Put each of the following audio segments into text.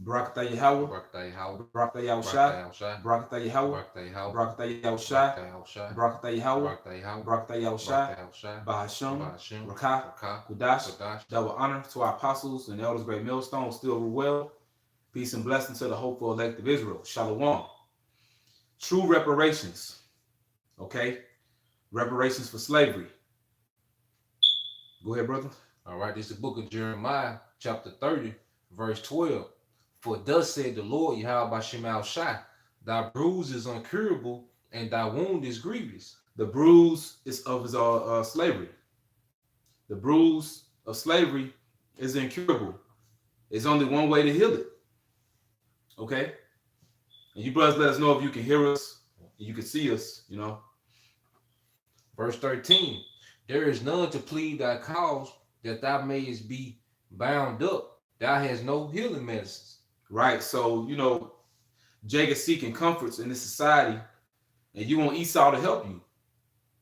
Barakatah Yahweh, Barakatah Yahweh, Barakatah Yahushua, Barakatah Yahushua, Barakatah Yahweh, Barakatah Yahweh, Barakatah Yahushua, Barakatah Yahushua, Barakatah Yahweh, Barakatah Yahweh, Barakatah Yahushua, Barakatah Yahushua, Bahasham, Ba'ashim, Rakah, Rakah, Kudash. Kodash. Double honor to our apostles and elders, great millstone, still well. Peace and blessing to the hopeful elect of Israel. Shalom. True reparations. Okay? Reparations for slavery. Go ahead, brother. All right, this is the book of Jeremiah, chapter 30, verse 12. For thus said the Lord, Yahweh Shemal Shai, thy bruise is incurable, and thy wound is grievous. The bruise is of his slavery. The bruise of slavery is incurable. There's only one way to heal it. Okay? And you brothers let us know if you can hear us and you can see us, you know. Verse 13, there is none to plead thy cause, that thou mayest be bound up. Thou hast no healing medicines. Right? So, you know, Jacob seeking comforts in this society, and you want Esau to help you.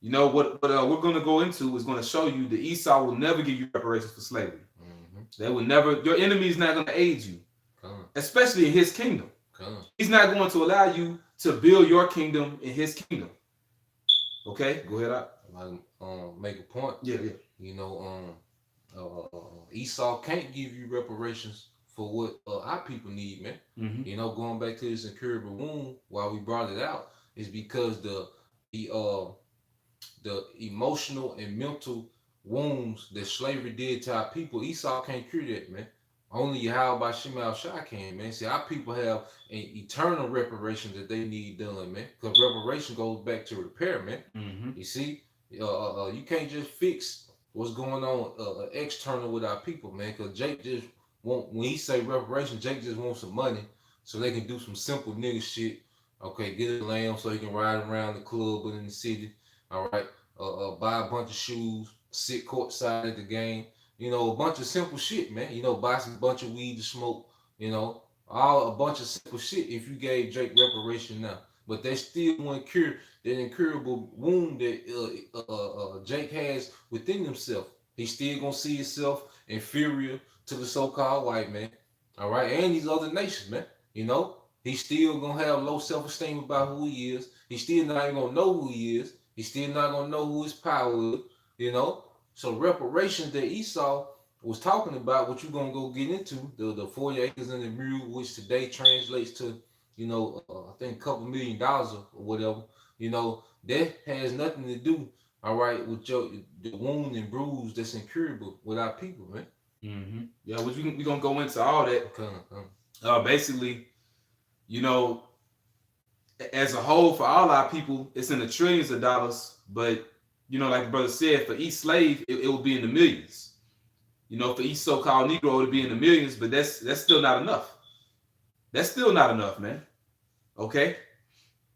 You know, what we're going to go into is going to show you that Esau will never give you reparations for slavery. They will never, your enemy is not going to aid you, especially in his kingdom. He's not going to allow you to build your kingdom in his kingdom. Okay, go ahead. Make a point. Yeah. You know, Esau can't give you reparations for what our people need, man. Mm-hmm. You know, going back to this incurable wound, why we brought it out is because the emotional and mental wounds that slavery did to our people, Esau can't cure that, man. Only Yahweh Shemal Shai can, man. See, our people have an eternal reparation that they need done, man. Because reparation goes back to repair, man. Mm-hmm. You see, you can't just fix what's going on external with our people, man. Because Jake just when he say reparation, Jake just wants some money so they can do some simple nigga shit. Okay, get a lamb so he can ride around the club and in the city. All right, buy a bunch of shoes, sit courtside at the game. You know, a bunch of simple shit, man. You know, buy some bunch of weed to smoke. You know, all a bunch of simple shit. If you gave Jake reparation now, but they still won't cure that incurable wound that Jake has within himself. He's still gonna see himself inferior to the so-called white man. All right, and these other nations, man. You know, he's still gonna have low self-esteem about who he is. He's still not even gonna know who he is. He's still not gonna know who his power is. You know, so reparations that Esau was talking about, what you gonna go get into, the 40 acres and the mule, which today translates to, you know, I think a couple $1,000,000 or whatever. You know, that has nothing to do, all right, with the wound and bruise that's incurable with our people, man. Mm-hmm. Yeah, we're gonna go into all that. Basically, you know, as a whole, for all our people, it's in the trillions of dollars. But you know, like the brother said, for each slave, it will be in the millions. You know, for each so-called Negro, it'll be in the millions. But that's still not enough. That's still not enough, man. Okay.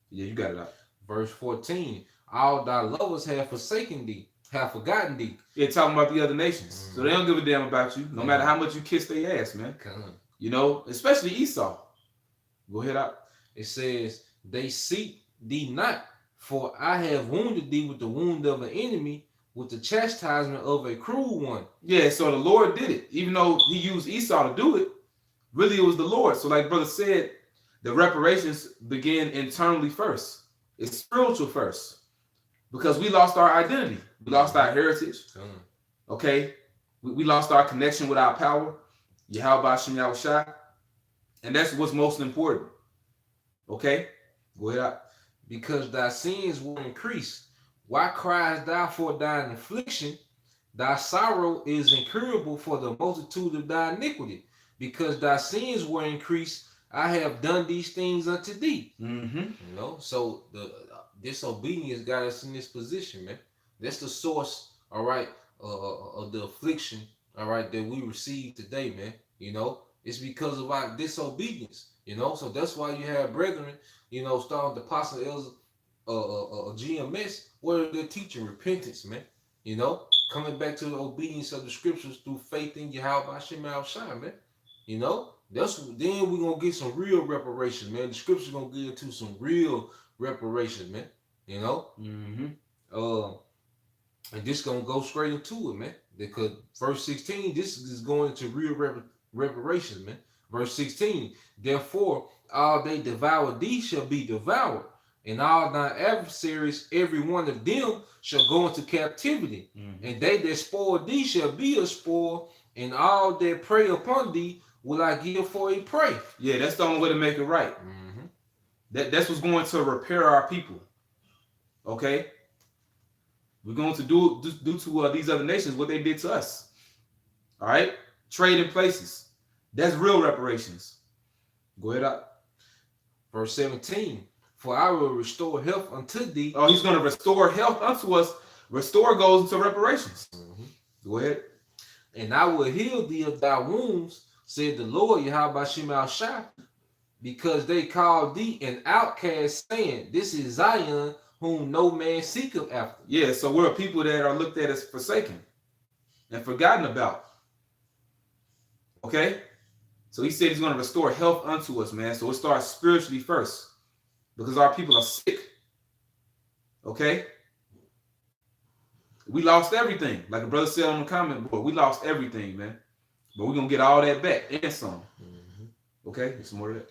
Yeah, you got it out. Verse 14, all thy lovers have forsaken thee, have forgotten thee. Yeah, talking about the other nations. So they don't give a damn about you, no matter how much you kiss their ass, man. You know, especially Esau. Go ahead out. It says, they seek thee not, for I have wounded thee with the wound of an enemy, with the chastisement of a cruel one. Yeah, so the Lord did it. Even though he used Esau to do it, really it was the Lord. So like brother said, the reparations begin internally first. It's spiritual first. Because we lost our identity. We lost our heritage. Okay? We lost our connection with our power. Yahweh Shem Shai. And that's what's most important. Okay? Go ahead. Because thy sins were increased. Why criest thou for thine affliction? Thy sorrow is incurable for the multitude of thy iniquity. Because thy sins were increased, I have done these things unto thee. Mm-hmm. You know, so the disobedience got us in this position, man. That's the source, all right, of the affliction, all right, that we receive today, man. You know, it's because of our disobedience. You know, so that's why you have brethren, you know, starting the apostle GMS, where they're teaching repentance, man. You know, coming back to the obedience of the scriptures through faith in Yahweh Shemal Shai, man. You know, then we're gonna get some real reparations, man. The scripture's gonna get into some real reparations, man. You know, and this gonna go straight into it, man. Because verse 16, this is going into real reparations, man. Verse 16, therefore, all they devour thee shall be devoured, and all thy adversaries, every one of them, shall go into captivity. And they that spoil thee shall be a spoil, and all that prey upon thee will I give for a prey. Yeah, that's the only way to make it right. That's what's going to repair our people. Okay? We're going to do to these other nations what they did to us. All right? Trading places. That's real reparations. Go ahead up. Verse 17, for I will restore health unto thee. Oh, he's going to restore health unto us. Restore goes into reparations. Go ahead. And I will heal thee of thy wounds, said the Lord Yahawashi, because they called thee an outcast, saying, this is Zion, whom no man seeketh after. Yeah, so we're a people that are looked at as forsaken and forgotten about. Okay? So he said he's going to restore health unto us, man. So it starts spiritually first, because our people are sick. Okay? We lost everything. Like the brother said on the comment board, we lost everything, man. But we're going to get all that back and some. Okay? There's some more of that.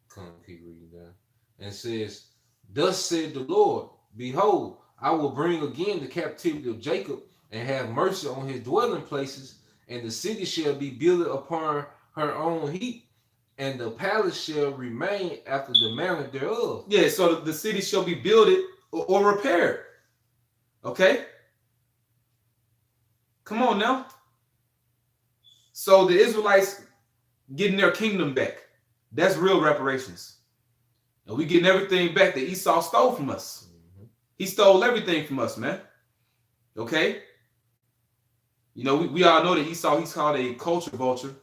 Come, keep reading down. And it says, thus said the Lord, behold, I will bring again the captivity of Jacob, and have mercy on his dwelling places, and the city shall be built upon her own heap, and the palace shall remain after the manner thereof. Yeah, so the city shall be builded or repaired. Okay? Come on now. So the Israelites getting their kingdom back. That's real reparations. And we getting everything back that Esau stole from us. He stole everything from us, man. Okay? You know, we all know that Esau, he's called a culture vulture.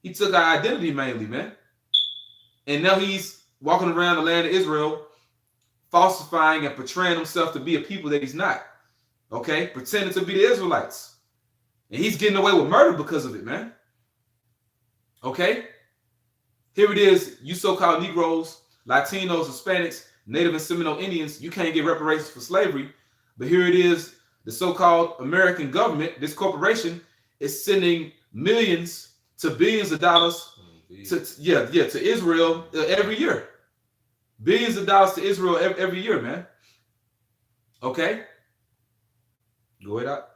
He took our identity mainly, man. And now he's walking around the land of Israel, falsifying and portraying himself to be a people that he's not. Okay? Pretending to be the Israelites. And he's getting away with murder because of it, man. Okay? Here it is, you so-called Negroes, Latinos, Hispanics, Native and Seminole Indians, you can't get reparations for slavery. But here it is, the so-called American government, this corporation, is sending millions to billions of dollars to Israel every year. Billions of dollars to Israel every year, man. Okay? Go ahead out.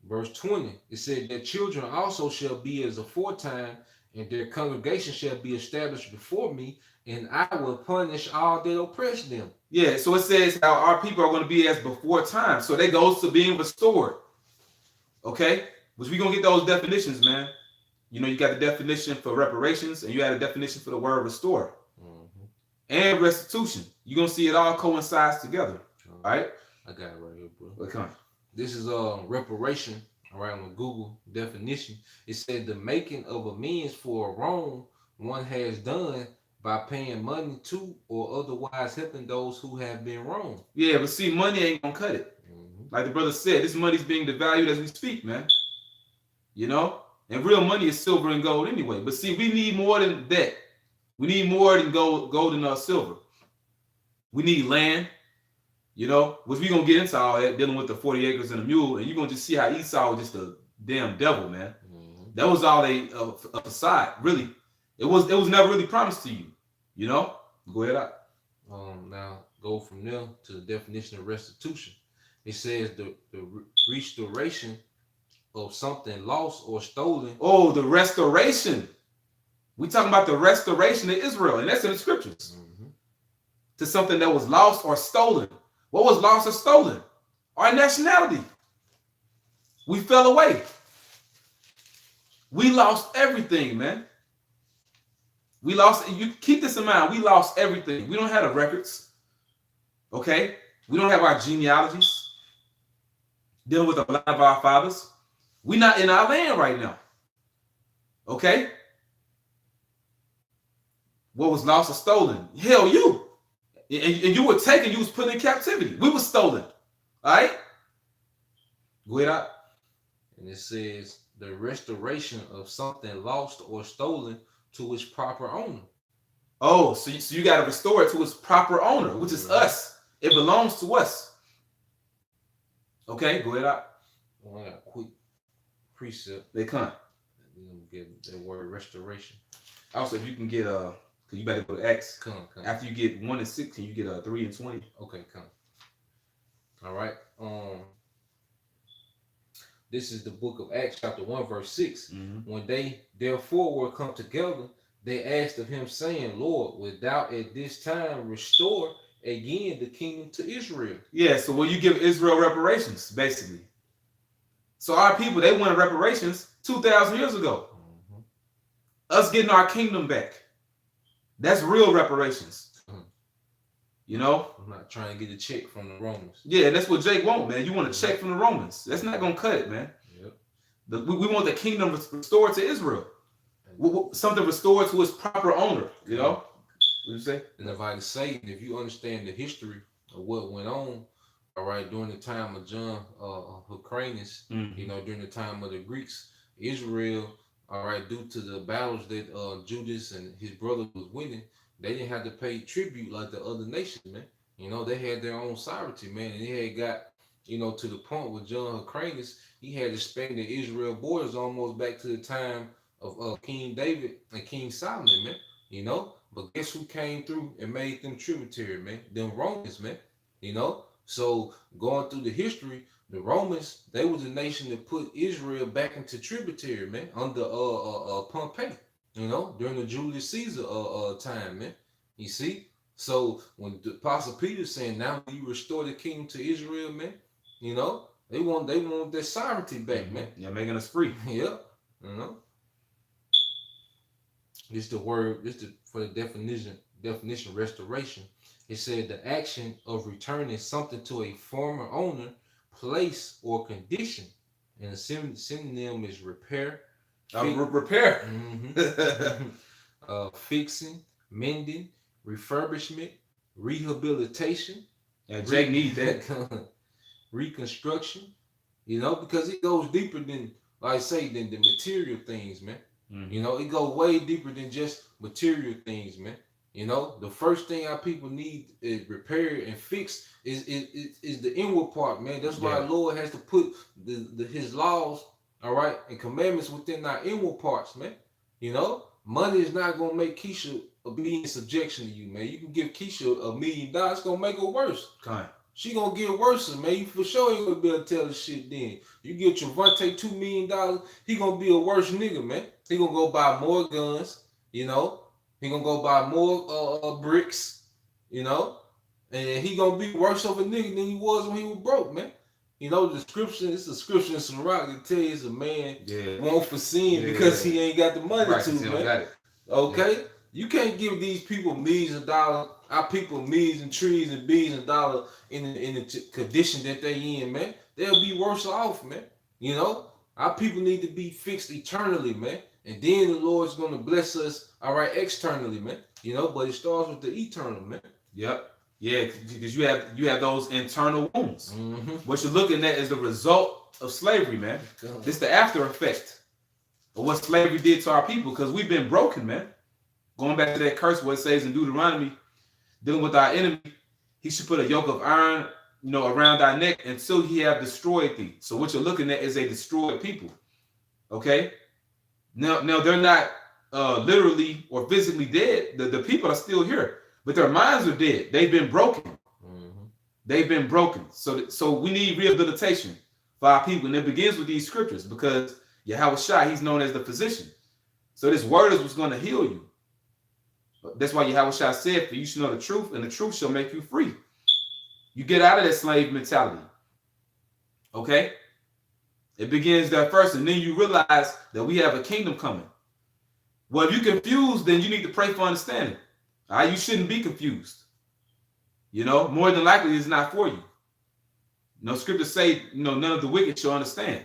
Verse 20, it said, their children also shall be as aforetime, and their congregation shall be established before me, and I will punish all that oppress them. Yeah, so it says how our people are going to be as before time. So that goes to being restored. Okay? Which we're going to get those definitions, man. You know, you got the definition for reparations, and you had a definition for the word restore. And restitution. You're going to see it all coincides together. All right? I got it right here, bro. Okay. This is reparation. All right, on the Google definition, it said the making of amends for a wrong one has done by paying money to or otherwise helping those who have been wronged. Yeah, but see, money ain't gonna cut it. Like the brother said, this money's being devalued as we speak, man. You know? And real money is silver and gold anyway. But see, we need more than that. We need more than gold and silver. We need land. You know, which we're going to get into all that, dealing with the 40 acres and a mule, and you're going to just see how Esau was just a damn devil, man. That was all a facade, really. It was never really promised to you, you know? Go ahead out. Now, go from there to the definition of restitution. It says the restoration of something lost or stolen. Oh, the restoration. We talking about the restoration of Israel, and that's in the scriptures. To something that was lost or stolen. What was lost or stolen? Our nationality. We fell away. We lost everything, man. We lost, you keep this in mind, we lost everything. We don't have the records. Okay? We don't have our genealogies. Dealing with a lot of our fathers. We're not in our land right now. Okay? What was lost or stolen? Hell, you. And you were taken, you was put in captivity. We were stolen. All right? Go ahead out. And it says the restoration of something lost or stolen to its proper owner. Oh, so you got to restore it to its proper owner, which is us. It belongs to us. Okay, go ahead out. Well, I got a quick precept. They come. You know, get that word restoration. Also, if you can get cause you better go to Acts. Come. After you get 1 and 6, can you get 3 and 20? Okay, come. All right. This is the book of Acts, chapter 1, verse 6. Mm-hmm. When they therefore were come together, they asked of him, saying, Lord, wilt thou at this time restore again the kingdom to Israel? Yeah, so will you give Israel reparations, basically? So our people, they wanted reparations 2,000 years ago. Mm-hmm. Us getting our kingdom back. That's real reparations. You know? I'm not trying to get a check from the Romans. Yeah, that's what Jake want, man. You want a check from the Romans. That's not going to cut it, man. Yep. We want the kingdom restored to Israel. Something restored to its proper owner, you know? What you say? And if I can say, if you understand the history of what went on, all right, during the time of John Hyrcanus, you know, during the time of the Greeks, Israel, all right, due to the battles that Judas and his brother was winning, they didn't have to pay tribute like the other nations, man. You know, they had their own sovereignty, man, and they had got, you know, to the point with John Hyrcanus, he had expanded Israel borders almost back to the time of King David and King Solomon, man. You know, but guess who came through and made them tributary, man? Them Romans, man. You know, so going through the history, the Romans, they was a nation that put Israel back into tributary, man, under Pompey. You know, during the Julius Caesar time, man. You see? So when the Apostle Peter saying, now you restore the kingdom to Israel, man, you know, they want their sovereignty back, man. Yeah, making us free. Yeah. You know. This the word, for the definition restoration. It said the action of returning something to a former owner, place, or condition. And a synonym is repair. Repair. Fixing, mending, refurbishment, rehabilitation. Yeah, Jake needs that. Reconstruction. You know, because it goes deeper than, like I say, than the material things, man. You know, it goes way deeper than just material things, man. You know, the first thing our people need is repair and fix is the inward part, man. That's why the Lord has to put his laws, all right, and commandments within our inward parts, man. You know, money is not gonna make Keisha be in subjection to you, man. You can give Keisha $1 million, it's gonna make her worse. She gonna get worse, man. You for sure ain't gonna be able to tell the shit then. You give Trevante $2 million, he gonna be a worse nigga, man. He gonna go buy more guns, you know. He gonna go buy more bricks, you know. And he gonna be worse of a nigga than he was when he was broke, man. You know, it's a scripture in some rock that tells you it's a man won't for sin because he ain't got the money to, man. Okay? Yeah. You can't give these people millions of dollars, our people millions and trees and billions of dollars in the condition that they in, man. They'll be worse off, man. You know? Our people need to be fixed eternally, man. And then the Lord's going to bless us, all right, externally, man. You know, but it starts with the eternal, man. Yep. Yeah, because you have those internal wounds. What you're looking at is the result of slavery, man. This the after effect of what slavery did to our people, because we've been broken, man. Going back to that curse, what it says in Deuteronomy, dealing with our enemy, he should put a yoke of iron, you know, around our neck until he have destroyed thee. So what you're looking at is a destroyed people. Okay? Now they're not literally or physically dead. The people are still here, but their minds are dead. They've been broken. They've been broken. So we need rehabilitation for our people, and it begins with these scriptures, because Yahawashi, he's known as the physician. So this word is what's going to heal you. That's why Yahawashi said, for you should know the truth, and the truth shall make you free. You get out of that slave mentality. Okay? It begins there first, and then you realize that we have a kingdom coming. Well, if you're confused, then you need to pray for understanding. All right? You shouldn't be confused. You know, more than likely, it's not for you. No scriptures say, you know, none of the wicked shall understand.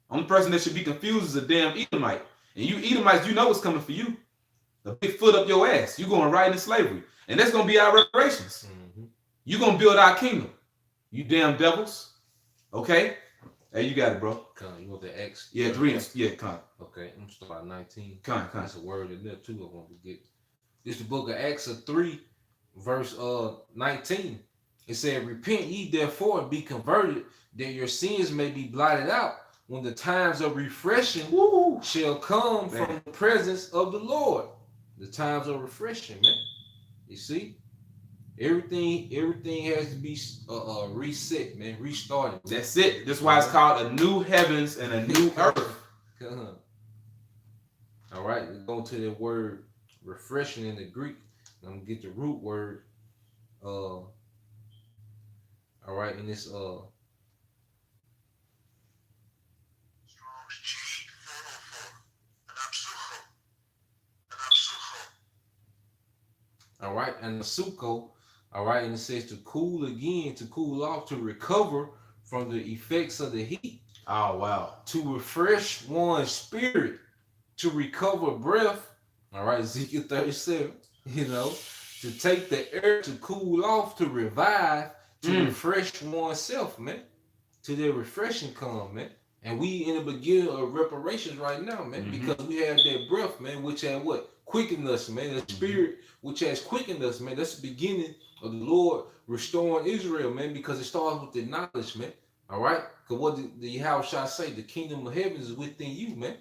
Only person that should be confused is a damn Edomite. And you Edomites, you know what's coming for you. A big foot up your ass. You're going right into slavery. And that's going to be our reparations. You're going to build our kingdom. You damn devils. Okay? Hey, you got it, bro. You want the X? Yeah, 3. Yeah, come. Okay, I'm still at 19. Come. That's a word in there too I want to get. This is the book of Acts 3, verse 19. It said, repent ye therefore and be converted, that your sins may be blotted out, when the times of refreshing shall come Man. from the presence of the Lord. The times of refreshing, man. You see, everything has to be reset, man, restarted. Man. That's it. That's why it's called a new heavens and a new earth. All right, let's go to the word refreshing in the Greek. I'm gonna get the root word. All right, and it's all right, and the suko, all right, and it says to cool again, to cool off, to recover from the effects of the heat. Oh, wow. To refresh one's spirit, to recover breath. All right, Ezekiel 37, you know, to take the air, to cool off, to revive, to refresh oneself, man. To their refreshing come, man. And we in the beginning of reparations right now, man, because we have that breath, man, which has what? Quickened us, man. The spirit which has quickened us, man. That's the beginning of the Lord restoring Israel, man, because it starts with the knowledge, man. All right? Because what the Yahawashi say? The kingdom of heaven is within you, man.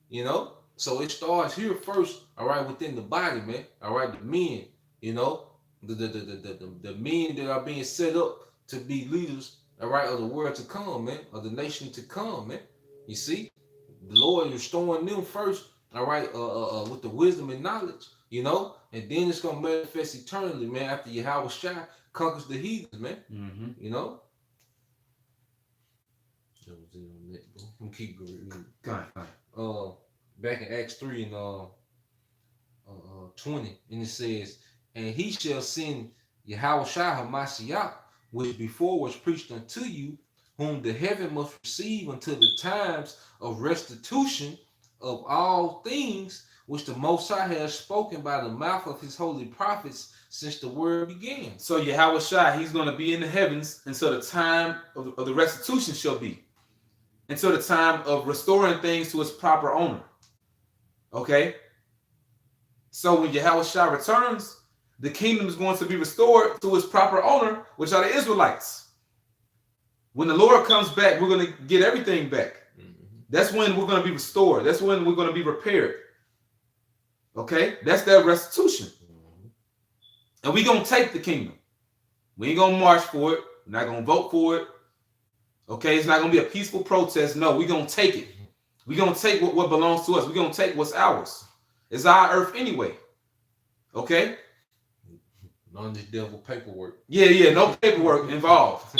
You know? So it starts here first, all right, within the body, man. All right, the men, you know, the men that are being set up to be leaders, all right, of the world to come, man, of the nation to come, man. You see, the Lord is restoring them first, all right, with the wisdom and knowledge, you know, and then it's gonna manifest eternally, man. After Yahawashi conquers the heathens, man, you know. I'm keep going. Back in Acts 3 and 20, and it says, and he shall send Yahawashi Hamashiach, which before was preached unto you, whom the heaven must receive until the times of restitution of all things, which the Most High has spoken by the mouth of his holy prophets since the world began. So Yahawashi, he's going to be in the heavens until the time of the restitution shall be. Until the time of restoring things to its proper owner. Okay? So when Yahawashi returns, the kingdom is going to be restored to its proper owner, which are the Israelites. When the Lord comes back, we're going to get everything back. That's when we're going to be restored. That's when we're going to be repaired. Okay? That's that restitution. And we're going to take the kingdom. We ain't going to march for it. We're not going to vote for it. Okay? It's not going to be a peaceful protest. No, we're going to take it. We're going to take what belongs to us. We're going to take what's ours. It's our earth anyway. Okay? None of this devil paperwork. Yeah. No paperwork involved.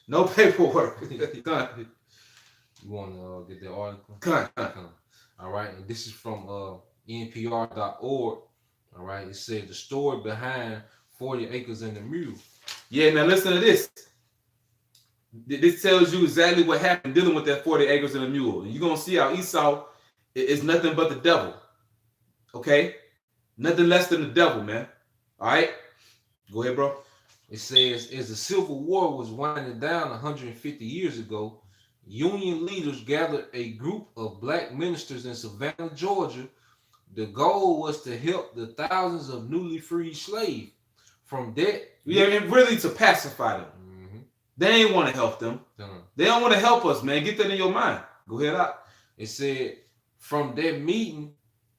No paperwork. You want to get the article? Come. All right. And this is from npr.org. All right. It said the story behind 40 acres and a mule. Yeah, now listen to this. This tells you exactly what happened dealing with that 40 acres and a mule. And you're going to see how Esau is nothing but the devil. Okay? Nothing less than the devil, man. All right? Go ahead, bro. It says, as the Civil War was winding down 150 years ago, Union leaders gathered a group of black ministers in Savannah, Georgia. The goal was to help the thousands of newly freed slaves from debt. Yeah, and really to pacify them. They ain't want to help them. They don't want to help us, man. Get that in your mind. Go ahead out. It said, from that meeting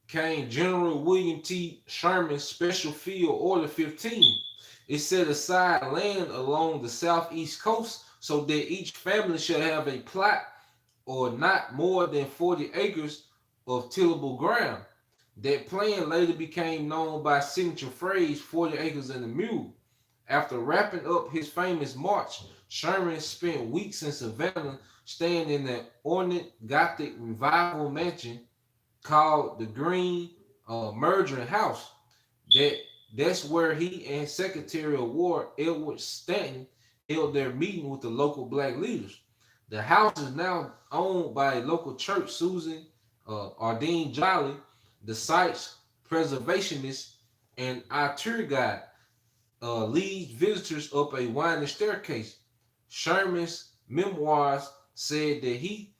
came General William T. Sherman's Special Field Order 15. It set aside land along the southeast coast so that each family shall have a plot or not more than 40 acres of tillable ground. That plan later became known by signature phrase 40 acres and a mule. After wrapping up his famous march, Sherman spent weeks in Savannah staying in an ornate Gothic revival mansion called the Green Murdering House. That's where he and Secretary of War Edward Stanton held their meeting with the local black leaders. The house is now owned by a local church, Susan Ardeen Jolly, the site's preservationist, and our tour guide leads visitors up a winding staircase. Sherman's memoirs said that he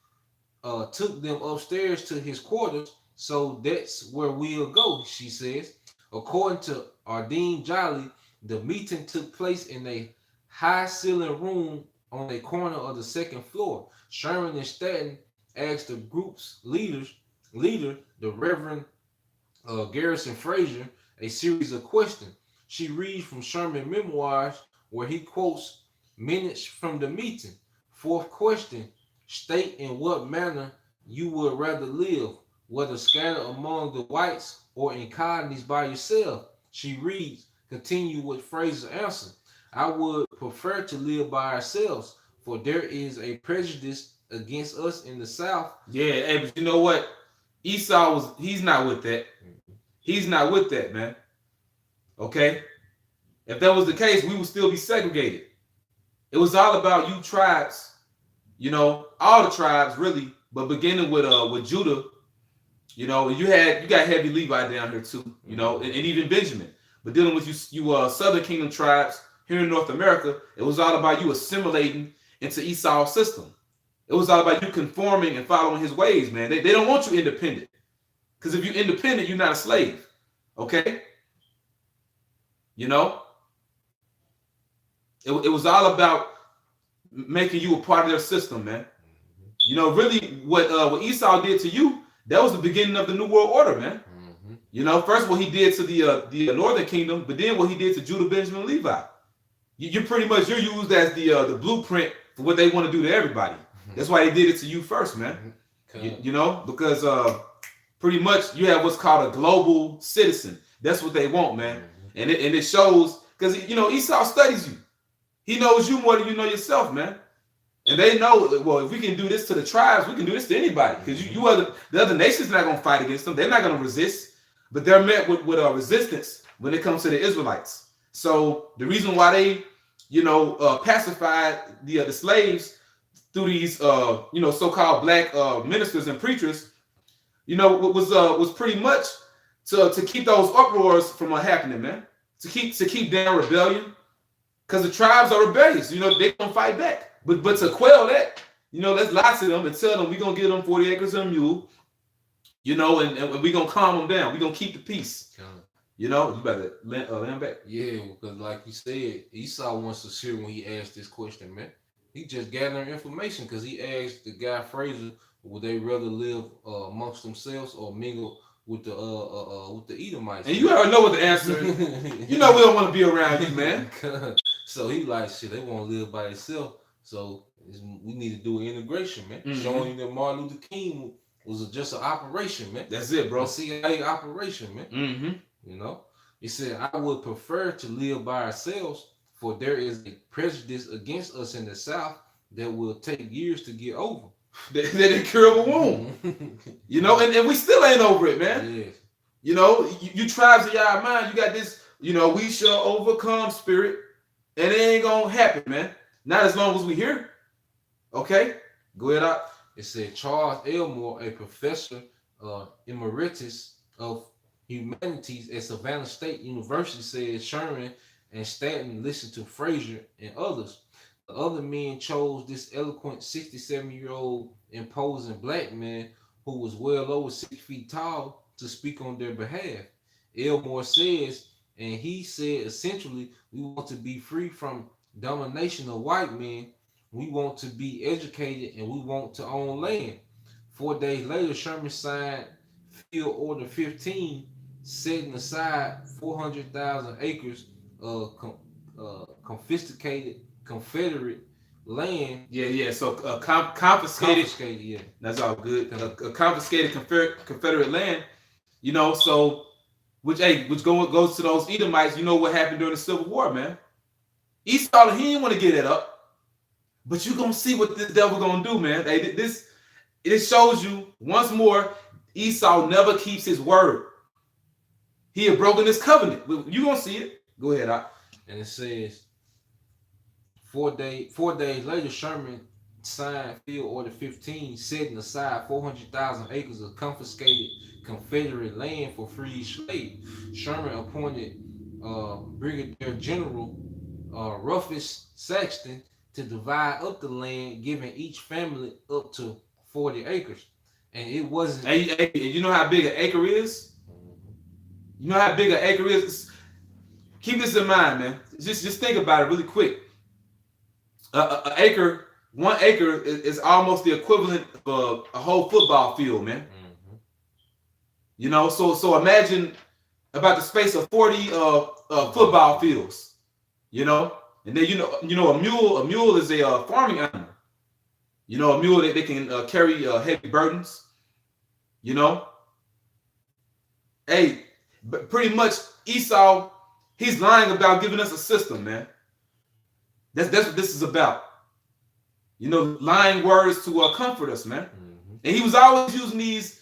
took them upstairs to his quarters, so that's where we'll go, she says. According to Ardeen Jolly, the meeting took place in a high-ceiling room on a corner of the second floor. Sherman and Stanton asked the group's leaders leader, the Reverend Garrison Frazier, a series of questions. She reads from Sherman's memoirs where he quotes minutes from the meeting. Fourth question, state in what manner you would rather live, whether scattered among the whites or in colonies by yourself. She reads, continue with Fraser's answer. I would prefer to live by ourselves, for there is a prejudice against us in the South. Yeah, hey, but you know what? He's not with that. He's not with that, man. Okay? If that was the case, we would still be segregated. It was all about you tribes, all the tribes really, but beginning with Judah, you got heavy Levi down here too, and even Benjamin. But dealing with you Southern Kingdom tribes here in North America, it was all about you assimilating into Esau's system. It was all about you conforming and following his ways, man. They don't want you independent. Because if you're independent, you're not a slave. Okay? It was all about making you a part of their system, man. Really what Esau did to you, that was the beginning of the New World Order, man. First what he did to the Northern Kingdom, but then what he did to Judah, Benjamin, and Levi. You're used as the blueprint for what they want to do to everybody. That's why they did it to you first, man. Because pretty much you have what's called a global citizen. That's what they want, man. And it shows because Esau studies you. He knows you more than you know yourself, man. And they know, well, if we can do this to the tribes, we can do this to anybody. Because the other nations not going to fight against them. They're not going to resist. But they're met with a resistance when it comes to the Israelites. So the reason why they, pacified the slaves through these, so-called black ministers and preachers, was pretty much to keep those uproars from happening, man. To keep down rebellion. Because the tribes are rebellious. They gonna fight back. But to quell that, let's lie to them and tell them we're gonna give them 40 acres and a mule, and we're gonna calm them down. We're gonna keep the peace. You better land back. Yeah, because like you said, Esau wants to hear when he asked this question, man. He just gathering information because he asked the guy Fraser, would they rather live amongst themselves or mingle with the Edomites? And you already know what the answer is. We don't want to be around you, man. So he like, shit, they want to live by themselves. So we need to do an integration, man. Showing you that Martin Luther King was just an operation, man. That's it, bro. A CIA operation, man. He said, I would prefer to live by ourselves, for there is a prejudice against us in the South that will take years to get over. That incurable wound. And we still ain't over it, man. Yeah. You tribes of y'all mind, you got this, we shall overcome spirit, and it ain't gonna happen, man. Not as long as we here. Okay? Go ahead out. It said Charles Elmore, a professor emeritus of humanities at Savannah State University, said Sherman and Stanton listened to Frazier and others. The other men chose this eloquent 67-year-old imposing black man who was well over 6 feet tall to speak on their behalf. Elmore says, and he said essentially, we want to be free from domination of white men. We want to be educated and we want to own land. 4 days later, Sherman signed Field Order 15, setting aside 400,000 acres of confiscated Confederate land. Yeah. So confiscated. Yeah. That's all good. A confiscated Confederate land. So which goes to those Edomites. You know what happened during the Civil War, man. Esau, he didn't want to get it up. But you're going to see what this devil going to do, man. It shows you once more, Esau never keeps his word. He had broken his covenant. You're going to see it. Go ahead, Doc. And it says, 4 days later, Sherman signed Field Order 15, setting aside 400,000 acres of confiscated Confederate land for free slaves. Sherman appointed Brigadier General Rufus Saxton to divide up the land, giving each family up to 40 acres. And it wasn't... Hey, you know how big an acre is? You know how big an acre is? Keep this in mind, man. Just think about it really quick. An acre, 1 acre is almost the equivalent of a whole football field, man. You know, so imagine about the space of 40 football fields. You know, and then you know a mule is a farming animal. You know, a mule that they can carry heavy burdens. You know, hey, but pretty much Esau, he's lying about giving us a system, man. That's what this is about. You know, lying words to comfort us, man. Mm-hmm. And he was always using these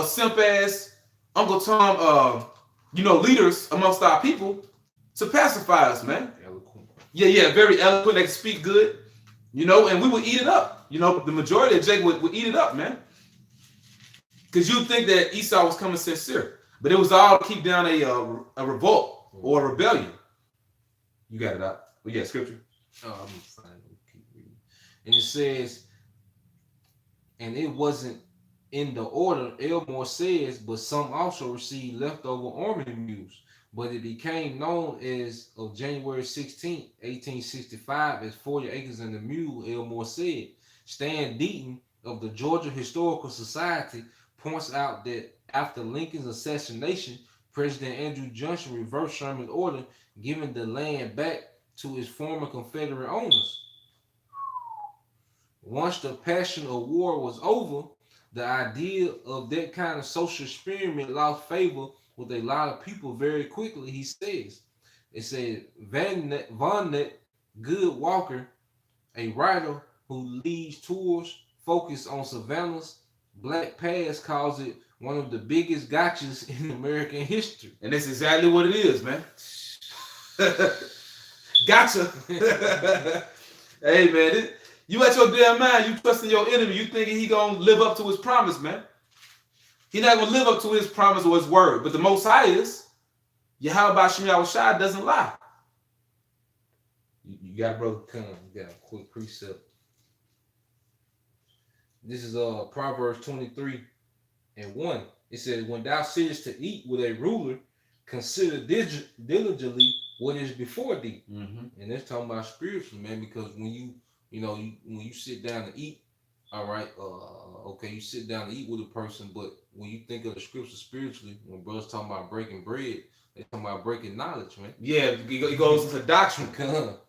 simp ass Uncle Tom, you know, leaders amongst our people to pacify us, man. Eloquent. Yeah, very eloquent. They can speak good, you know, and we would eat it up. You know, the majority of Jacob would eat it up, man. Because you'd think that Esau was coming sincere, but it was all to keep down a revolt or a rebellion. You got it out. Well, yeah, scripture. Oh, I'm fine. Keep reading. And it says, and it wasn't in the order Elmore says, but some also received leftover army mules. But it became known as of January 16, 1865, as 40 acres and a mule, Elmore said. Stan Deaton of the Georgia Historical Society points out that after Lincoln's assassination, President Andrew Johnson reversed Sherman's order, giving the land back to its former Confederate owners. Once the passion of war was over, the idea of that kind of social experiment lost favor with a lot of people very quickly, he says. It said Von Net Good Walker, a writer who leads tours focused on Savannah's Black Past, calls it one of the biggest gotchas in American history. And that's exactly what it is, man. Gotcha. Hey, man, you at your damn mind, you trusting your enemy, you thinking he gonna live up to his promise, man. He not gonna live up to his promise or his word, but the Most High is. Yahawashi doesn't lie. You got it, brother? Come on, you got a quick precept. This is Proverbs 23:1. It says, when thou sittest to eat with a ruler, consider diligently what is before thee. Mm-hmm. And that's talking about spiritually, man, because when when you sit down to eat, all right, okay, you sit down to eat with a person, but when you think of the scripture spiritually, when brothers talking about breaking bread, they talking about breaking knowledge, man. Yeah, it goes into doctrine.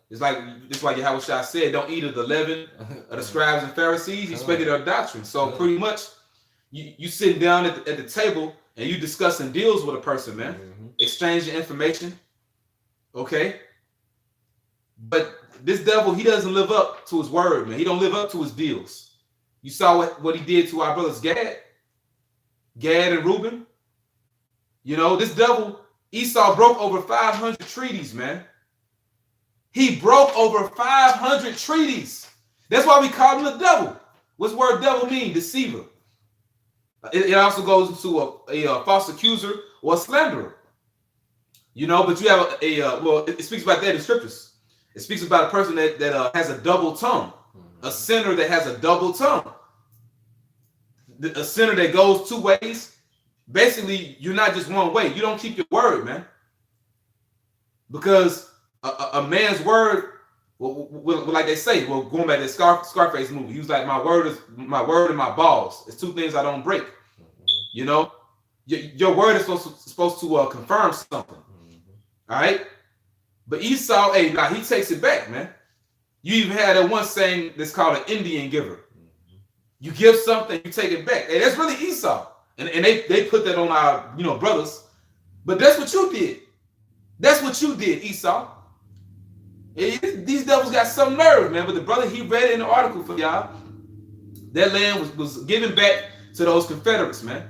It's like Yahawashi said, don't eat of the leaven of the scribes and Pharisees. You speak of their doctrine. So pretty much, you sitting down at the table and you discussing deals with a person, man. Mm-hmm. Exchanging information. Okay? But this devil, he doesn't live up to his word, man. He don't live up to his deals. You saw what he did to our brothers Gad and Reuben. You know, this devil, Esau broke over 500 treaties, man. He broke over 500 treaties. That's why we call him the devil. What's the word devil mean? Deceiver. It also goes into a false accuser or a slanderer. You know, but you have it speaks about that in scriptures. It speaks about a person that has a double tongue. A sinner that has a double tongue. A sinner that goes two ways. Basically, you're not just one way. You don't keep your word, man. Because a man's word, like they say, going back to the Scarface movie, he was like, my word and my balls. It's two things I don't break. You know, your word is supposed to confirm something. All right, but Esau, he takes it back, man. You even had that one saying that's called an Indian giver. You give something, you take it back. Hey, that's really Esau, and they put that on our brothers. But that's what you did. That's what you did, Esau. These devils got some nerve, man. But the brother, he read it in the article for y'all. That land was given back to those Confederates, man.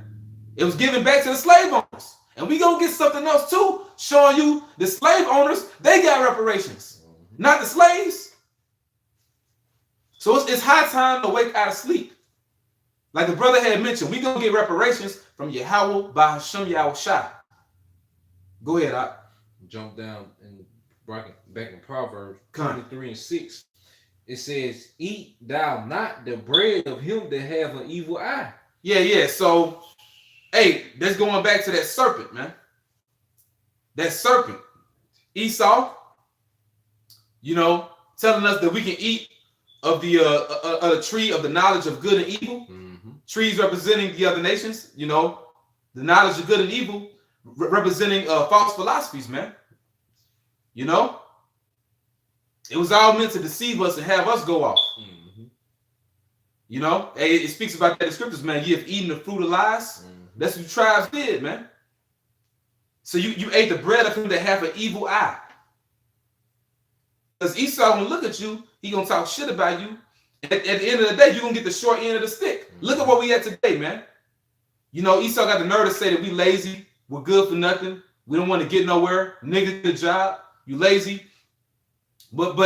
It was given back to the slave owners. And we gonna get something else too, showing you the slave owners, they got reparations, not the slaves. So it's high time to wake out of sleep. Like the brother had mentioned, we gonna get reparations from Yahweh by Hashem Yahawashi. Go ahead, I jump down and back in Proverbs 23:6. It says, eat thou not the bread of him that have an evil eye. Yeah. So, hey, that's going back to that serpent, man. That serpent. Esau, telling us that we can eat of the tree of the knowledge of good and evil. Mm-hmm. Trees representing the other nations, the knowledge of good and evil, representing false philosophies, man. You know, it was all meant to deceive us and have us go off. Mm-hmm. You know, it speaks about that in scriptures, man. You have eaten the fruit of lies. Mm-hmm. That's what the tribes did, man. So you ate the bread of him that have an evil eye. Because Esau gonna look at you, he gonna talk shit about you. At the end of the day, you're gonna get the short end of the stick. Mm-hmm. Look at what we at today, man. You know, Esau got the nerve to say that we lazy, we're good for nothing, we don't want to get nowhere, nigga, the job, you lazy. But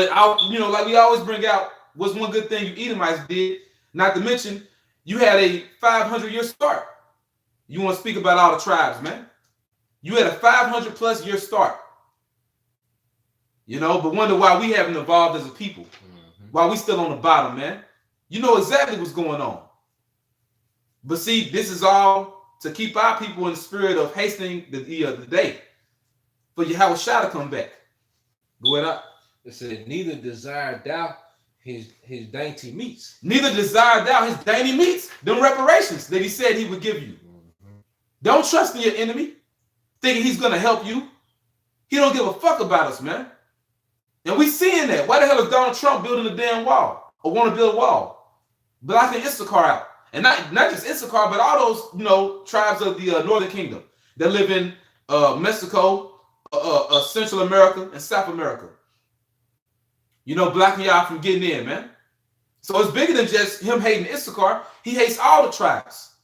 you know, like we always bring out, what's one good thing you Edomites did? Not to mention, you had a 500-year start. You want to speak about all the tribes, man? You had a 500+ year start. You know, but wonder why we haven't evolved as a people. Mm-hmm. Why we still on the bottom, man. You know exactly what's going on. But see, this is all to keep our people in the spirit of hastening the day for Yahawashi to come back. Go ahead up. It said, neither desire thou his dainty meats. Neither desire thou his dainty meats. Them reparations that he said he would give you. Mm-hmm. Don't trust in your enemy, thinking he's going to help you. He don't give a fuck about us, man. And we seeing that. Why the hell is Donald Trump building a damn wall or want to build a wall? Blocking Issachar out. And not just Issachar, but all those, you know, tribes of the Northern Kingdom that live in Mexico, Central America, and South America. You know, blocking y'all from getting in, man. So it's bigger than just him hating Issachar. He hates all the tribes.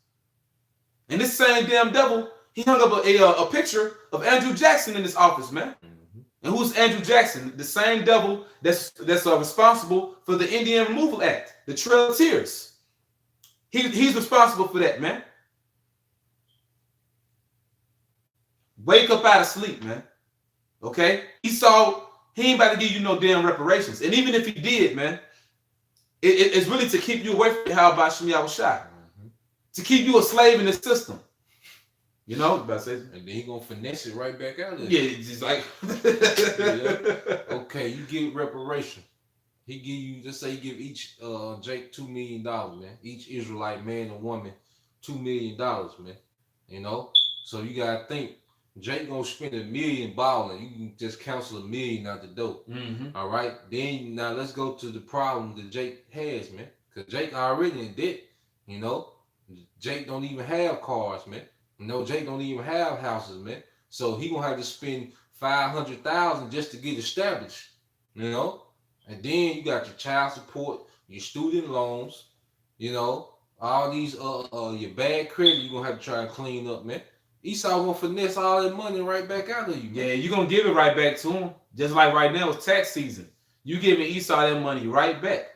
And this same damn devil, he hung up a picture of Andrew Jackson in his office, man. Mm-hmm. And who's Andrew Jackson? The same devil that's responsible for the Indian Removal Act, the Trail of Tears. He's responsible for that, man. Wake up out of sleep, man. Okay? He ain't about to give you no damn reparations. And even if he did, man, it's really to keep you away from Yahawashi. Mm-hmm. To keep you a slave in the system. You know, about to say, and then he gonna finesse it right back out of Yeah, it's just like yeah. Okay, you get reparation. He give you, let's say, he give each Jake $2 million, man. Each Israelite man and woman $2 million, man. You know, so you gotta think Jake gonna spend $1 million balling. You can just cancel $1 million out the door. Mm-hmm. All right. Then now let's go to the problem that Jake has, man. Cause Jake already in debt. You know, Jake don't even have cars, man. No, Jake don't even have houses, man. So he gonna have to spend $500,000 just to get established. You know. And then you got your child support, your student loans, you know, all these your bad credit you're gonna have to try and clean up, man. Esau gonna finesse all that money right back out of you, man. Yeah, you're gonna give it right back to him. Just like right now it's tax season. You giving Esau that money right back.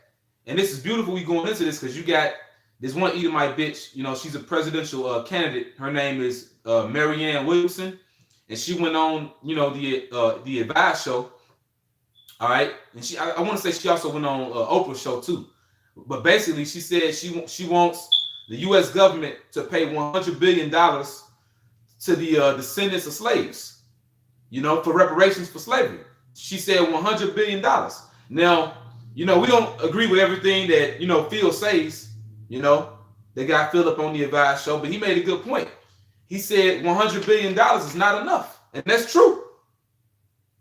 And this is beautiful we going into this because you got this one Edomite bitch, you know, she's a presidential candidate. Her name is Marianne Williamson. And she went on, you know, the Advice show. All right, and I want to say she also went on Oprah's show too, but basically she said she wants the U.S. government to pay $100 billion to the descendants of slaves, you know, for reparations for slavery. She said $100 billion. Now, you know, we don't agree with everything that, you know, Phil says. You know, they got Phil up on the Advice show, but he made a good point. He said $100 billion is not enough, and that's true.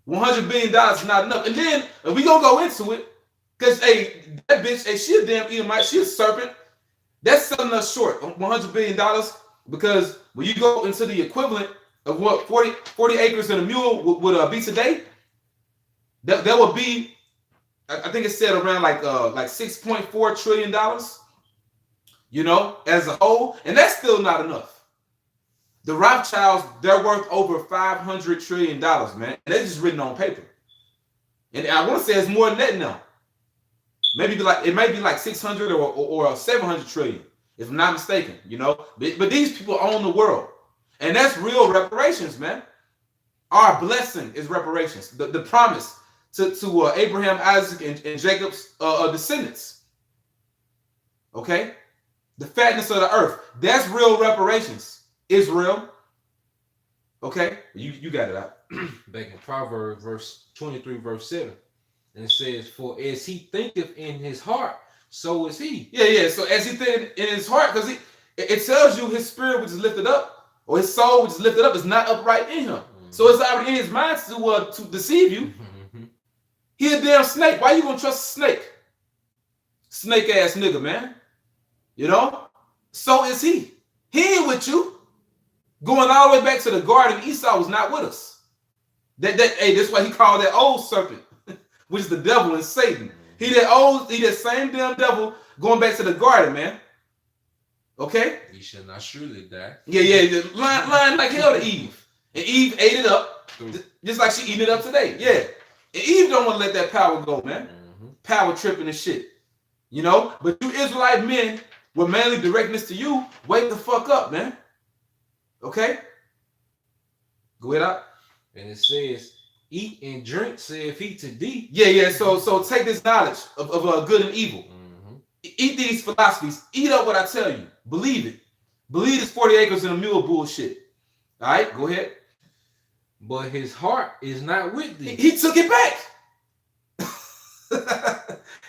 $100 billion is not enough. And then we gonna go into it, because that bitch, she a damn Edomite, she a serpent. That's selling us short on $100 billion, because when you go into the equivalent of what 40 acres and a mule would be today, that would be, I think it said around like $6.4 trillion, you know, as a whole, and that's still not enough. The Rothschilds, they're worth over $500 trillion, man. And that's just written on paper. And I want to say it's more than that now. It may be like 600 or 700 trillion, if I'm not mistaken, you know. But these people own the world. And that's real reparations, man. Our blessing is reparations. The promise to Abraham, Isaac, and Jacob's descendants. Okay? The fatness of the earth. That's real reparations. Israel. Okay? You got it out. Back in Proverbs verse 23, verse 7. And it says, for as he thinketh in his heart, so is he. Yeah. So as he thinketh in his heart, because it tells you his spirit which is lifted up or his soul which is lifted up is not upright in him. So it's already in his mind to deceive you. He a damn snake. Why you gonna trust a snake? Snake ass nigga, man. You know? So is he. He ain't with you. Going all the way back to the garden, Esau was not with us. Hey, that's why he called that old serpent, which is the devil and Satan. He that same damn devil going back to the garden, man. Okay? He shall not surely die. Yeah. Lying like hell to Eve. And Eve ate it up, just like she eating it up today. Yeah. And Eve don't want to let that power go, man. Power tripping and shit. You know? But you Israelite men were mainly directing this to you. Wake the fuck up, man. Okay? Go ahead out. And it says, eat and drink, saith he to thee. Yeah. So take this knowledge of good and evil. Eat these philosophies. Eat up what I tell you. Believe it. Believe this 40 acres and a mule bullshit. All right, go ahead. But his heart is not with thee. He took it back.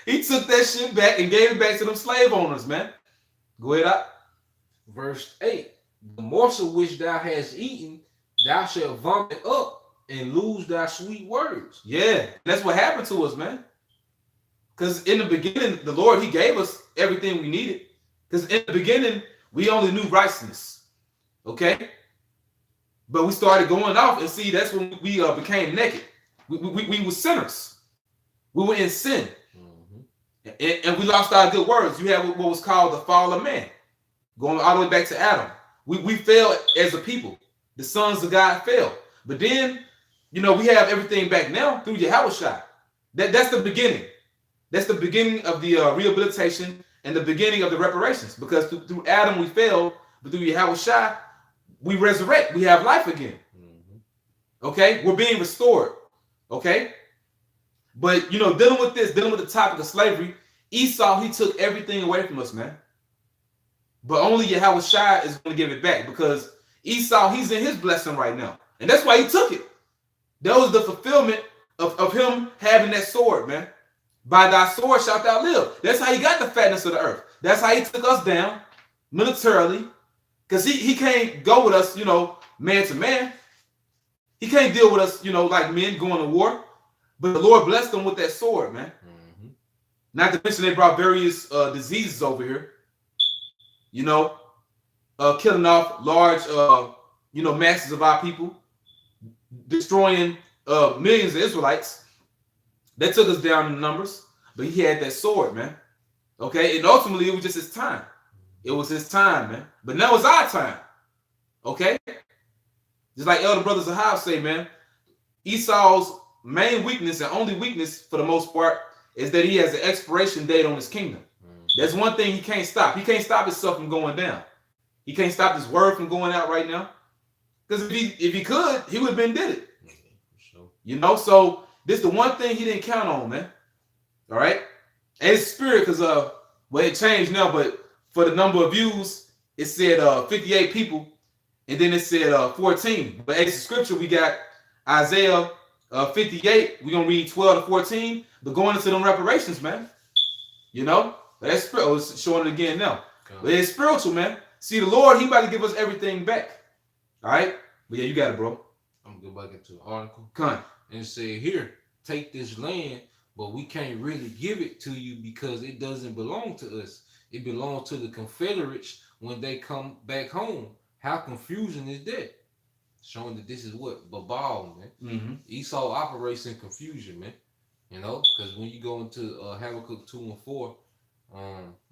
He took that shit back and gave it back to them slave owners, man. Go ahead out. Verse 8. The morsel which thou hast eaten, thou shalt vomit up and lose thy sweet words. Yeah, that's what happened to us, man. Because in the beginning, the Lord, he gave us everything we needed. Because in the beginning, we only knew righteousness. Okay? But we started going off, and see, that's when we became naked. We were sinners. We were in sin. And we lost our good words. You have what was called the fall of man. Going all the way back to Adam. We fell as a people. The sons of God fell. But then, you know, we have everything back now through Yahawashi. That's the beginning. That's the beginning of the rehabilitation and the beginning of the reparations. Because through Adam we fell, but through Yahawashi we resurrect. We have life again. Okay? We're being restored. Okay? But, you know, dealing with the topic of slavery, Esau, he took everything away from us, man. But only Yahawashi is going to give it back, because Esau, he's in his blessing right now. And that's why he took it. That was the fulfillment of him having that sword, man. By thy sword shalt thou live. That's how he got the fatness of the earth. That's how he took us down militarily. Because he can't go with us, you know, man to man. He can't deal with us, you know, like men going to war. But the Lord blessed them with that sword, man. Not to mention they brought various diseases over here. You know, killing off large, you know, masses of our people. Destroying millions of Israelites. That took us down in numbers. But he had that sword, man. Okay? And ultimately, it was just his time. It was his time, man. But now it's our time. Okay? Just like elder brothers of House say, man, Esau's main weakness and only weakness for the most part is that he has an expiration date on his kingdom. That's one thing he can't stop. He can't stop himself from going down. He can't stop his word from going out right now. Because if he could, he would have been did it. You know, so this is the one thing he didn't count on, man. All right? And his spirit, because well, it changed now, but for the number of views, it said 58 people, and then it said 14. But as the scripture, we got Isaiah 58. We're going to read 12 to 14, but going into them reparations, man. You know? But that's spiritual. It's showing it again now. But it's spiritual, man. See, the Lord, he about to give us everything back. All right? But yeah, you got it, bro. I'm going to go back into the article. Come on. And say, here, take this land, but we can't really give it to you because it doesn't belong to us. It belongs to the Confederates when they come back home. How confusing is that? Showing that this is what? Babal, man. Esau operates in confusion, man. You know, because when you go into Habakkuk 2 and 4,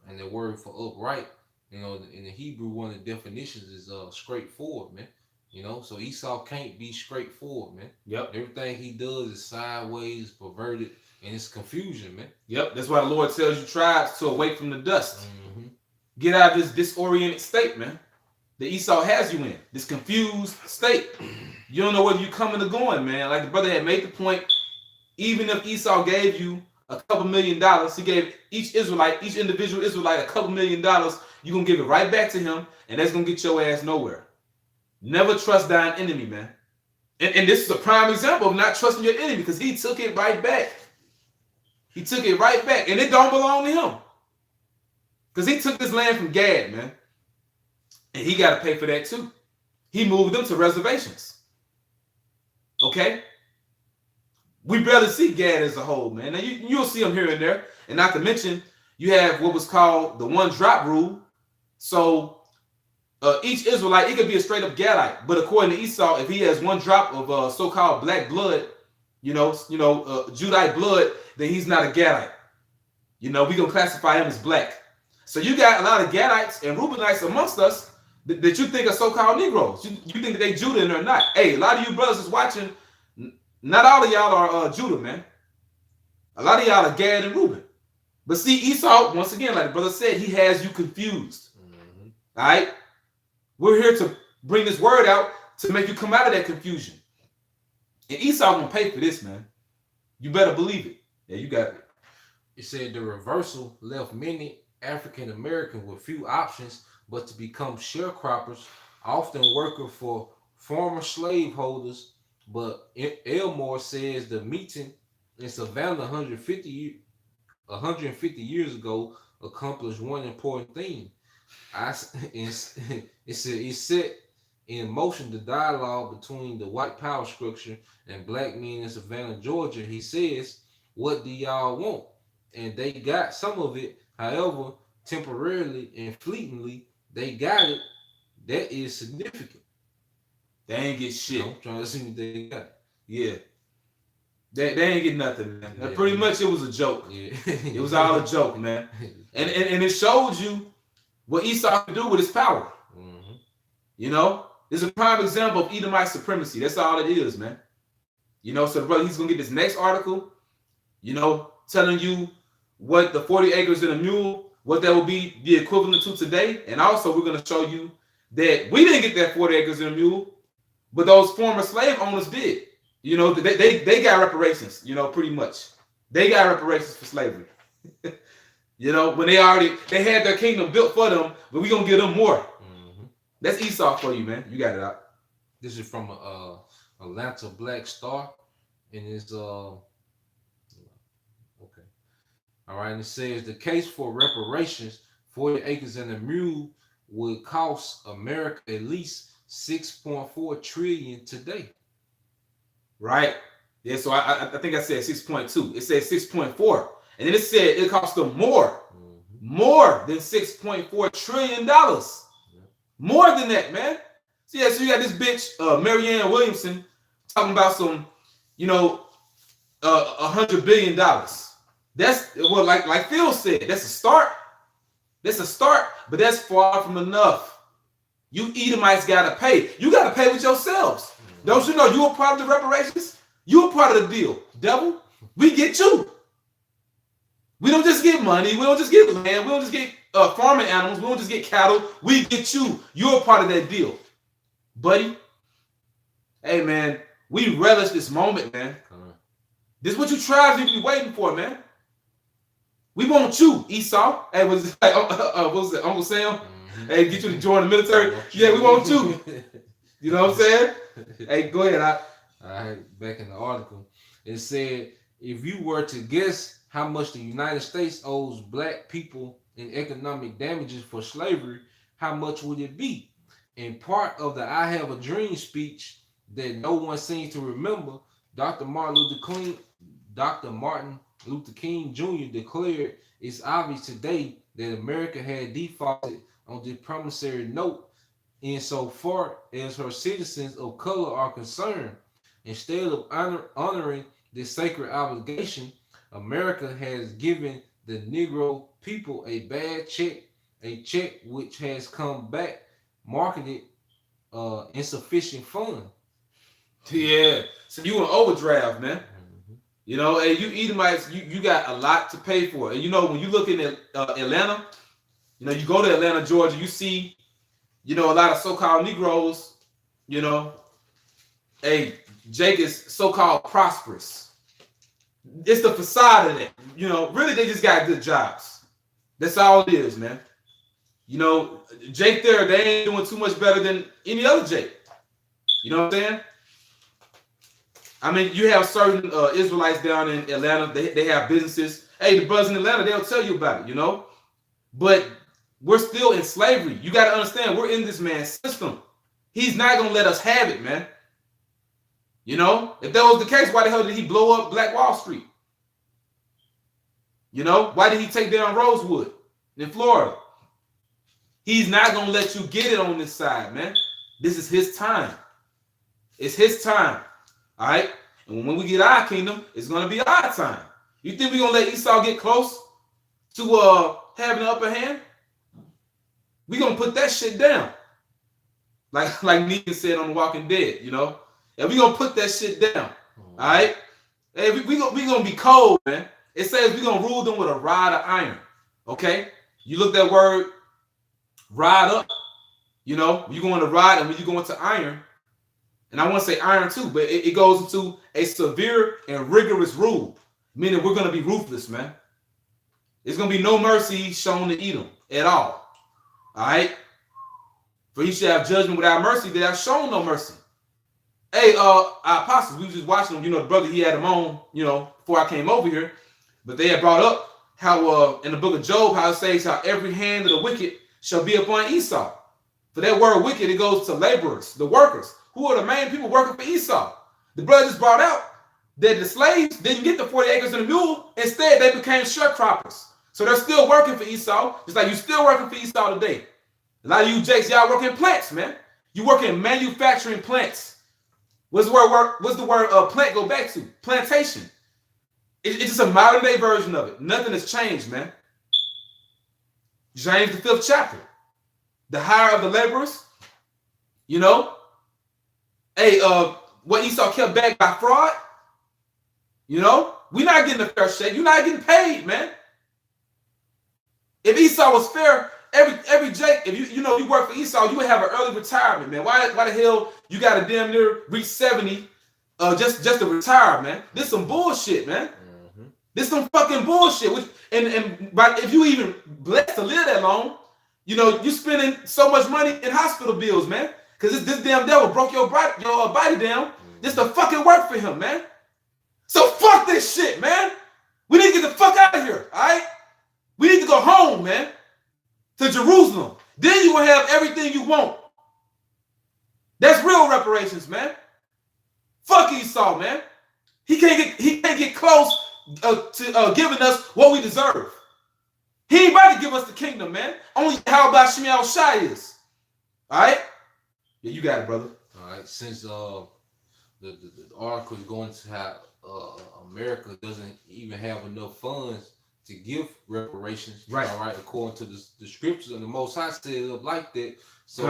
and the word for upright, you know, in the Hebrew, one of the definitions is straightforward, man. You know, so Esau can't be straightforward, man. Yep. Everything he does is sideways, perverted, and it's confusion, man. Yep. That's why the Lord tells you tribes to awake from the dust. Get out of this disoriented state, man. That Esau has you in. This confused state. You don't know whether you're coming or going, man. Like the brother had made the point, even if Esau gave you a couple $1 million, he gave each Israelite, each individual Israelite a couple $1 million, you're going to give it right back to him, and that's going to get your ass nowhere. Never trust thine enemy, man. And this is a prime example of not trusting your enemy, because he took it right back. He took it right back, and it don't belong to him. Because he took this land from Gad, man. And he got to pay for that too. he moved them to reservations. Okay? We barely see Gad as a whole, man. Now you'll see them here and there. And not to mention, you have what was called the one drop rule. So each Israelite, it could be a straight up Gadite, but according to Esau, if he has one drop of so-called black blood, Judite blood, then he's not a Gadite. We gonna classify him as black. So you got a lot of Gadites and Reubenites amongst us that you think are so-called Negroes. You think that they Judah and they're not. Hey, a lot of you brothers is watching. Not all of y'all are Judah, man. A lot of y'all are Gad and Reuben. But see, Esau, once again, like the brother said, he has you confused. Mm-hmm. All right? We're here to bring this word out to make you come out of that confusion. And Esau gonna pay for this, man. You better believe it. Yeah, you got it. It said the reversal left many African Americans with few options but to become sharecroppers, often working for former slaveholders. But Elmore says the meeting in Savannah 150 years ago accomplished one important thing. It set in motion the dialogue between the white power structure and black men in Savannah, Georgia. He says, "What do y'all want?" And they got some of it. However, temporarily and fleetingly, they got it. That is significant. They ain't get shit. I'm trying to see what they got. Yeah. They ain't get nothing, man. Yeah. Pretty much it was a joke. Yeah. It was all a joke, man. And it showed you what Esau can do with his power. Mm-hmm. It's a prime example of Edomite supremacy. That's all it is, man. So the brother, he's going to get this next article, telling you what the 40 acres and a mule, what that will be the equivalent to today. And also we're going to show you that we didn't get that 40 acres and a mule, but those former slave owners did. They got reparations, pretty much. They got reparations for slavery. When they had their kingdom built for them, but we're going to give them more. Mm-hmm. That's Esau for you, man. You got it out. This is from Atlanta Black Star. And it's, okay. All right. And it says the case for reparations, 40 acres and a mule would cost America at least $6.4 trillion today. Right. Yeah, so I think I said 6.2. It said 6.4. And then it said it cost them more than $6.4 trillion. Yeah. More than that, man. So yeah, so you got this bitch, Marianne Williamson, talking about some, $100 billion. That's what, like Phil said, that's a start. That's a start, but that's far from enough. You Edomites gotta pay. You gotta pay with yourselves. Don't you know you a part of the reparations? You a part of the deal, devil. We get you. We don't just get money. We don't just get land. We don't just get farming animals. We don't just get cattle. We get you. You're a part of that deal, buddy. Hey, man, we relish this moment, man. This is what you tribes need to be waiting for, man. We want you, Esau. Hey, what was it, Uncle Sam? Mm-hmm. Hey, get you to join the military. Yeah, we want you. You know what I'm saying? Hey, go ahead. All right, back in the article, it said, if you were to guess how much the United States owes black people in economic damages for slavery, how much would it be? In part of the I Have a Dream speech that no one seems to remember, Dr. Martin Luther King Jr. declared it's obvious today that America had defaulted on this promissory note insofar as her citizens of color are concerned. Instead of honoring this sacred obligation, America has given the Negro people a bad check, a check which has come back marketed insufficient fund. Yeah, so you an overdraft, man. Hey, you Edomites, you got a lot to pay for. And when you look in Atlanta, you go to Atlanta, Georgia, you see, a lot of so-called Negroes, hey, Jake is so-called prosperous. It's the facade of that. Really they just got good jobs. That's all it is, man. Jake there, they ain't doing too much better than any other Jake. You know what I'm saying? I mean, you have certain Israelites down in Atlanta. They have businesses. Hey, the brothers in Atlanta, they'll tell you about it, But we're still in slavery. You got to understand, we're in this man's system. He's not gonna let us have it, man. You know, if that was the case, why the hell did he blow up Black Wall Street? You know, why did he take down Rosewood in Florida? He's not gonna let you get it on this side, man. This is his time. It's his time. All right. And when we get our kingdom, it's gonna be our time. You think we're gonna let Esau get close to having the upper hand? We're gonna put that shit down. Like Negan said on The Walking Dead, you know. And we're gonna put that shit down. All right. Hey, we gonna be cold, man. It says we're gonna rule them with a rod of iron. Okay? You look that word rod up, you know, you go into rod and when you go into iron, and I want to say iron too, but it goes into a severe and rigorous rule, meaning we're gonna be ruthless, man. There's gonna be no mercy shown to Edom at all. All right. For he shall have judgment without mercy, they have shown no mercy. Hey, our apostles, we was just watching them, you know, the brother, he had them on, you know, before I came over here, but they had brought up how in the book of Job, how it says how every hand of the wicked shall be upon Esau. For that word wicked, it goes to laborers, the workers. Who are the main people working for Esau? The brother just brought out that the slaves didn't get the 40 acres and a mule. Instead, they became sharecroppers. So they're still working for Esau, just like you're still working for Esau today. A lot of you jakes, y'all work in plants, man. You work in manufacturing plants. What's the word plant go back to? Plantation. It's just a modern day version of it. Nothing has changed, man. James the 5th chapter. The hire of the laborers. You know? Hey, what Esau kept back by fraud. You know? We're not getting a fair shake. You're not getting paid, man. If Esau was fair, every Jake, if you know you work for Esau, you would have an early retirement, man. Why the hell you got to damn near reach 70 just to retire, man? This some bullshit, man. Mm-hmm. This some fucking bullshit. But if you even blessed to live that long, you know, you spending so much money in hospital bills, man. Because this damn devil broke your body down just to fucking work for him, man. So fuck this shit, man. We need to get the fuck out of here, all right? We need to go home, man. To Jerusalem. Then you will have everything you want. That's real reparations, man. Fuck Esau, man. He can't get close to giving us what we deserve. He ain't about to give us the kingdom, man. Only how about Yahawashi is. All right? Yeah, you got it, brother. All right. Since the article is going to how America doesn't even have enough funds to give reparations, right? All right, according to the scriptures, and the Most High set it up like that, so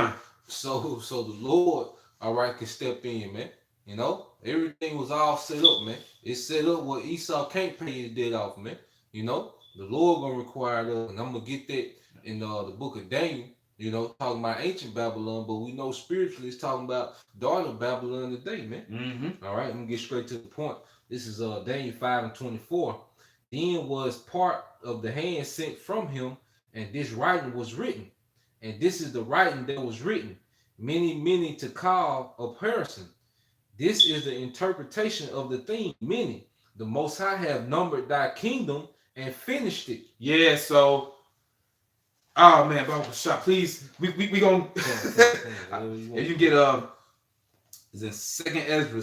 the Lord, all right, can step in, man. You know, everything was all set up, man. It's set up where Esau can't pay his debt off, man. You know, the Lord gonna require that, and I'm gonna get that in the book of Daniel. You know, talking about ancient Babylon, but we know spiritually it's talking about daughter Babylon today, man. Mm-hmm. All right, I'm gonna get straight to the point. This is Daniel 5:24. Then was part of the hand sent from him, and this writing was written. And this is the writing that was written. Many to call a person. This is the interpretation of the thing. Many. The Most High have numbered thy kingdom and finished it. Yeah, so oh man, Bible shot, please. We gonna if you get is in Second Ezra.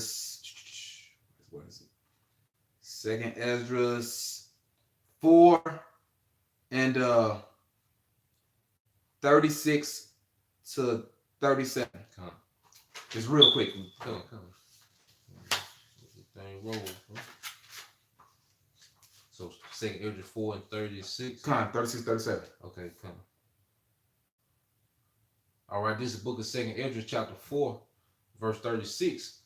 What is it? Second Ezra 4 and 36 to 37. Just real quick. Come. So Second Ezra 4 and 36. 36, 37. Okay, come. All right, this is the book of Second Ezra, chapter 4, verse 36.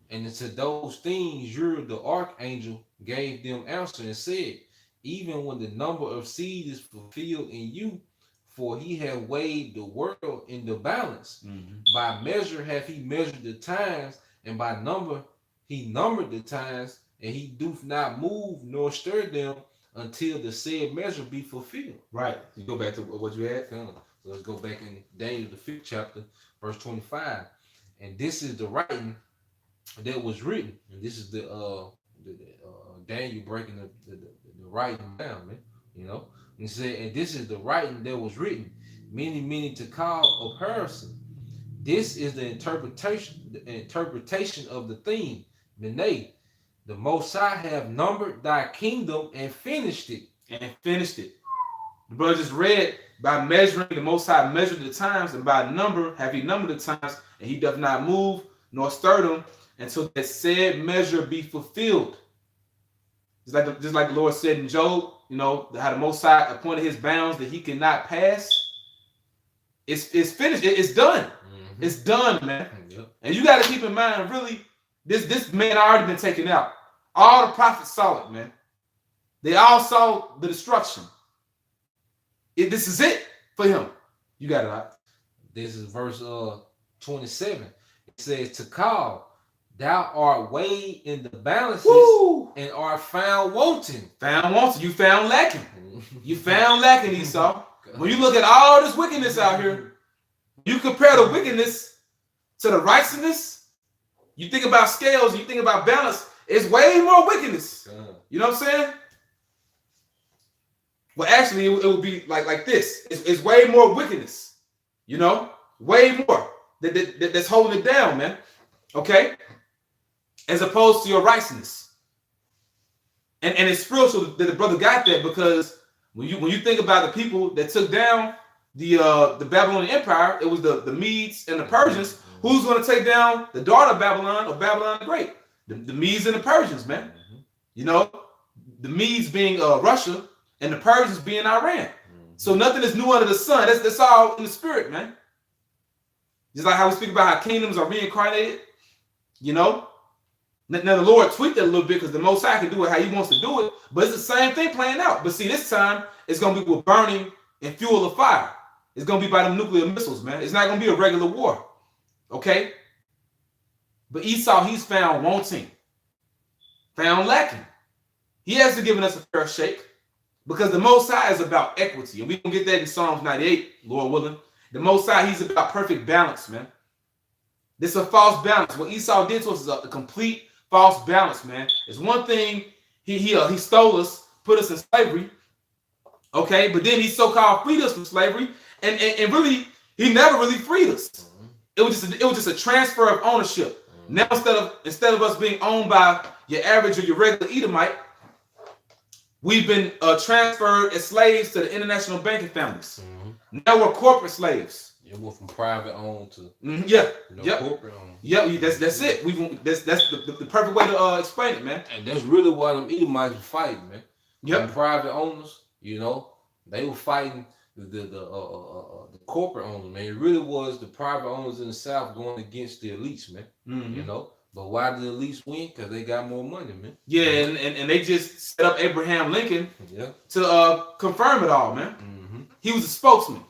And to those things, Uriel the archangel gave them answer and said, even when the number of seed is fulfilled in you, for he hath weighed the world in the balance. Mm-hmm. By measure hath he measured the times, and by number he numbered the times, and he doth not move nor stir them until the said measure be fulfilled. Right. You go back to what you had. So let's go back in Daniel the 5th chapter, verse 25. And this is the writing that was written. And this is the Daniel breaking the writing down, man. You know, and this is the writing that was written. Many to call a person. This is the interpretation of the theme. Mene, the Most High have numbered thy kingdom and finished it. The brother just read, by measuring, the Most High measured the times, and by number have he numbered the times, and he doth not move nor stir them until that said measure be fulfilled. Just like the Lord said in Job, how the Most High appointed his bounds that he cannot pass. It's finished. It's done. Mm-hmm. It's done, man. Yep. And you got to keep in mind, really, this man already been taken out. All the prophets saw it, man. They all saw the destruction. This is it for him. You got it out. This is verse 27. It says, to call, thou art weighed in the balances. Woo! And art found wanting. Found wanting. You found lacking. You found lacking, Esau. When you look at all this wickedness out here, you compare the wickedness to the righteousness. You think about scales, you think about balance, it's way more wickedness. You know what I'm saying? Well, actually, it would be like this. It's way more wickedness. Way more that's holding it down, man. Okay? As opposed to your righteousness. And it's spiritual that the brother got that, because when you think about the people that took down the Babylonian Empire, it was the Medes and the Persians. Who's going to take down the daughter of Babylon, or Babylon the Great? The Medes and the Persians, man. The Medes being Russia, and the Persians being Iran. So nothing is new under the sun. That's all in the spirit, man. Just like how we speak about how kingdoms are reincarnated. Now the Lord tweaked it a little bit, because the Most High can do it how he wants to do it. But it's the same thing playing out. But see, this time, it's going to be with burning and fuel of fire. It's going to be by the nuclear missiles, man. It's not going to be a regular war. Okay? But Esau, he's found wanting. Found lacking. He hasn't given us a fair shake, because the Most High is about equity. And we can get that in Psalms 98, Lord willing. The Most High, he's about perfect balance, man. This is a false balance. What Esau did to us is a complete false balance, man. It's one thing, he stole us, put us in slavery, okay? But then he so-called freed us from slavery, and really, he never really freed us. It was just a transfer of ownership. Now instead of us being owned by your average or your regular Edomite, we've been transferred as slaves to the international banking families. Now we're corporate slaves. Yeah, we're from private owned to corporate owned. Yeah, that's it. That's the perfect way to explain it, man. And that's really why them Edomites were fighting, man. Them private owners, they were fighting the corporate owners, man. It really was the private owners in the South going against the elites, man. But why did the elites win? Because they got more money, man. Yeah, and they just set up Abraham Lincoln to confirm it all, man. He was a spokesman.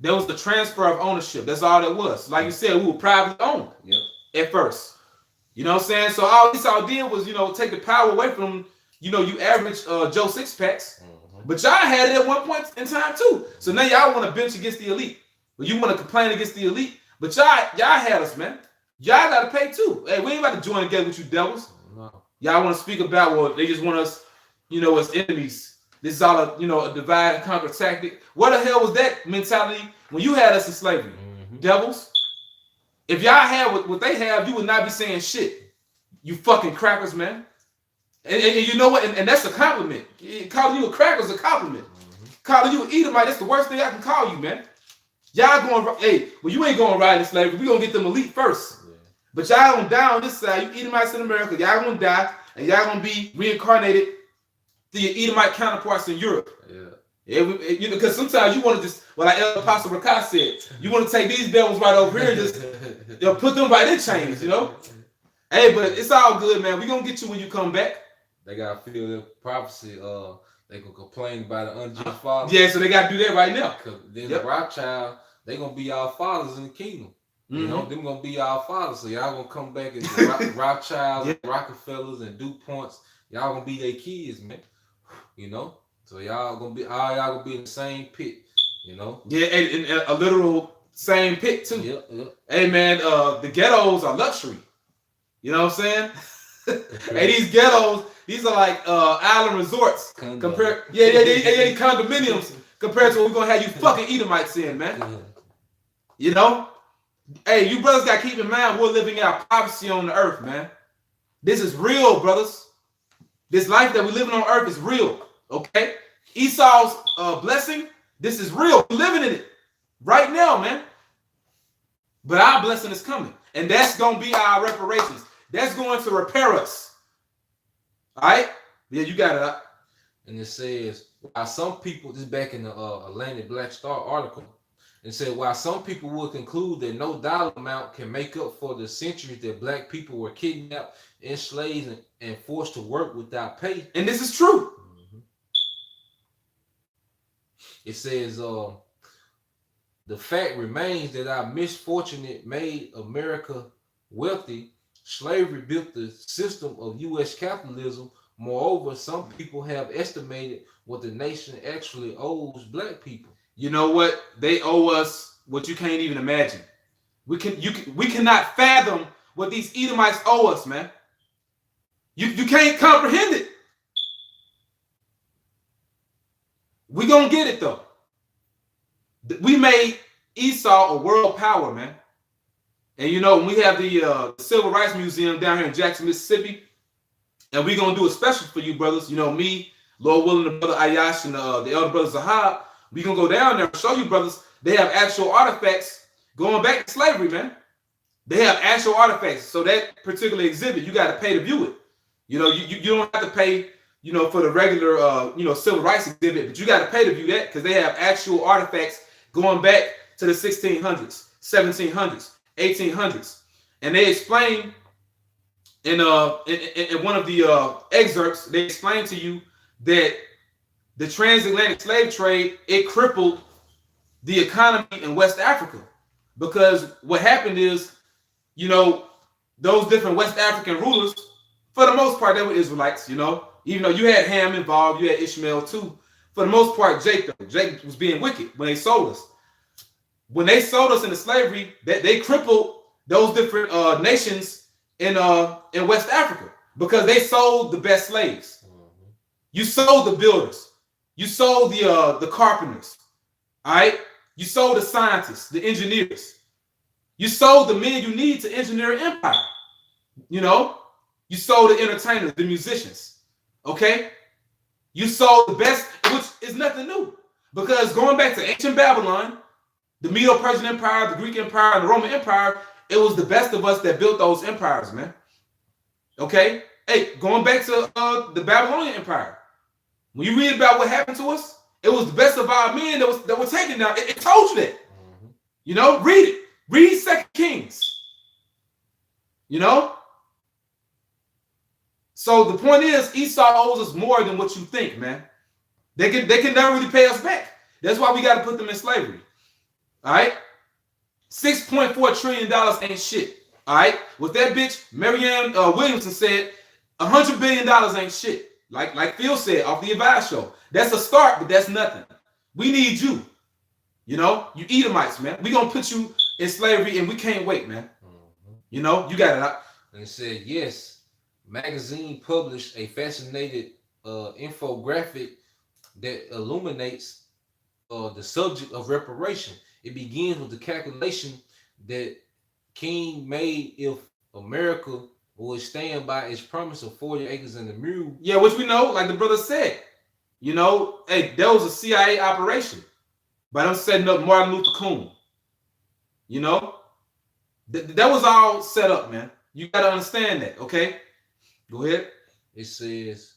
There was the transfer of ownership. That's all that was. Like you said, we were privately owned at first. You know what I'm saying? So all Esau did was, take the power away from, you average Joe Six-Packs. But y'all had it at one point in time too. So now y'all want to bench against the elite. But you want to complain against the elite. But y'all had us, man. Y'all got to pay too. Hey, we ain't about to join together with you devils. No. Y'all want to speak about, well, they just want us, as enemies. This is all a divide and conquer tactic. What the hell was that mentality when you had us in slavery? Devils. If y'all had what they have, you would not be saying shit. You fucking crackers, man. And you know what? And that's a compliment. Calling you a cracker is a compliment. Calling you an Edomite, that's the worst thing I can call you, man. Y'all going, you ain't going right in slavery. We gonna get them elite first. But y'all gonna die on this side. You Edomites in America, y'all gonna die, and y'all gonna be reincarnated to your Edomite counterparts in Europe. Because sometimes you want to just, like El Apostle Rakai said, you want to take these devils right over here and just put them right in chains, Hey, but it's all good, man. We gonna get you when you come back. They gotta feel their prophecy. They gonna complain about an unjust father. Yeah, so they gotta do that right now. Cause then the Rothschild, they gonna be our fathers in the kingdom. Them gonna be our fathers. So y'all gonna come back as Rothschilds, Rockefellers, and DuPonts. Y'all gonna be their kids, man. So y'all gonna be in the same pit. Yeah, and a literal same pit too. Hey, man, the ghettos are luxury. You know what I'm saying? Hey, these ghettos, these are like island resorts compared. Yeah, condominiums compared to what we're gonna have you fucking Edomites in, man. Hey, you brothers got to keep in mind we're living out prophecy on the earth, man. This is real, brothers. This life that we're living on earth is real, okay? Esau's blessing, this is real. We're living in it right now, man. But our blessing is coming. And that's going to be our reparations. That's going to repair us. All right? Yeah, you got it. And it says, while some people, this is back in the Atlantic Black Star article, it said, while some people will conclude that no dollar amount can make up for the centuries that black people were kidnapped, enslaved, and forced to work without pay. And this is true. It says, the fact remains that our misfortunate made America wealthy. Slavery built the system of U.S. capitalism. Moreover, some people have estimated what the nation actually owes black people. You know what? They owe us what you can't even imagine. We cannot fathom what these Edomites owe us, man. You can't comprehend it. We gonna get it though. We made Esau a world power, man. And you know, when we have the Civil Rights Museum down here in Jackson, Mississippi, and we're gonna do a special for you brothers. You know, me, Lord willing, the brother Ayash, and the elder brother Zahab. We're gonna go down there and show you brothers. They have actual artifacts going back to slavery, man. They have actual artifacts. So that particular exhibit, you got to pay to view it. You know, you don't have to pay, you know, for the regular civil rights exhibit, but you got to pay to view that because they have actual artifacts going back to the 1600s, 1700s, 1800s. And they explain in one of the excerpts, they explain to you that the transatlantic slave trade, it crippled the economy in West Africa. Because what happened is, you know, those different West African rulers, for the most part, they were Israelites, you know. Even though you had Ham involved, you had Ishmael too. For the most part, Jacob was being wicked when they sold us. When they sold us into slavery, they crippled those different nations in West Africa because they sold the best slaves. You sold the builders. You sold the carpenters. All right? You sold the scientists, the engineers. You sold the men you need to engineer an empire. You know? You sold the entertainers, the musicians. Okay? You sold the best, which is nothing new. Because going back to ancient Babylon, the Medo-Persian Empire, the Greek Empire, and the Roman Empire, it was the best of us that built those empires, man. Okay? Hey, going back to the Babylonian Empire, when you read about what happened to us, it was the best of our men that were taken down. It told you that. You know, read it. Read 2 Kings. You know? So the point is, Esau owes us more than what you think, man. They can never really pay us back. That's why we got to put them in slavery. All right? $6.4 trillion ain't shit. All right? With that bitch, Marianne Williamson said, $100 billion ain't shit. Like Phil said off the Advice Show. That's a start, but that's nothing. We need you. You know, you Edomites, man. We gonna put you in slavery and we can't wait, man. You know, you got it out. And it said, yes, magazine published a fascinating infographic that illuminates the subject of reparation. It begins with the calculation that King made if America would stand by its promise of 40 acres and a mule. Yeah, which we know, like the brother said, you know, hey, that was a CIA operation by them setting up Martin Luther King. You know, that was all set up, man. You got to understand that, okay? Go ahead. It says,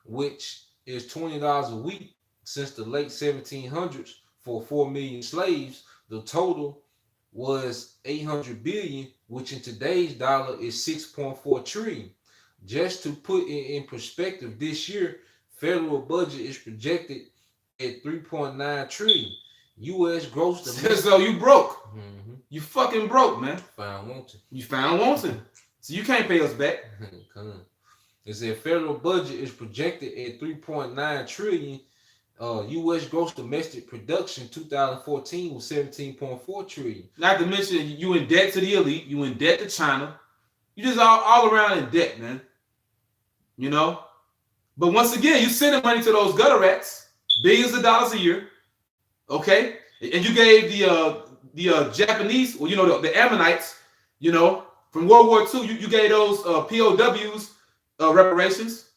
which is $20 a week since the late 1700s for 4 million slaves. The total was 800 billion, which in today's dollar is 6.4 trillion. Just to put it in perspective, this year federal budget is projected at 3.9 trillion. U.S. gross domestic. So you broke. You fucking broke, man. Found wanting. You found wanting. So you can't pay us back. It said federal budget is projected at 3.9 trillion. U.S. gross domestic production 2014 was 17.4 trillion. Not to mention you in debt to the elite, you in debt to China. You just all around in debt, man. You know? But once again, you sending money to those gutter rats, billions of dollars a year. Okay? And you gave Japanese, well, the Ammonites, from World War II, you gave those POWs reparations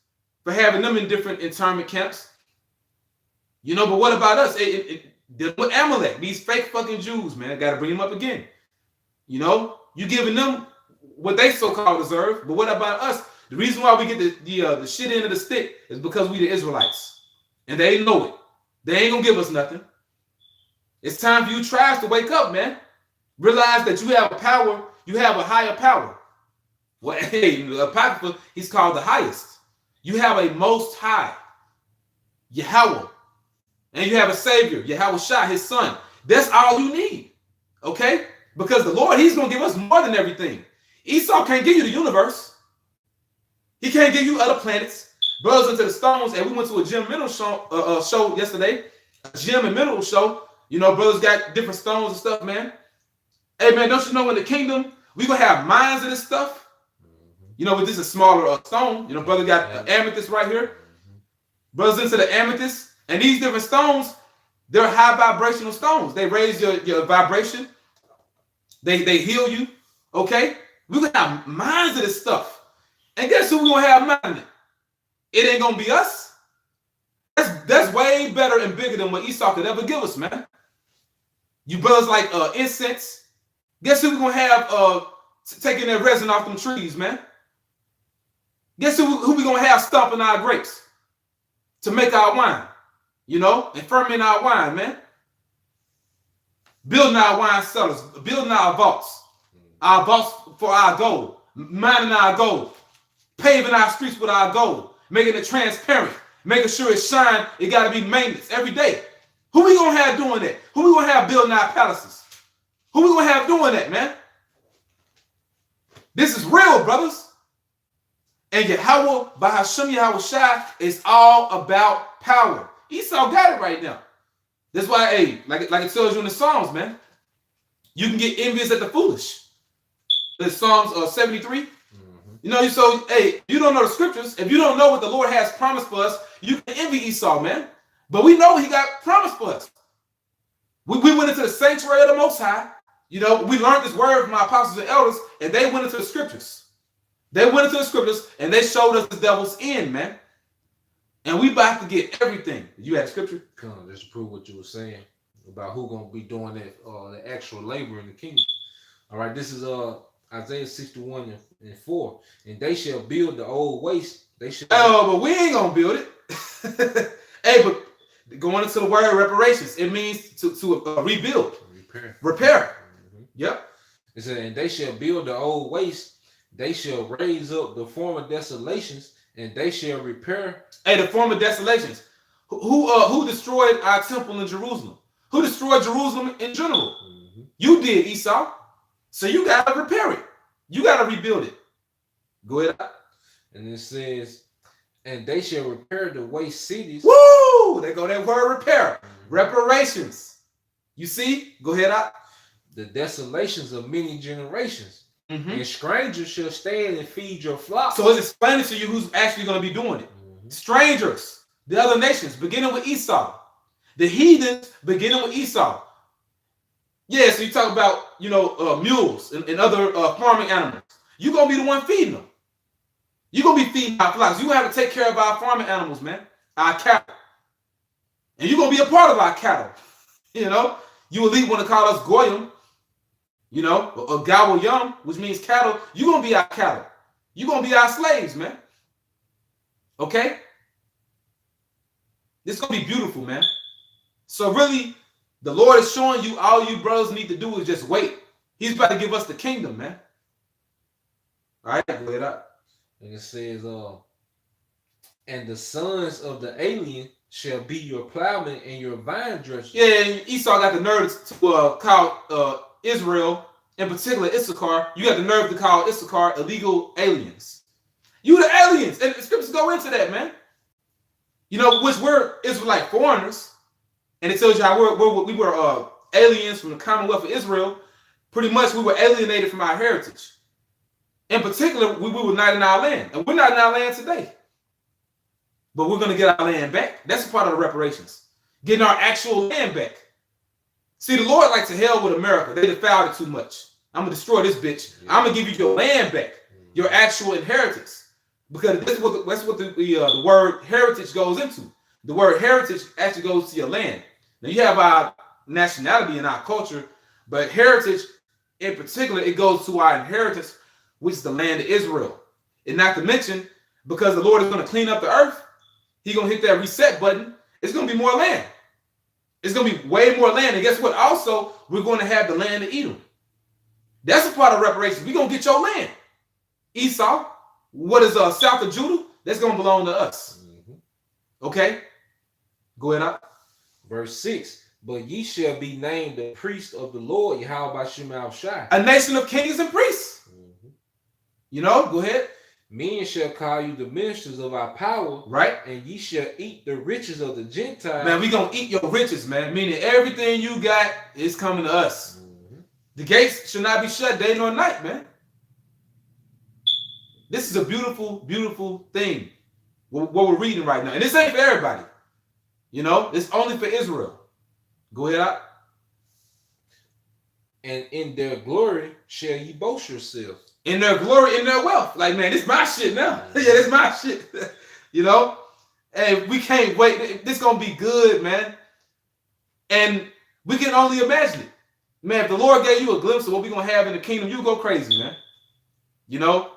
for having them in different internment camps. But what about us? With Amalek, these fake fucking Jews, man, got to bring them up again. You giving them what they so-called deserve, but what about us? The reason why we get the shit end of the stick is because we the Israelites, and they know it. They ain't gonna give us nothing. It's time for you tribes to wake up, man. Realize that you have a power, you have a higher power. Well, hey, Apocrypha, he's called the highest. You have a most high, Yahweh, and you have a savior, Yahawashi, his son. That's all you need, okay? Because the Lord, he's gonna give us more than everything. Esau can't give you the universe. He can't give you other planets. Brothers into the stones, and we went to a gem mineral show yesterday, a gem and mineral show. Brothers got different stones and stuff, man. Hey, man, don't you know in the kingdom, we gonna have mines of this stuff? But this is a smaller stone. Brother got amethyst right here. Brothers into the amethyst, and these different stones, they're high vibrational stones. They raise your vibration. They heal you, okay? We're gonna have mines of this stuff. And guess who we're gonna have mine in? It ain't gonna be us. That's way better and bigger than what Esau could ever give us, man. You brothers like incense. Guess who we're gonna have taking their resin off them trees, man? Guess who we gonna have stomping our grapes to make our wine, and ferment our wine, man. Building our wine cellars, building our vaults for our gold, mining our gold, paving our streets with our gold, making it transparent, making sure it shine. It got to be maintenance every day. Who we gonna have doing that? Who we gonna have building our palaces? Who we gonna have doing that, man? This is real, brothers. And Yahweh, by Hashem Yahawashi, is all about power. Esau got it right now. That's why, hey, like it tells you in the Psalms, man, you can get envious at the foolish. The Psalms 73. So, hey, you don't know the scriptures. If you don't know what the Lord has promised for us, you can envy Esau, man. But we know he got promised for us. We went into the sanctuary of the Most High. We learned this word from our apostles and elders, and they went into the scriptures. They went into the scriptures, and they showed us the devil's end, man. And we about to get everything. You had scripture? Come, just to prove what you were saying about who gonna be doing that, the actual labor in the kingdom. All right, this is Isaiah 61:4, and they shall build the old waste. They shall. Oh, but we ain't gonna build it. Hey, but going into the word reparations, it means to rebuild, repair. Yep. It said, and they shall build the old waste. They shall raise up the former desolations, and they shall repair. Hey, the former desolations. Who destroyed our temple in Jerusalem? Who destroyed Jerusalem in general? You did, Esau. So you gotta repair it. You gotta rebuild it. Go ahead. And it says, and they shall repair the waste cities. Woo! They go that word repair. Reparations. You see? Go ahead. The desolations of many generations. And strangers shall stand and feed your flock. So it's explaining to you who's actually going to be doing it. Strangers, the other nations, beginning with Esau. The heathens, beginning with Esau. Yeah, so you talk about, mules and other farming animals. You're going to be the one feeding them. You're going to be feeding our flocks. You're going to have to take care of our farming animals, man. Our cattle. And you're going to be a part of our cattle. You elite want to call us Goyim. Or Gawal Yum, which means cattle. You're going to be our cattle. You're going to be our slaves, man. Okay? This is going to be beautiful, man. So really, the Lord is showing you all you brothers need to do is just wait. He's about to give us the kingdom, man. All right, go ahead up. And it says, and the sons of the alien shall be your plowmen and your vine dressers. Yeah, and Esau got the nerve to call Israel, in particular Issachar. You got the nerve to call Issachar illegal aliens. You the aliens, and the scriptures go into that, man. Which we're Israelite foreigners, and it tells you how we were aliens from the Commonwealth of Israel. Pretty much, we were alienated from our heritage. In particular, we were not in our land, and we're not in our land today. But we're going to get our land back. That's a part of the reparations, getting our actual land back. See, the Lord like to hell with America. They defiled it too much. I'm gonna destroy this bitch. Yeah. I'm gonna give you your land back, your actual inheritance, because that's what the word heritage goes into. The word heritage actually goes to your land. Now you have our nationality and our culture, but heritage in particular, it goes to our inheritance, which is the land of Israel. And not to mention, because the Lord is going to clean up the earth, He's going to hit that reset button. It's going to be more land. It's going to be way more land. And guess what? Also, we're going to have the land of Edom. That's a part of reparations. We're going to get your land. Esau, what is south of Judah? That's going to belong to us. Okay? Go ahead. Verse 6. But ye shall be named the priest of the Lord, Yahawashi. A nation of kings and priests. You know, go ahead. Men shall call you the ministers of our power, right? And ye shall eat the riches of the Gentiles. Man, we gonna eat your riches, man. Meaning everything you got is coming to us. The gates should not be shut day nor night, man. This is a beautiful, beautiful thing. What we're reading right now, and this ain't for everybody. You know, it's only for Israel. Go ahead. And in their glory shall ye boast yourselves. In their glory, in their wealth. Like, man, this my shit now. Yeah, this my shit. You know? Hey, we can't wait. This gonna be good, man. And we can only imagine it. Man, if the Lord gave you a glimpse of what we're gonna have in the kingdom, you go crazy, man. You know?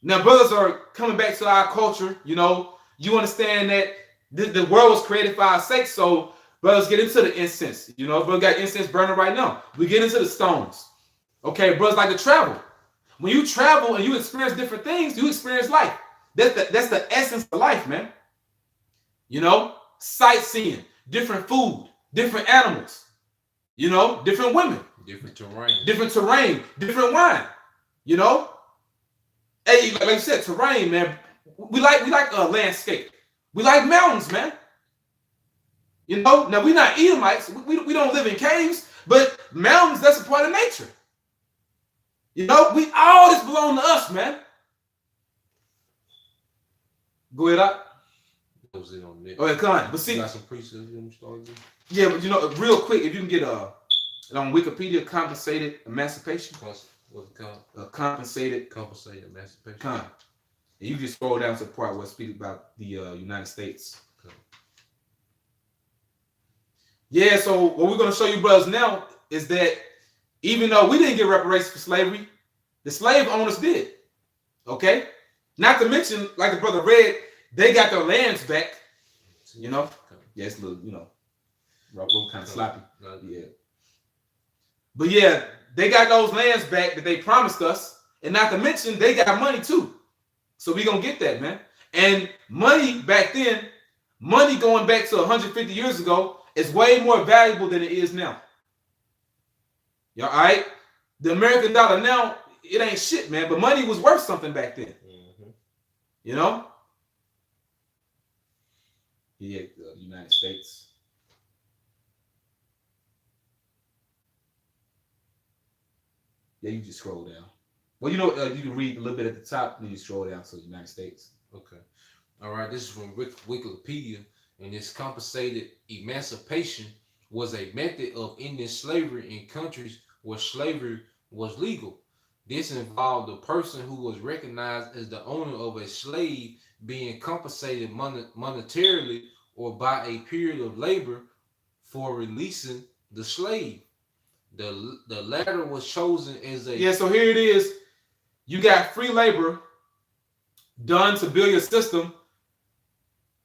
Now, brothers are coming back to our culture, you know. You understand that the world was created for our sake, so brothers get into the incense. You know, brothers got incense burning right now. We get into the stones. Okay, brothers like to travel. When you travel and you experience different things, you experience life. That's the essence of life, man. You know, sightseeing, different food, different animals, you know, different women, different terrain, different wine, you know. Hey, like you said, terrain, man. We like a landscape. We like mountains, man. You know, now we're not Edomites. We don't live in caves, but mountains, that's a part of nature. You know, all this belong to us, man. Go ahead, up. Oh, yeah, come on. But see, you got some precepts in the yeah, but you know, real quick, if you can get on Wikipedia, compensated emancipation. What's it called? Compensated emancipation. And you just scroll down to the part where it speaks about the United States. Okay. Yeah, so what we're going to show you brothers now is that even though we didn't get reparations for slavery, the slave owners did. Okay? Not to mention, like the brother read, they got their lands back. You know? Yeah, it's a little, you know, kind of sloppy. Yeah. But yeah, they got those lands back that they promised us. And not to mention, they got money too. So we're going to get that, man. And money back then, money going back to 150 years ago is way more valuable than it is now. You all right? The American dollar now, it ain't shit, man. But money was worth something back then. You know? Yeah, the United States. Yeah, you just scroll down. Well, you know, you can read a little bit at the top, and then you scroll down to the United States. Okay. All right, this is from Wikipedia, and this compensated emancipation was a method of ending slavery in countries where slavery was legal. This involved the person who was recognized as the owner of a slave being compensated monetarily or by a period of labor for releasing the slave. The latter was chosen as a... Yeah, so here it is. You got free labor done to build your system,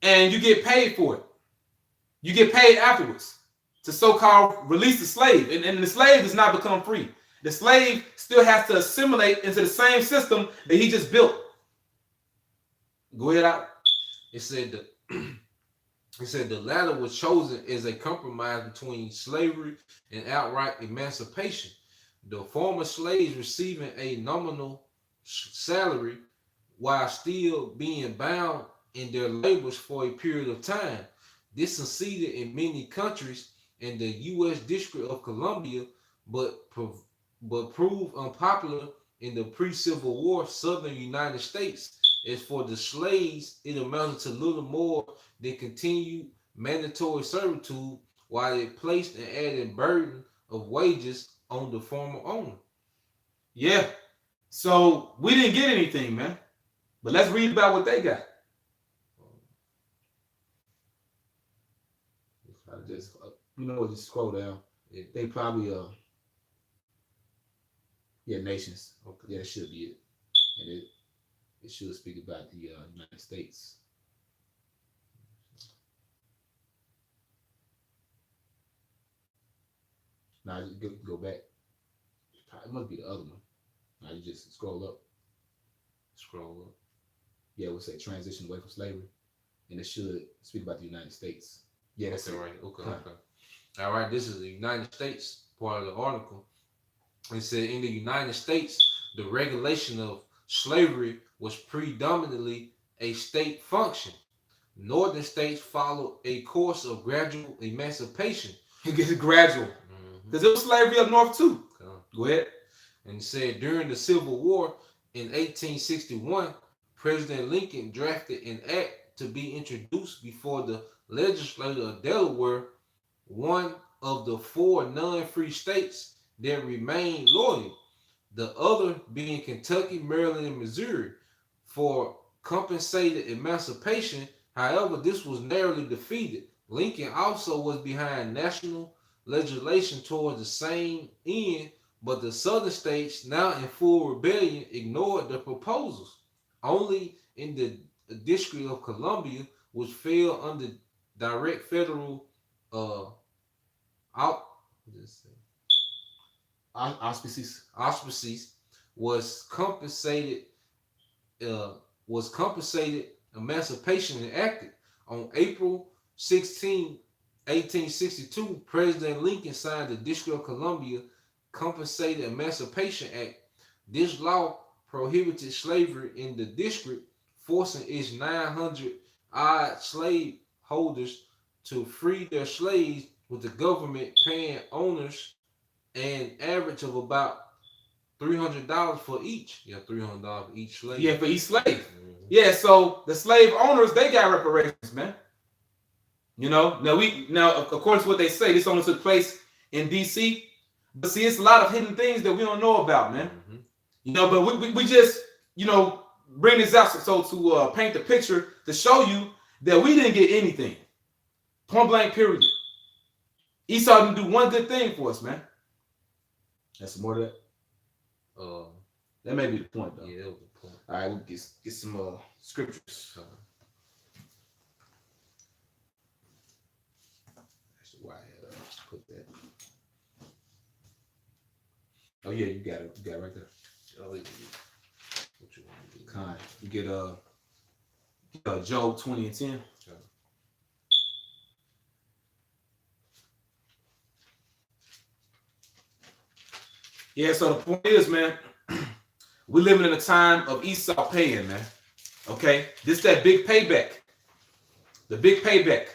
and you get paid for it. You get paid afterwards to so-called release the slave. And the slave does not become free. The slave still has to assimilate into the same system that he just built. Go ahead out. It said the latter was chosen as a compromise between slavery and outright emancipation. The former slaves receiving a nominal salary while still being bound in their labors for a period of time. This succeeded in many countries in the U.S. District of Columbia, but proved unpopular in the pre-Civil War Southern United States. As for the slaves, it amounted to little more than continued mandatory servitude while it placed an added burden of wages on the former owner. Yeah. So we didn't get anything, man. But let's read about what they got. I just, just scroll down. They probably, nations. Okay. Yeah, that should be it. And it should speak about the United States. Now you go back. It must be the other one. Now you just scroll up. Yeah, we'll say transition away from slavery, and it should speak about the United States. Yeah, that's Okay, it. right. Okay. All right, this is the United States part of the article. It said in the United States, the regulation of slavery was predominantly a state function. Northern states followed a course of gradual emancipation. It gets gradual. Because it was slavery up north too. Go ahead. And it said during the Civil War in 1861, President Lincoln drafted an act to be introduced before the legislature of Delaware, one of the 4 non-free states that remained loyal, the other being Kentucky, Maryland, and Missouri, for compensated emancipation. However, this was narrowly defeated. Lincoln also was behind national legislation towards the same end, but the southern states, now in full rebellion, ignored the proposals. Only in the District of Columbia, which fell under direct federal auspices, was compensated emancipation enacted on April 16, 1862. President Lincoln signed the District of Columbia Compensated Emancipation Act. This law prohibited slavery in the district, forcing its 900 odd slave holders to free their slaves, with the government paying owners an average of about $300 for each. Yeah, $300 for each slave. Yeah, for each slave. Yeah, so the slave owners, they got reparations, man. Now according to what they say, this only took place in DC. But see, it's a lot of hidden things that we don't know about, man. But we just, bring this out so to paint the picture to show you that we didn't get anything. Point blank, period. Esau didn't do one good thing for us, man. That's some more of that. That may be the point, though. Yeah, that was the point. All right, we'll get some scriptures. That's why I had put that. Oh yeah, you got it. You got it right there. Oh, yeah. What you want to do? Kind. You get Job 20 and 10. Yeah, so the point is, man, we're living in a time of Esau paying, man. Okay? This that big payback. The big payback.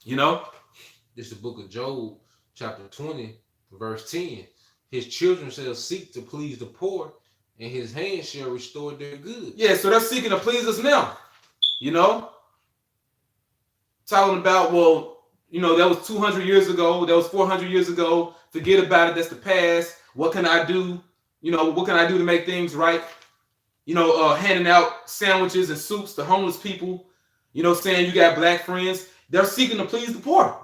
This is the book of Job, chapter 20, verse 10. His children shall seek to please the poor, and his hands shall restore their goods. Yeah, so they're seeking to please us now. Talking about, that was 200 years ago. That was 400 years ago. Forget about it. That's the past. What can I do? What can I do to make things right? Handing out sandwiches and soups to homeless people. Saying you got black friends. They're seeking to please the poor.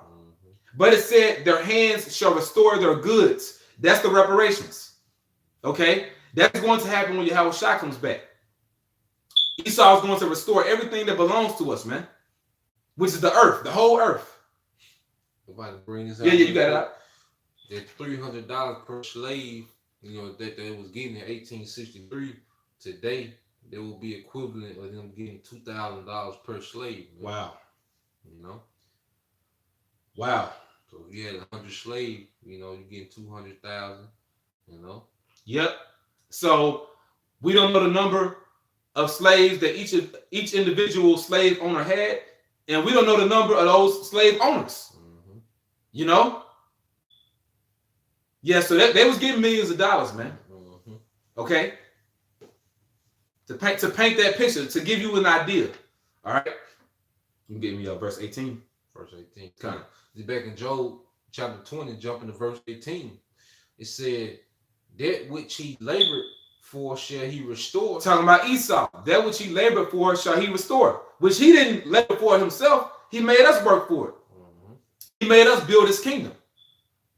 But it said their hands shall restore their goods. That's the reparations. Okay? That's going to happen when Yahawashi comes back. Esau is going to restore everything that belongs to us, man. Which is the earth, the whole earth. Somebody bring this out. Yeah, you got it out. That $300 per slave, that they was getting in 1863, today, they will be equivalent of them getting $2,000 per slave. Man. Wow. Wow. So if you had 100 slaves, you're getting 200,000, Yep. So we don't know the number of slaves that each individual slave owner had, and we don't know the number of those slave owners. Yeah, so they was getting millions of dollars, man. Okay? To paint that picture, to give you an idea. All right? You give me verse 18. Verse verse 18. Back in Job chapter 20, jumping to verse 18, it said, that which he labored for shall he restore. Talking about Esau. That which he labored for shall he restore. Which he didn't labor for himself. He made us work for it. Mm-hmm. He made us build his kingdom.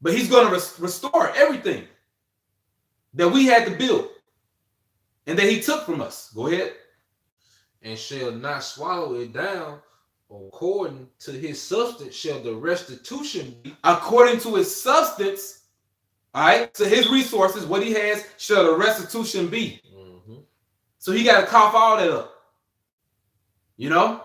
But he's going to restore everything that we had to build and that he took from us. Go ahead. And shall not swallow it down. According to his substance shall the restitution be. According to his substance, all right, to his resources, what he has, shall the restitution be. Mm-hmm. So he got to cough all that up. You know?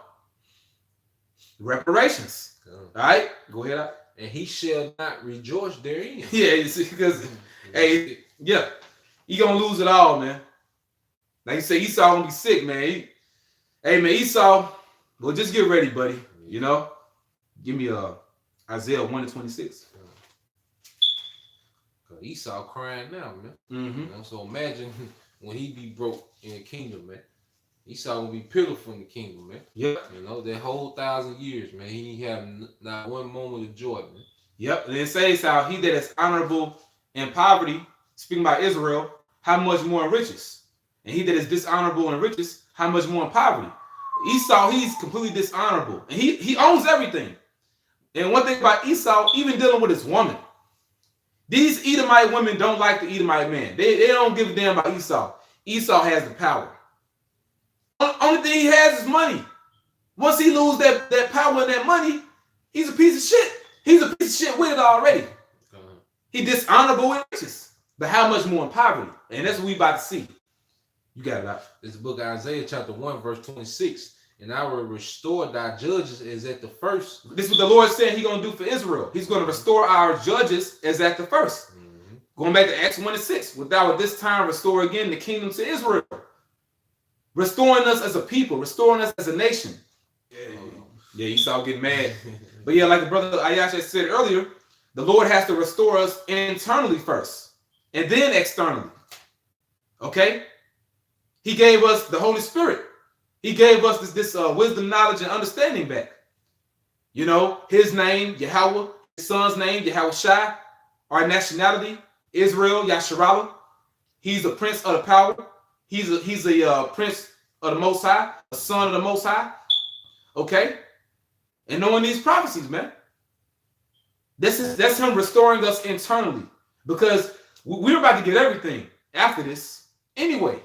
Reparations. All right, go ahead. And he shall not rejoice therein. Yeah, you see, because, hey, yeah, he going to lose it all, man. Like you say, Esau going to be sick, man. Hey, man, Esau, well, just get ready, buddy. You know? Give me Isaiah 1:26. Esau crying now, man. Mm-hmm. You know, so imagine when he be broke in the kingdom, man. Esau will be pitiful in the kingdom, man. Yep. You know, that whole 1,000 years, man, he have not one moment of joy, man. Yep. And it says how he that is honorable in poverty, speaking about Israel, how much more in riches? And he that is dishonorable in riches, how much more in poverty? Esau, he's completely dishonorable. And he owns everything. And one thing about Esau, even dealing with his woman, these Edomite women don't like the Edomite man. They don't give a damn about Esau. Esau has the power. Only thing he has is money. Once he loses that power and that money, he's a piece of shit. He's a piece of shit with it already. He dishonorable in riches. But how much more in poverty? And that's what we about to see. You got it out. This is the book of Isaiah chapter 1, verse 26. And I will restore thy judges as at the first. This is what the Lord said he's going to do for Israel. He's going to restore our judges as at the first. Mm-hmm. Going back to Acts 1:6. Wilt thou at this time restore again the kingdom to Israel? Restoring us as a people. Restoring us as a nation. Yeah, Esau getting mad. But yeah, like the brother Yahawashi said earlier, the Lord has to restore us internally first. And then externally. Okay? He gave us the Holy Spirit. He gave us this wisdom, knowledge, and understanding back. You know, his name, Yahweh, his son's name, Yahawashi, our nationality, Israel, Yasharallah. He's a prince of the power. He's a prince of the Most High, a son of the Most High. Okay? And knowing these prophecies, man. That's him restoring us internally. Because we're about to get everything after this anyway.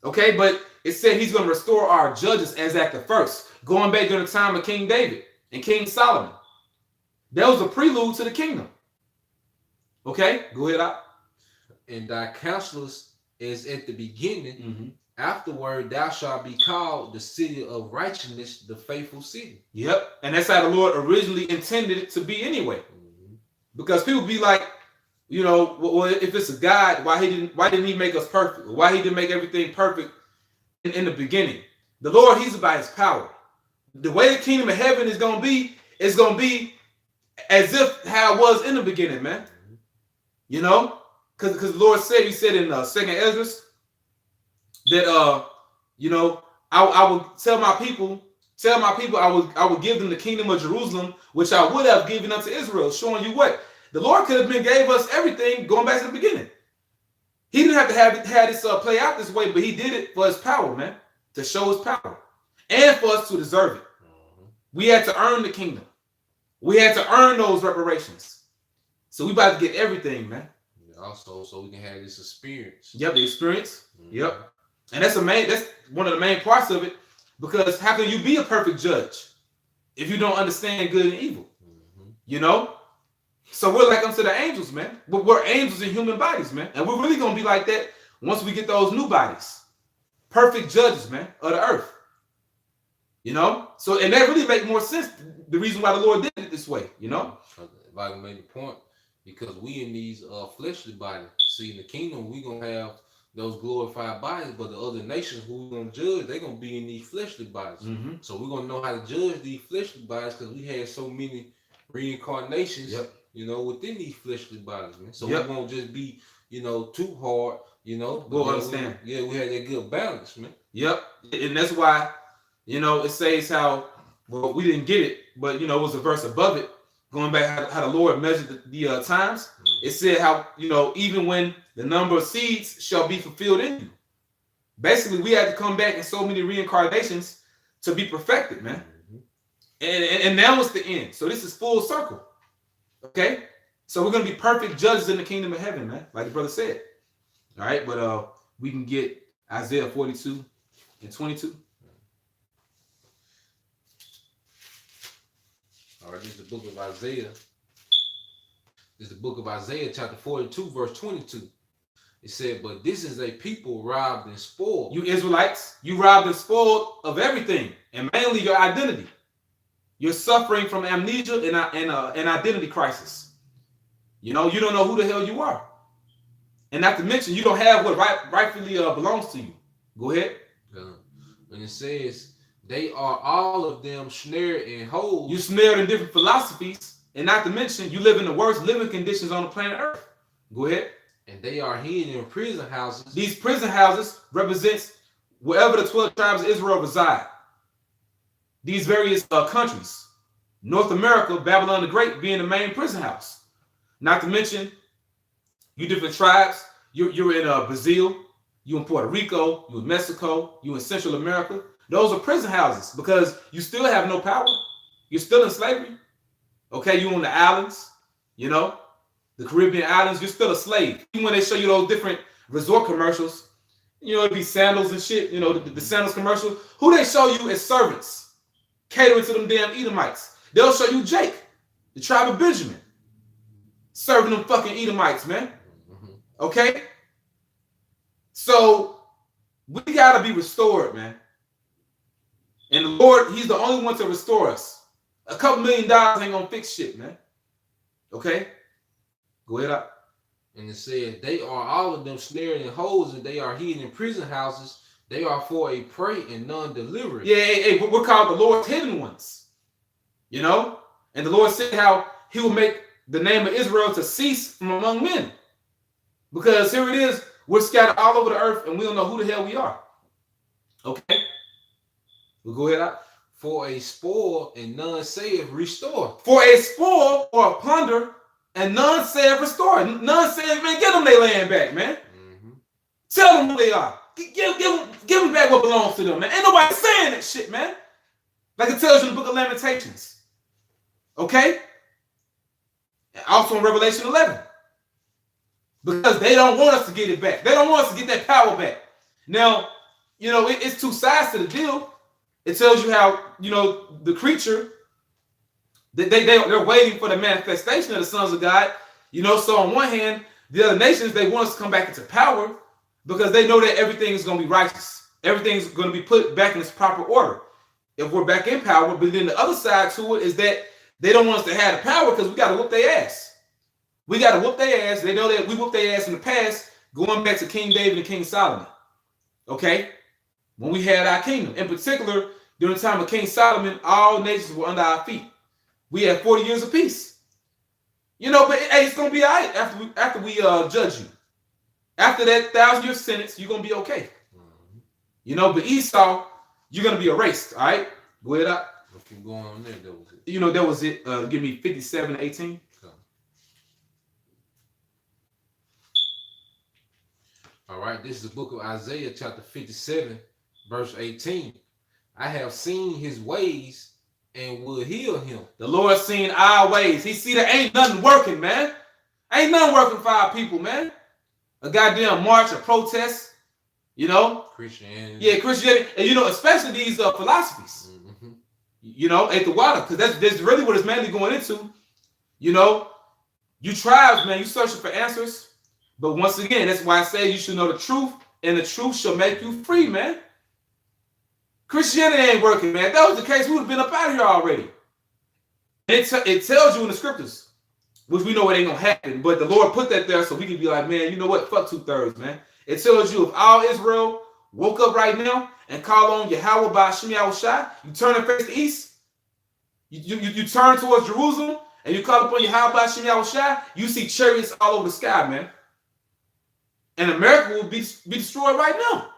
Okay, but it said he's going to restore our judges as at the first, going back during the time of King David and King Solomon. That was a prelude to the kingdom. Okay, go ahead out. And thy counselors is at the beginning. Mm-hmm. Afterward, thou shalt be called the city of righteousness, the faithful city. Yep, and that's how the Lord originally intended it to be anyway. Mm-hmm. Because people be like, you know, well, if it's a God, why didn't he make us perfect? Why he didn't make everything perfect in the beginning? The Lord, he's about his power. The way the kingdom of heaven is going to be, it's going to be as if how it was in the beginning, man. Mm-hmm. You know, because the Lord said, he said in 2nd Ezra that, you know, I will tell my people I will give them the kingdom of Jerusalem, which I would have given unto Israel, showing you what? The Lord could have gave us everything going back to the beginning. He didn't have to have this play out this way, but he did it for his power, man, to show his power and for us to deserve it. Mm-hmm. We had to earn the kingdom. We had to earn those reparations. So we about to get everything, man. Also, so we can have this experience. Yep, the experience. Mm-hmm. Yep. And that's one of the main parts of it, because how can you be a perfect judge if you don't understand good and evil? Mm-hmm. You know? So we're like unto the angels, man. We're angels in human bodies, man. And we're really going to be like that once we get those new bodies. Perfect judges, man, of the earth. You know? So, and that really makes more sense, the reason why the Lord did it this way, you know? If I can make the point, because we in these fleshly bodies. See, in the kingdom, we're going to have those glorified bodies, but the other nations who we're going to judge, they're going to be in these fleshly bodies. Mm-hmm. So we're going to know how to judge these fleshly bodies because we had so many reincarnations. Yep. You know, within these fleshly bodies, man. So we won't just be, you know, too hard, you know. We'll understand. We had that good balance, man. Yep. And that's why, you know, it says how Well, we didn't get it, but it was a verse above it, going back how the Lord measured the times. It said how even when the number of seeds shall be fulfilled in you. Basically, we had to come back in so many reincarnations to be perfected, man. And now it's the end. So this is full circle. Okay? So we're going to be perfect judges in the kingdom of heaven, man. Like the brother said. All right? But we can get Isaiah 42 and 22. All right, this is the book of Isaiah. This is the book of Isaiah, chapter 42, verse 22. It said, but this is a people robbed and spoiled. You Israelites, you robbed and spoiled of everything, and mainly your identity. You're suffering from amnesia and identity crisis. You don't know who the hell you are. And not to mention, you don't have what rightfully belongs to you. Go ahead. When it says, they are all of them snared in holes. You snared in different philosophies, and not to mention, you live in the worst living conditions on the planet Earth. Go ahead. And they are hidden in prison houses. These prison houses represents wherever the 12 tribes of Israel reside. These various countries. North America, Babylon the Great being the main prison house. Not to mention, you different tribes. You're in Brazil. You in Puerto Rico. You in Mexico. You in Central America. Those are prison houses because you still have no power. You're still in slavery. Okay, you on the islands, the Caribbean islands, you're still a slave. Even when they show you those different resort commercials, it'd be sandals and shit, the sandals commercial. Who they show you as servants, catering to them damn Edomites. They'll show you Jake, the tribe of Benjamin, serving them fucking Edomites, man. Okay? So, we gotta be restored, man. And the Lord, he's the only one to restore us. A couple $1 million ain't gonna fix shit, man. Okay? Go ahead up. And it said, they are all of them snared in holes, and they are hidden in prison houses. They are for a prey and none delivered. Yeah, we're called the Lord's hidden ones. And the Lord said how he will make the name of Israel to cease from among men. Because here it is, we're scattered all over the earth, and we don't know who the hell we are. Okay? We'll go ahead up. For a spoil and none saith restore. For a spoil or a plunder, and none said restore. None said, man, give them their land back, man. Tell them who they are. Give them back what belongs to them, man. Ain't nobody saying that shit, man. Like it tells you in the book of Lamentations. Okay? And also in Revelation 11. Because they don't want us to get it back. They don't want us to get that power back. Now, it's two sides to the deal. It tells you how, the creature, they're waiting for the manifestation of the sons of God. So on one hand, the other nations, they want us to come back into power because they know that everything is going to be righteous. Everything's going to be put back in its proper order if we're back in power. But then the other side to it is that they don't want us to have the power because we got to whoop their ass. We got to whoop their ass. They know that we whooped their ass in the past, going back to King David and King Solomon. Okay? When we had our kingdom. In particular, during the time of King Solomon, all nations were under our feet. We had 40 years of peace. But hey, it's going to be all right after we judge you. After that 1,000-year sentence, you're going to be okay. But Esau, you're going to be erased, all right? Go ahead up. Keep going on there. That was it. That was it. Give me 57 and 18. Okay. All right, this is the book of Isaiah, chapter 57, verse 18. I have seen his ways and will heal him. The Lord seen our ways. He see that ain't nothing working, man. Ain't nothing working for our people, man. A goddamn march, a protest, Christianity. Yeah, Christianity. And, especially these philosophies. At the water. Because that's really what it's mainly going into. You tribes, man, you searching for answers. But once again, that's why I say you should know the truth, and the truth shall make you free, man. Christianity ain't working, man. If that was the case, we would have been up out of here already. It tells you in the scriptures, which we know it ain't going to happen, but the Lord put that there so we can be like, man, you know what? Fuck 2/3, man. It tells you if all Israel woke up right now and call on Yahawashi by Yahawashi, you turn and face the east, you turn towards Jerusalem, and you call upon Yahawashi by Yahawashi, you see chariots all over the sky, man. And America will be destroyed right now.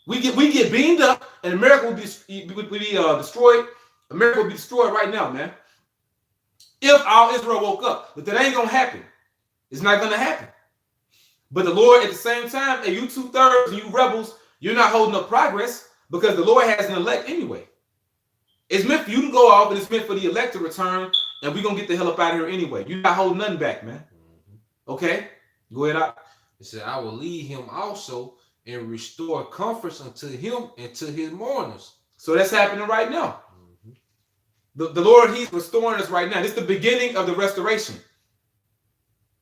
We get beamed up, and America will be destroyed America would be destroyed right now, man. If all Israel woke up. But that ain't going to happen. It's not going to happen. But the Lord, at the same time, and you 2/3 and you rebels, you're not holding up progress because the Lord has an elect anyway. It's meant for you to go off, and it's meant for the elect to return, and we're going to get the hell up out of here anyway. You're not holding nothing back, man. Okay? Go ahead out. It said, I will lead him also and restore comforts unto him and to his mourners. So that's happening right now. The Lord, he's restoring us right now. This is the beginning of the restoration.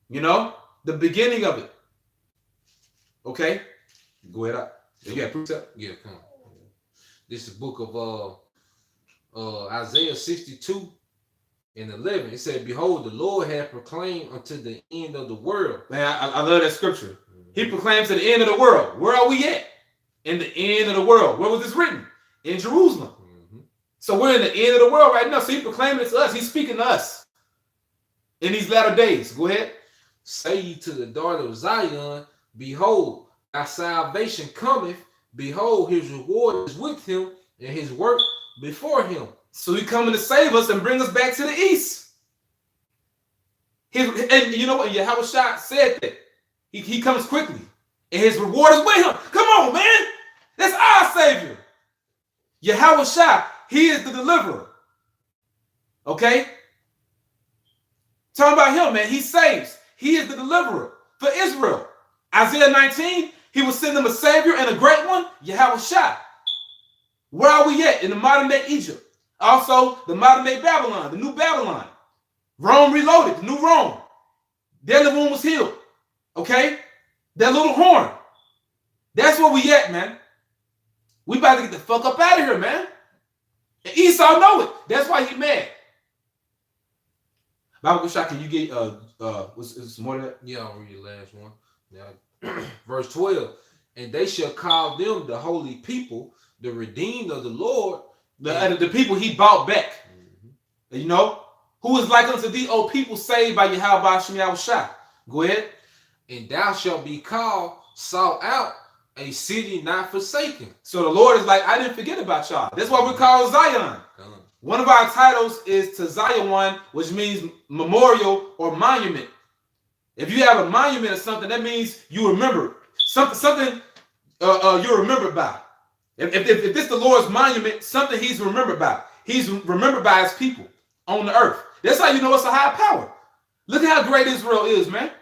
You know? The beginning of it. Okay? Go ahead out. You got precept? Yeah, come on. This is the book of Isaiah 62 and 11. It said, behold, the Lord hath proclaimed unto the end of the world. Man, I love that scripture. He proclaims to the end of the world. Where are we at? In the end of the world. Where was this written? In Jerusalem. So we're in the end of the world right now. So he's proclaiming it to us. He's speaking to us in these latter days. Go ahead. Say ye to the daughter of Zion, behold, thy salvation cometh. Behold, his reward is with him, and his work before him. So he's coming to save us and bring us back to the east. And you know what? Yahawashi said that. He comes quickly. And his reward is with him. Come on, man. That's our Savior. Yahawashi, he is the deliverer. Okay? Talking about him, man. He saves. He is the deliverer for Israel. Isaiah 19, he will send them a Savior and a great one, Yahawashi. Where are we at? In the modern day Egypt. Also, the modern day Babylon, the new Babylon. Rome reloaded, the new Rome. Their living room was healed. Okay? That little horn. That's where we at, man. We about to get the fuck up out of here, man. And Esau know it. That's why he mad. Bible shot, can you get what's more than that? Yeah, I'll read the last one. Now, verse 12. And they shall call them the holy people, the redeemed of the Lord. The people he bought back. You know? Who is like unto thee, O people saved by Yahawashi. Go ahead. And thou shalt be called, sought out, a city not forsaken. So the Lord is like, I didn't forget about y'all. That's why we're called Zion. One of our titles is to Zion, which means memorial or monument. If you have a monument or something, that means you remember something you're remembered by. If this is the Lord's monument, something he's remembered by. He's remembered by his people on the earth. That's how you know it's a high power. Look at how great Israel is, man.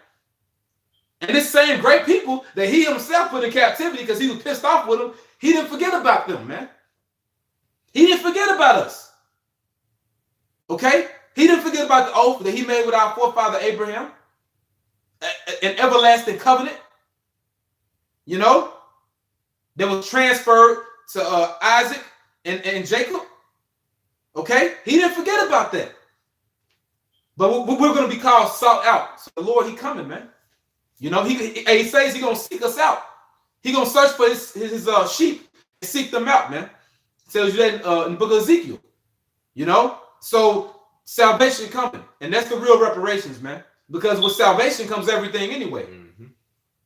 And this same great people that he himself put in captivity because he was pissed off with them, he didn't forget about them, man. He didn't forget about us. Okay? He didn't forget about the oath that he made with our forefather Abraham. An everlasting covenant. You know? That was transferred to Isaac and Jacob. Okay? He didn't forget about that. But we're going to be called sought out. So the Lord, he coming, man. You know, he says he's going to seek us out. He's going to search for his sheep and seek them out, man. It tells you that in the book of Ezekiel. You know? So salvation coming. And that's the real reparations, man. Because with salvation comes everything anyway.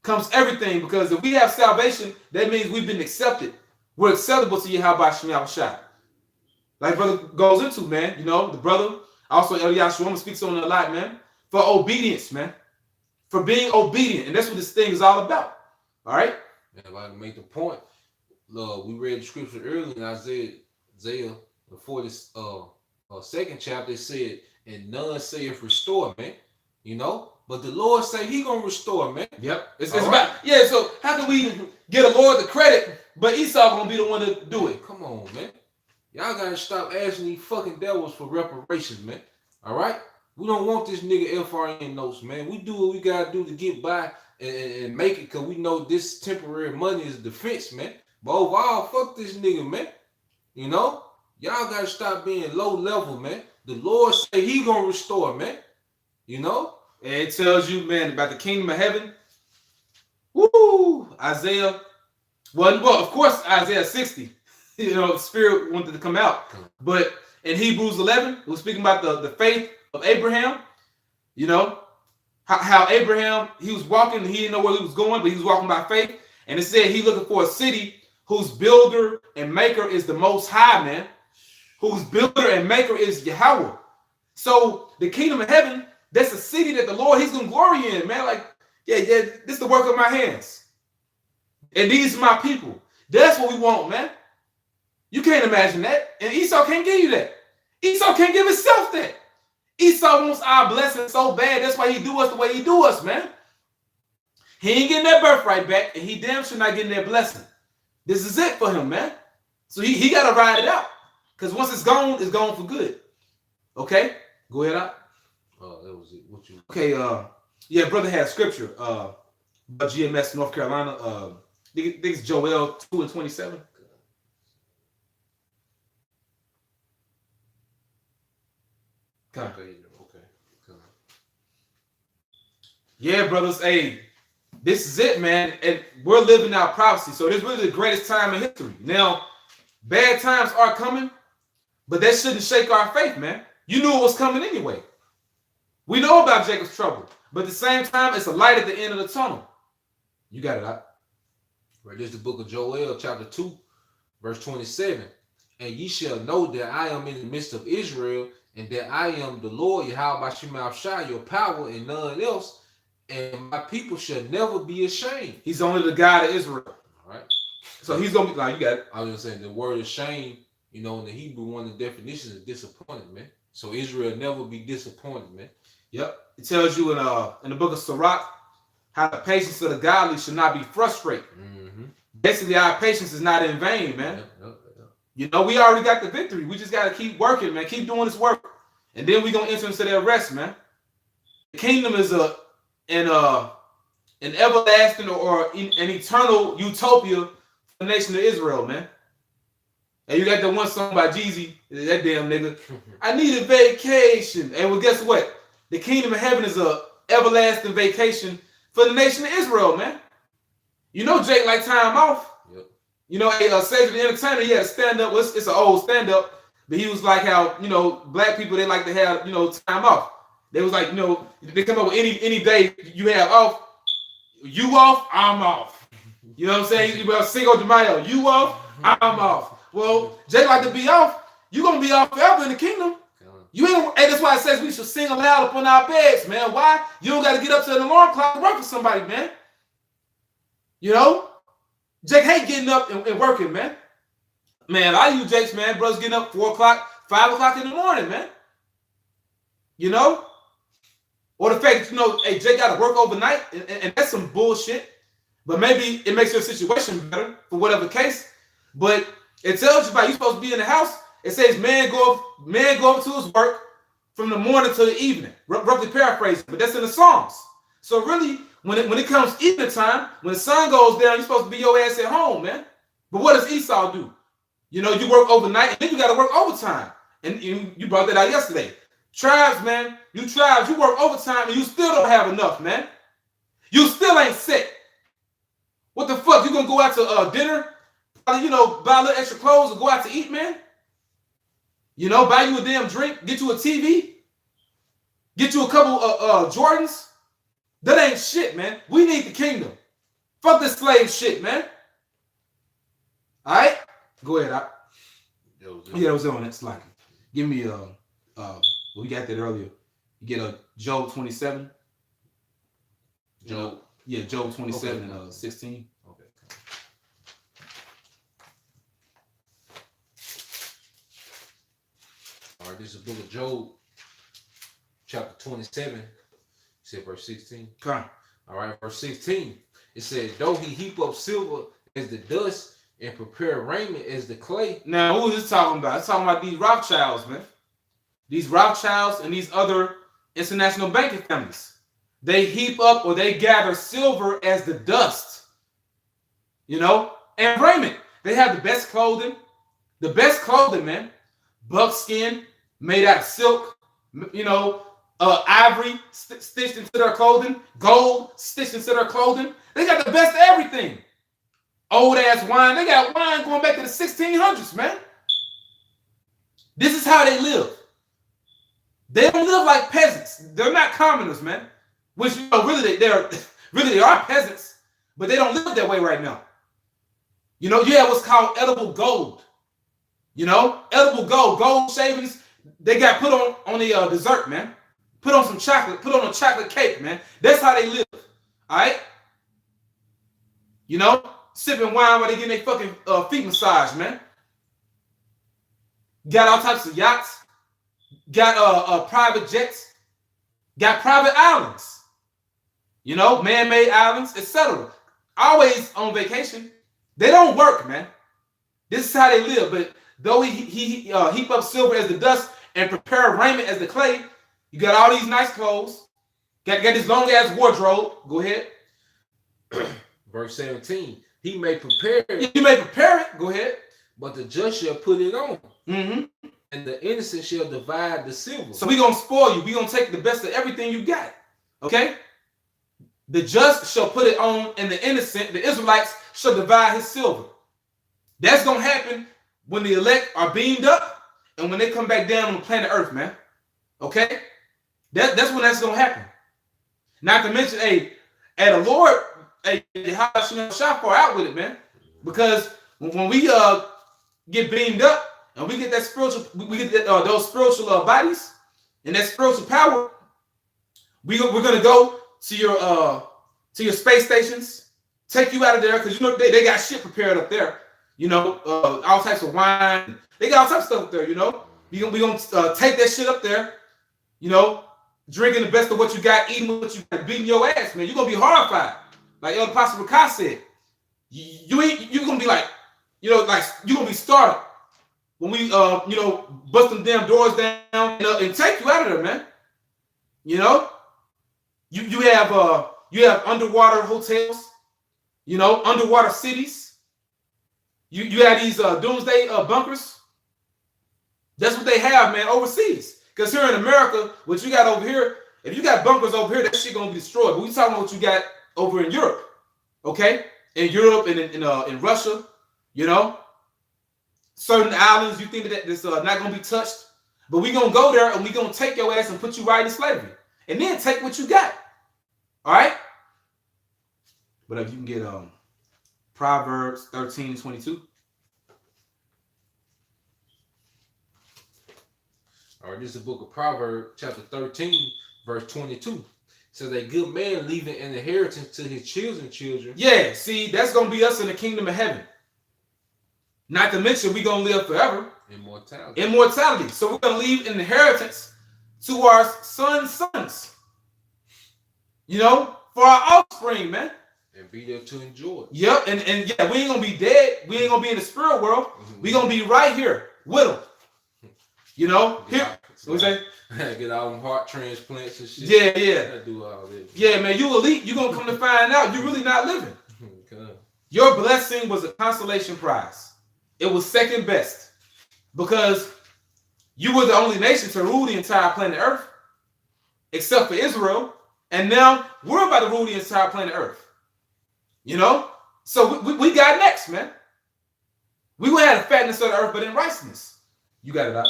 Comes everything. Because if we have salvation, that means we've been accepted. We're acceptable to Yahawashi. Like brother goes into, man. You know, the brother, also Eliashua speaks on it a lot, man. For obedience, man. For being obedient. And that's what this thing is all about. All right? And if I can make the point, we read the scripture earlier in Isaiah before this second chapter, it said, and none saith restore, man. You know? But the Lord say he gonna restore, man. Yep. It's about, yeah, so how can we get a Lord the credit, but Esau gonna be the one to do it? Come on, man. Y'all gotta stop asking these fucking devils for reparations, man. All right? We don't want this nigga FRN notes, man. We do what we gotta do to get by and make it, because we know this temporary money is defense, man. But overall, fuck this nigga, man. You know? Y'all gotta stop being low level, man. The Lord say he gonna restore, man. You know? And it tells you, man, about the kingdom of heaven. Woo! Isaiah. Well, of course, Isaiah 60. You know, the Spirit wanted to come out. But in Hebrews 11, it was speaking about the faith of Abraham. You know, how Abraham, he was walking, he didn't know where he was going, but he was walking by faith. And it said he looking for a city whose builder and maker is the Most High, man. whose builder and maker is Yahweh. So the kingdom of heaven, that's a city that the Lord, he's going to glory in, man. Like, yeah, this is the work of my hands. And these are my people. That's what we want, man. You can't imagine that. And Esau can't give you that. Esau can't give himself that. Esau wants our blessing so bad. That's why he do us the way he do us, man. He ain't getting that birthright back, and he damn sure not getting that blessing. This is it for him, man. So he got to ride it out. Because once it's gone for good. Okay? Go ahead, out. That was it. What you? Okay, yeah, brother had scripture. But GMS North Carolina. I think it's Joel 2:27. Okay. Yeah, brothers. Hey, this is it, man. And we're living out prophecy. So this is really the greatest time in history. Now, bad times are coming, but that shouldn't shake our faith, man. You knew it was coming anyway. We know about Jacob's trouble, but at the same time, it's a light at the end of the tunnel. You got it, out. Right, this is the book of Joel, chapter 2, verse 27. And ye shall know that I am in the midst of Israel, and that I am the Lord, Yahawashi, your power, and none else. And my people shall never be ashamed. He's only the God of Israel. All right. So he's going to be like, you got it. I was just saying the word ashamed, in the Hebrew, one of the definitions is disappointed, man. So Israel never be disappointed, man. Yep. It tells you in the book of Sirach how the patience of the godly should not be frustrated. Mm-hmm. Basically, our patience is not in vain, man. Yep. We already got the victory. We just got to keep working, man. Keep doing this work. And then we're going to enter into that rest, man. The kingdom is an everlasting or an eternal utopia for the nation of Israel, man. And you got that one song by Jeezy, that damn nigga. I need a vacation. And well, guess what? The kingdom of heaven is an everlasting vacation for the nation of Israel, man. Jake like time off. Yep. Cedric the Entertainer, he had a stand-up. Well, it's an old stand-up, but he was like how, black people, they like to have, time off. They was like, they come up with any day you have off. You off, I'm off. You know what I'm saying? Well, Cinco de Mayo, you off, I'm off. Well, Jake like to be off. You going to be off forever in the kingdom. You ain't, and that's why it says we should sing aloud upon our beds, man. Why? You don't got to get up to an alarm clock to work for somebody, man. Jake hate getting up and working, man. Man, I use Jake's, man. Brothers getting up 4 o'clock, 5 o'clock in the morning, man. Or the fact that, hey, Jake got to work overnight, and that's some bullshit. But maybe it makes your situation better for whatever case. But it tells you about you supposed to be in the house. It says man go up to his work from the morning to the evening. Roughly paraphrasing, but that's in the Psalms. So really, when it comes evening time, when the sun goes down, you're supposed to be your ass at home, man. But what does Esau do? You work overnight, and then you got to work overtime. And you brought that out yesterday. Tribes, man, you work overtime, and you still don't have enough, man. You still ain't set. What the fuck? You gonna go out to dinner? Probably, buy a little extra clothes and go out to eat, man? Buy you a damn drink, get you a TV, get you a couple Jordans. That ain't shit, man. We need the kingdom. Fuck this slave shit, man. All right? Go ahead, Doc. Yeah, it was on that slide. Give me we got that earlier. You get a Job 27. Job 27 and 16. Okay. All right, this is the book of Job, chapter 27. Said verse 16. Okay. All right, verse 16. It said, though he heap up silver as the dust and prepare raiment as the clay. Now, who is this talking about? It's talking about these Rothschilds, man. These Rothschilds and these other international banking families. They heap up or they gather silver as the dust. And raiment. They have the best clothing. The best clothing, man. Buckskin made out of silk. Ivory stitched into their clothing. Gold stitched into their clothing. They got the best of everything. Old ass wine. They got wine going back to the 1600s, man. This is how they live. They don't live like peasants. They're not commoners, man. Which really they are peasants, but they don't live that way right now. You have what's called edible gold. You know, edible gold shavings. They got put on the dessert, man. Put on some chocolate. Put on a chocolate cake, man. That's how they live. All right. You know, sipping wine while they getting their fucking feet massaged, man. Got all types of yachts. Got private jets. Got private islands. You know, man-made islands, etc. Always on vacation. They don't work, man. This is how they live. But though he heap up silver as the dust and prepare raiment as the clay, you got all these nice clothes. Got this long ass wardrobe. Go ahead. Verse 17. He may prepare it. You may prepare it. Go ahead. But the just shall put it on. Mm-hmm. And the innocent shall divide the silver. So we're going to spoil you. We're going to take the best of everything you got. Okay? The just shall put it on, and the innocent, the Israelites, shall divide his silver. That's going to happen when the elect are beamed up and when they come back down on the planet Earth, man. Okay? That's when that's going to happen. Not to mention, hey, the Lord, hey, Yahawashi shot far out with it, man. Because when we get beamed up and we get that spiritual, we get that, those spiritual bodies and that spiritual power, we're going to go to your space stations, take you out of there, because you know they got shit prepared up there. You know, all types of wine. They got all types of stuff up there, you know. We gonna take that shit up there, you know, drinking the best of what you got, eating what you got, beating your ass, man. You're gonna be horrified. Like El Pastor Rakai said. You're gonna be like, you know, like you're gonna be startled when we you know, bust them damn doors down and take you out of there, man. You know? You have underwater hotels, you know, underwater cities. You have these doomsday bunkers. That's what they have, man, overseas. Because here in America, what you got over here, if you got bunkers over here, that shit gonna be destroyed. But we talking about what you got over in Europe, okay? In Europe and in Russia, you know, certain islands you think that this not gonna be touched, but we gonna go there and we gonna take your ass and put you right in slavery, and then take what you got. All right. But if you can get Proverbs 13:22. All right, this is the book of Proverbs, chapter 13, verse 22. It says, a good man leaving an inheritance to his children's children. Yeah, see, that's going to be us in the kingdom of heaven. Not to mention, we're going to live forever. Immortality. So we're going to leave an inheritance to our sons. You know, for our offspring, man. And be there to enjoy it. Yep, and yeah, we ain't going to be dead. We ain't going to be in the spirit world. Mm-hmm. We're going to be right here with them. You know, here. What say? Get all them heart transplants and shit. Yeah. Do all this. Yeah, man, you elite. You're going to come to find out you're really not living. Your blessing was a consolation prize. It was second best. Because you were the only nation to rule the entire planet Earth. Except for Israel. And now we're about to rule the entire planet Earth. You know? So we got next, man. We will have the fatness of the earth, but in righteousness. You got it out.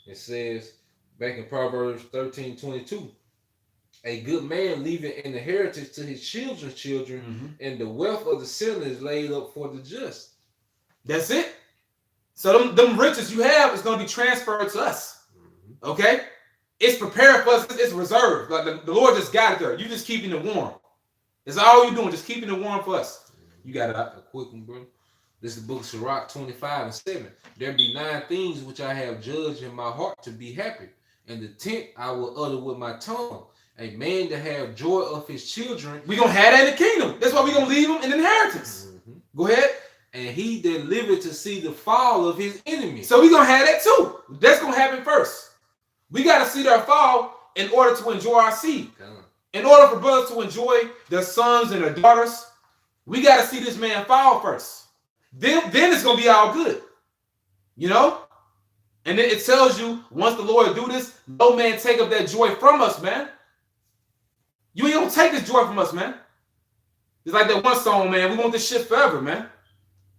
It says back in Proverbs 13:22, a good man leaving an inheritance to his children's children, mm-hmm. and the wealth of the sinner is laid up for the just. That's it. So them riches you have is going to be transferred to us. Mm-hmm. Okay? It's prepared for us. It's reserved. Like the Lord just got it there. You just keeping it warm. That's all you're doing, just keeping it warm for us. You got it out. A quick one, bro. This is the book of Sirach 25:7. There be 9 things which I have judged in my heart to be happy, and the 10th I will utter with my tongue. A man to have joy of his children. We're going to have that in the kingdom. That's why we're going to leave them in inheritance. Mm-hmm. Go ahead. And he that liveth to see the fall of his enemy. So we're going to have that too. That's going to happen first. We got to see their fall in order to enjoy our seed. In order for brothers to enjoy their sons and their daughters, we got to see this man fall first. Then it's going to be all good. You know? And then it tells you, once the Lord do this, no man take up that joy from us, man. You ain't going to take this joy from us, man. It's like that one song, man. We want this shit forever, man.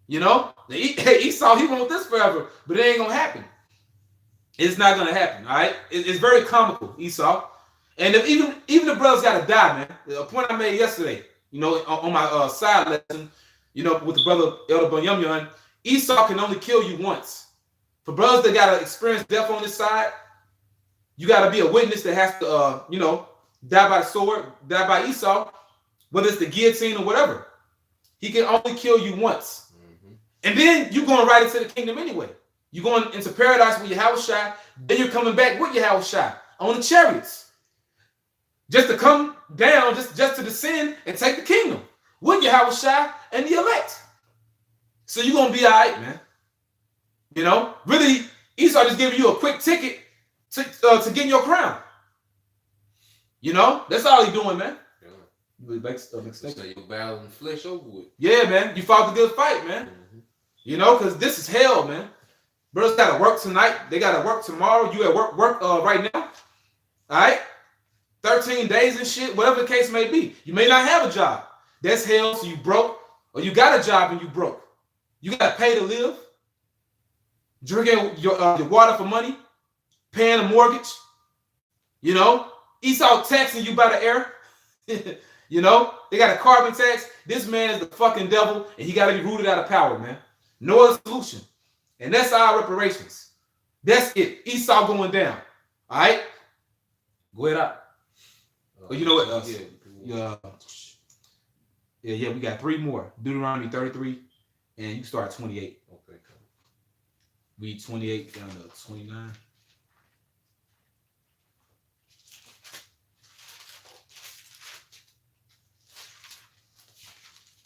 You know? Esau, he want this forever, but it ain't going to happen. It's not going to happen, all right? It's very comical, Esau. And if even the brothers got to die, man. A point I made yesterday, you know, on my side lesson, you know, with the brother Elder Banyamyan, Esau can only kill you once. For brothers that got to experience death on this side, you got to be a witness that has to, die by sword, die by Esau, whether it's the guillotine or whatever. He can only kill you once. Mm-hmm. And then you're going right into the kingdom anyway. You're going into paradise with Yahawashi, then you're coming back with Yahawashi on the chariots. Just to come down, just to descend and take the kingdom with Yahawashi and the elect. So you're going to be all right, man. Really, Esau just giving you a quick ticket to get your crown. That's all he's doing, man. So your battle in the flesh over with. Yeah, man. You fought the good fight, man. Mm-hmm. Because this is hell, man. Brothers got to work tonight. They got to work tomorrow. You at work right now. All right? 13 days and shit, whatever the case may be. You may not have a job. That's hell, so you broke. Or you got a job and you broke. You got to pay to live. Drinking your water for money. Paying a mortgage. Esau taxing you by the air. They got a carbon tax. This man is the fucking devil, and he got to be rooted out of power, man. No other solution. And that's our reparations. That's it. Esau going down. All right? Go ahead out. You know what? Yeah, we got 3 more. Deuteronomy 33, and you start 28. Okay. Read 28 down to 29.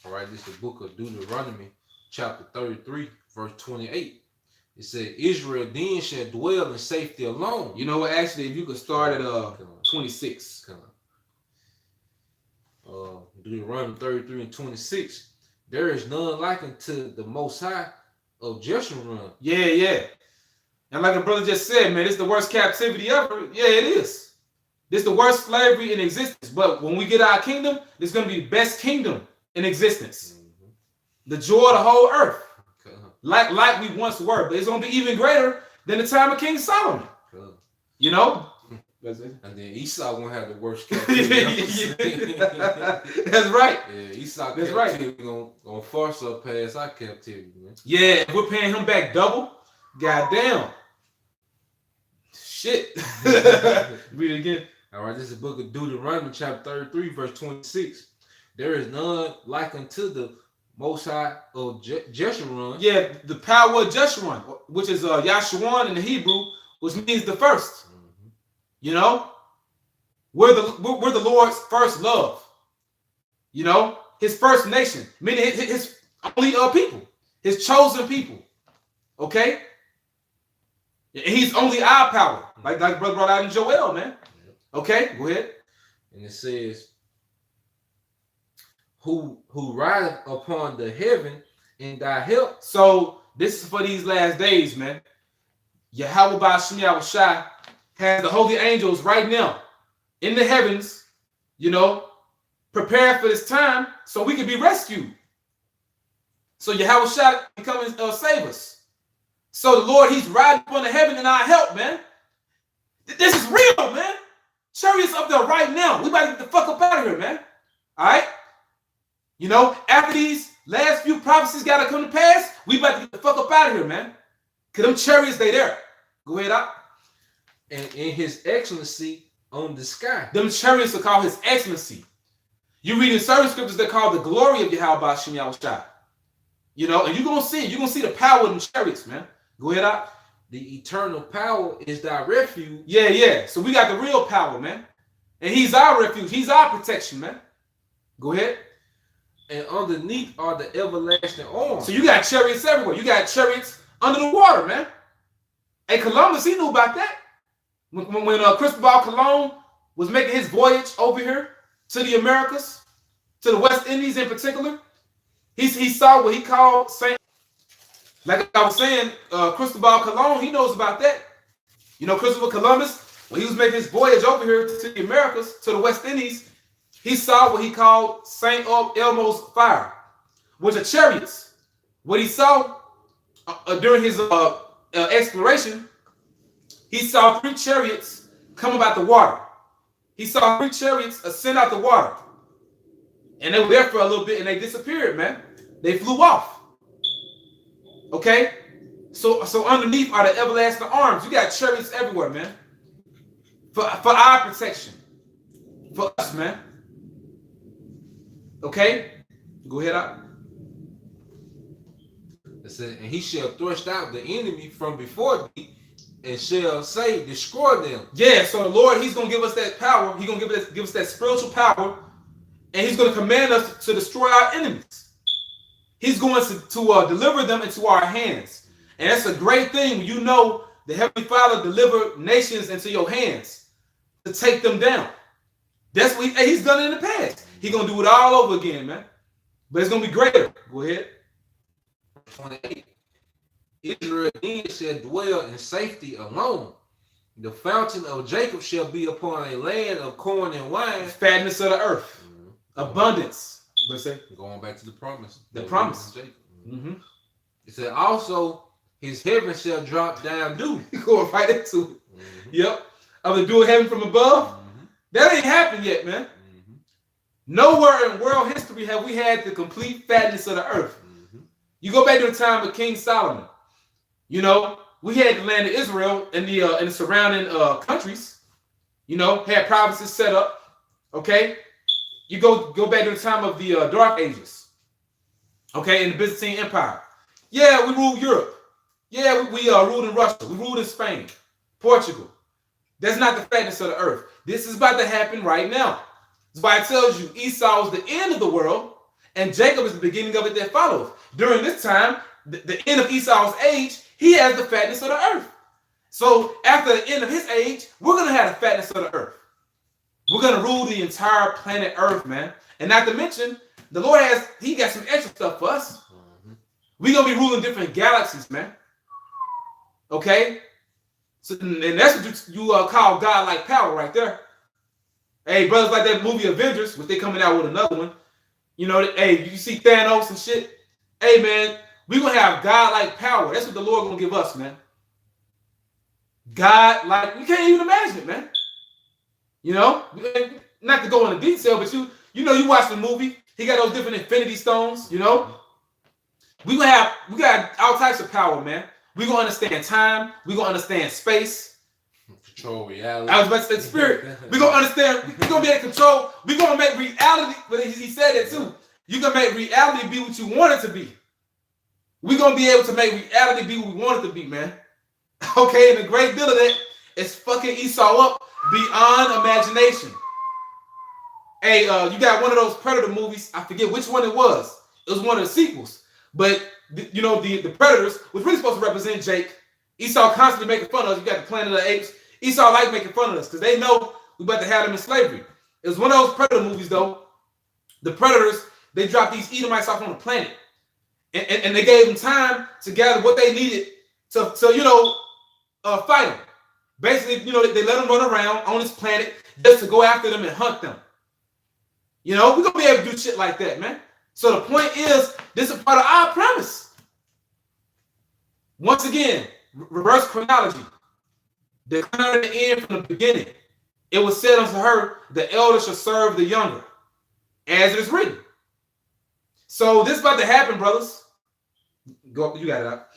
All right, this is the book of Deuteronomy, chapter 33, verse 28. It said, Israel then shall dwell in safety alone. You know what? Actually, if you could start at 26. Deuteronomy 33 and 26. There is none like unto the Most High of Jeshurun. Yeah. And like the brother just said, man, it's the worst captivity ever. Yeah, it is. This is the worst slavery in existence. But when we get our kingdom, it's going to be the best kingdom in existence. Mm-hmm. The joy of the whole earth. Okay. Like we once were, but it's going to be even greater than the time of King Solomon. Okay. And then Esau gonna have the worst captivity. That's right. Yeah, Esau captivity gonna force us past our captivity, man. Yeah, we're paying him back double. Goddamn. Shit. Read it again. All right, this is the book of Deuteronomy, chapter 33, verse 26. There is none like unto the Most High of Jeshurun. Yeah, the power of Jeshurun, which is Yashuan in the Hebrew, which means the first. We're the Lord's first love. His first nation, meaning his only people, his chosen people. Okay? He's only our power, like brother brought out in Joel, man. Okay, go ahead. And it says, who rideth upon the heaven in thy help. So this is for these last days, man. Yahawashi has the holy angels right now in the heavens, prepared for this time so we can be rescued. So Yahawashi can come and save us. So the Lord, he's riding upon the heaven in our help, man. This is real, man. Chariots up there right now. We about to get the fuck up out of here, man. All right? After these last few prophecies got to come to pass, we about to get the fuck up out of here, man. Because them chariots, they there. Go ahead, out. And in his excellency on the sky. Them chariots are called his excellency. You read in certain scriptures, they're called the glory of Yahawashi. And you're going to see it. You're going to see the power of them chariots, man. Go ahead, out. The eternal power is thy refuge. Yeah. So we got the real power, man. And he's our refuge. He's our protection, man. Go ahead. And underneath are the everlasting arms. So you got chariots everywhere. You got chariots under the water, man. Hey, Columbus, he knew about that. When Cristobal Colon was making his voyage over here to the Americas, to the West Indies in particular, he saw what he called Saint. Like I was saying, Cristobal Colon, he knows about that. Christopher Columbus, when he was making his voyage over here to the Americas, to the West Indies, he saw what he called Saint Elmo's fire, which are chariots. What he saw during his exploration, he saw 3 chariots come about the water. He saw 3 chariots ascend out the water. And they were there for a little bit and they disappeared, man. They flew off. Okay? So underneath are the everlasting arms. You got chariots everywhere, man. For our protection. For us, man. Okay? Go ahead out. It said, and he shall thrust out the enemy from before thee, and shall say, destroy them. Yeah, so the Lord, he's going to give us that power. He's going to give us that spiritual power, and he's going to command us to destroy our enemies. He's going to deliver them into our hands. And that's a great thing when you know the Heavenly Father delivered nations into your hands to take them down. That's what he's done in the past. He's going to do it all over again, man. But it's going to be greater. Go ahead. 28. Israel then shall dwell in safety alone. The fountain of Jacob shall be upon a land of corn and wine. Fatness of the earth. Abundance. Let's say. Going back to the promise. The promise. Jacob. It said also his heaven shall drop down dew. Going right into it. Yep. Of the dew of heaven from above. That ain't happened yet, man. Nowhere in world history have we had the complete fatness of the earth. You go back to the time of King Solomon. You know, we had the land of Israel and the surrounding countries. You know, had provinces set up. Okay, you go back to the time of the Dark Ages. Okay, in the Byzantine Empire. Yeah, we ruled Europe. Yeah, we ruled in Russia. We ruled in Spain, Portugal. That's not the fatness of the earth. This is about to happen right now. That's why it tells you Esau is the end of the world, and Jacob is the beginning of it that follows. During this time, the end of Esau's age, he has the fatness of the earth. So after the end of his age, we're going to have the fatness of the earth. We're going to rule the entire planet Earth, man. And not to mention, the Lord he got some extra stuff for us. We're going to be ruling different galaxies, man. Okay? So, and that's what you call God-like power right there. Hey, brothers, like that movie Avengers, which they coming out with another one. You know, hey, you see Thanos and shit. Hey, man, we're going to have God-like power. That's what the Lord going to give us, man. God-like, we can't even imagine it, man. You know, not to go into detail, but you know, you watch the movie. He got those different infinity stones, you know. We got all types of power, man. We're going to understand time. We're going to understand space. Control reality. I was about to say spirit. We're going to understand. We're going to be able to control. We're going to make reality, but he said that too. You're going to make reality be what you want it to be. We're going to be able to make reality be what we want it to be, man. Okay, and the great deal of that is fucking Esau up beyond imagination. Hey, you got one of those Predator movies. I forget which one it was. It was one of the sequels. But, you know, the Predators was really supposed to represent Jake. Esau constantly making fun of us. You got the Planet of the Apes. Esau like making fun of us because they know we about to have them in slavery. It was one of those Predator movies, though. The Predators, they dropped these Edomites off on the planet. And they gave them time to gather what they needed to you know, fight them. Basically, you know, they let them run around on this planet just to go after them and hunt them. You know, we're going to be able to do shit like that, man. So the point is, this is part of our promise. Once again, reverse chronology. Declaring the end from the beginning. It was said unto her, the elder shall serve the younger, as it is written. So this is about to happen, brothers. Go, you got it out.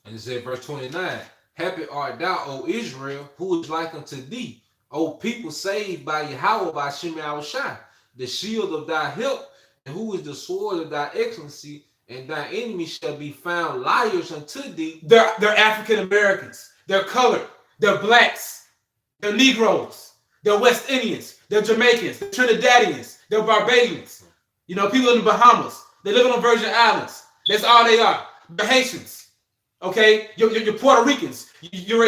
And it said, verse 29, happy art thou, O Israel, who is like unto thee, O people saved by Yahawashi, by Yahawashi, the shield of thy help, and who is the sword of thy excellency, and thy enemies shall be found liars unto thee. They're African Americans. They're colored. They're blacks. They're Negroes. They're West Indians. They're Jamaicans. They're Trinidadians. They're Barbadians. You know, people in the Bahamas. They live on Virgin Islands. That's all they are. They're Haitians. Okay? You're Puerto Ricans. You're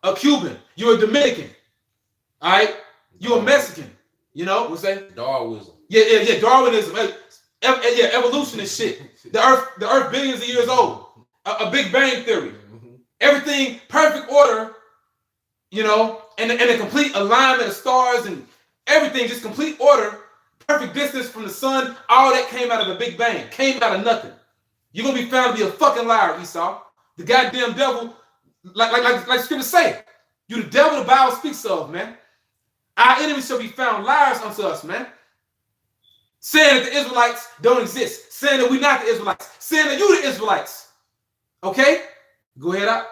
a Cuban. You're a Dominican. All right? You're a Mexican. You know? What's that? Darwinism. Yeah. Darwinism. Evolution and shit. The earth billions of years old. A Big Bang theory. Everything perfect order, you know, and a complete alignment of stars and everything, just complete order, perfect distance from the sun. All that came out of a Big Bang, came out of nothing. You're gonna be found to be a fucking liar, Esau. The goddamn devil, like scripture say, you the devil the Bible speaks of, man. Our enemies shall be found liars unto us, man. Saying that the Israelites don't exist, saying that we're not the Israelites, saying that you the Israelites. Okay? Go ahead up.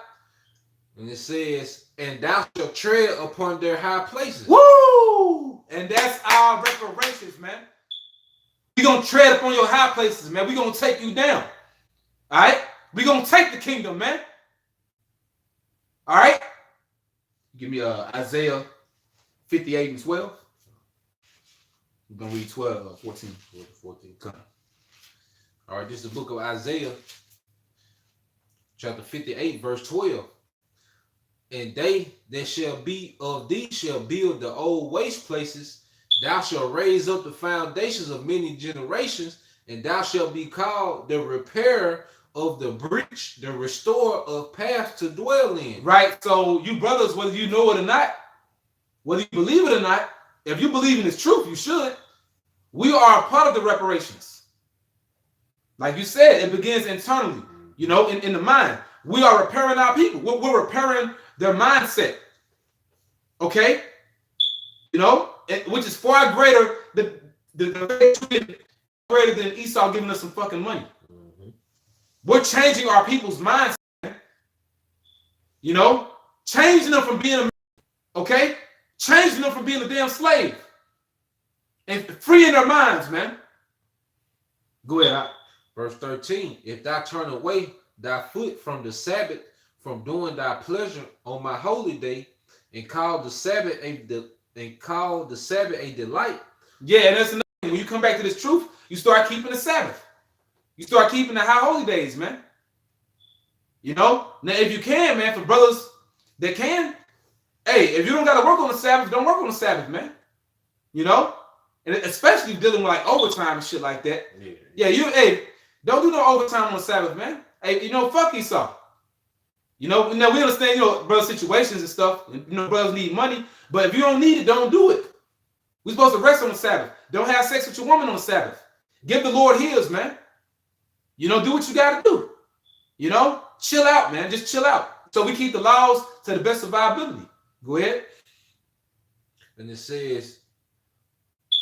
And it says, and thou shalt tread upon their high places. Woo! And that's our reparations, man. We're going to tread upon your high places, man. We're going to take you down. All right? We're going to take the kingdom, man. All right? Give me Isaiah 58 and 12. We're going to read 12, 14. 14. All right, this is the book of Isaiah, chapter 58, verse 12. And they that shall be of thee shall build the old waste places. Thou shalt raise up the foundations of many generations, and thou shalt be called the repairer of the breach, the restorer of paths to dwell in. Right. So you brothers, whether you know it or not, whether you believe it or not, if you believe in this truth, you should. We are a part of the reparations. Like you said, it begins internally, you know, in the mind. We are repairing our people. We're repairing their mindset. Okay? You know, which is far greater greater than Esau giving us some fucking money. Mm-hmm. We're changing our people's mindset. You know, changing them from being okay? Changing them from being a damn slave. And freeing their minds, man. Go ahead. Verse 13. If thou turn away thy foot from the Sabbath, from doing thy pleasure on my holy day, and call the Sabbath a delight. Yeah, and that's another thing. When you come back to this truth, you start keeping the Sabbath. You start keeping the high holy days, man. You know? Now, if you can, man, for brothers that can, hey, if you don't got to work on the Sabbath, don't work on the Sabbath, man. You know? And especially dealing with like overtime and shit like that. Yeah, don't do no overtime on the Sabbath, man. Hey, you know, fuck Esau. You know, now we understand, you know, brother situations and stuff. And, you know, brothers need money. But if you don't need it, don't do it. We're supposed to rest on the Sabbath. Don't have sex with your woman on the Sabbath. Give the Lord his, man. You know, do what you got to do. You know, chill out, man. Just chill out. So we keep the laws to the best of our ability. Go ahead. And it says,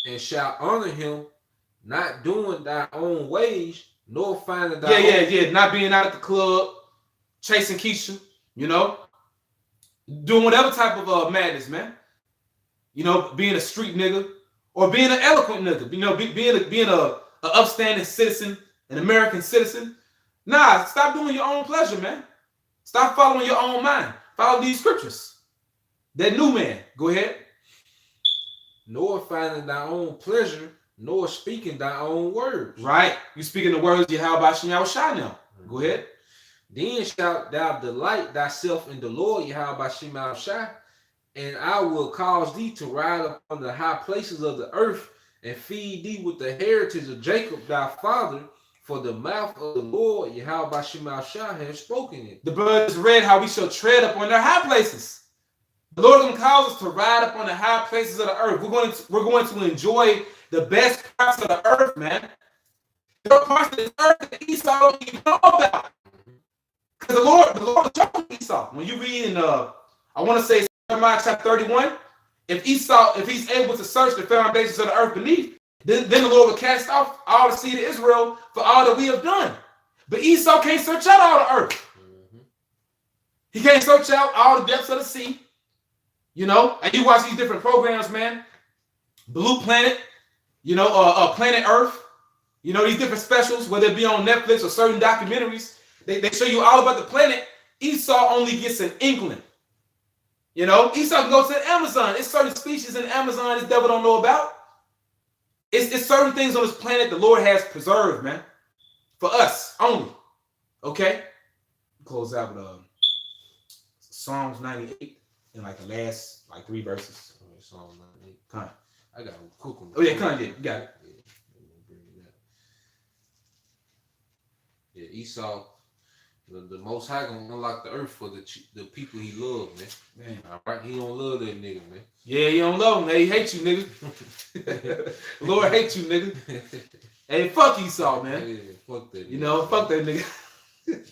and shall honor him, not doing thy own wage, nor finding thy own. Not being out at the club, chasing Keisha, you know, doing whatever type of madness, man. You know, being a street nigga or being an eloquent nigga. You know, being a upstanding citizen, an American citizen. Nah, stop doing your own pleasure, man. Stop following your own mind. Follow these scriptures. That new man. Go ahead. Nor finding thy own pleasure, nor speaking thy own words. Right. You speaking the words of Yahawashi now. Go ahead. Then shalt thou delight thyself in the Lord, Yahawashi, and I will cause thee to ride upon the high places of the earth, and feed thee with the heritage of Jacob thy father, for the mouth of the Lord, Yahawashi, has spoken it. The brothers read how we shall tread upon their high places. The Lord is going to cause us to ride up on the high places of the earth. We're going to enjoy the best parts of the earth, man. There are parts of the earth that Esau don't even know about. Because the Lord told Esau. When you read in I want to say Jeremiah chapter 31, if he's able to search the foundations of the earth beneath, then the Lord will cast off all the seed of Israel for all that we have done. But Esau can't search out all the earth. Mm-hmm. He can't search out all the depths of the sea. You know, and you watch these different programs, man. Blue Planet, you know, Planet Earth. You know, these different specials, whether it be on Netflix or certain documentaries, they show you all about the planet. Esau only gets in England. You know, Esau can go to the Amazon. It's certain species in the Amazon this devil don't know about. It's certain things on this planet the Lord has preserved, man. For us only. Okay? Close out with Psalms 98 in like the last like 3 verses. Psalms 98. Come. I got a cook one. Oh yeah, come on, yeah, you got it. Yeah, Esau, the Most High gonna unlock the earth for the people he loves, man. All right, he don't love that nigga, man. Yeah, he don't love him. Hey, he hates you, nigga. Lord hates you, nigga. Hey, fuck Esau, man. Yeah, fuck that. You know, fuck that nigga. Man,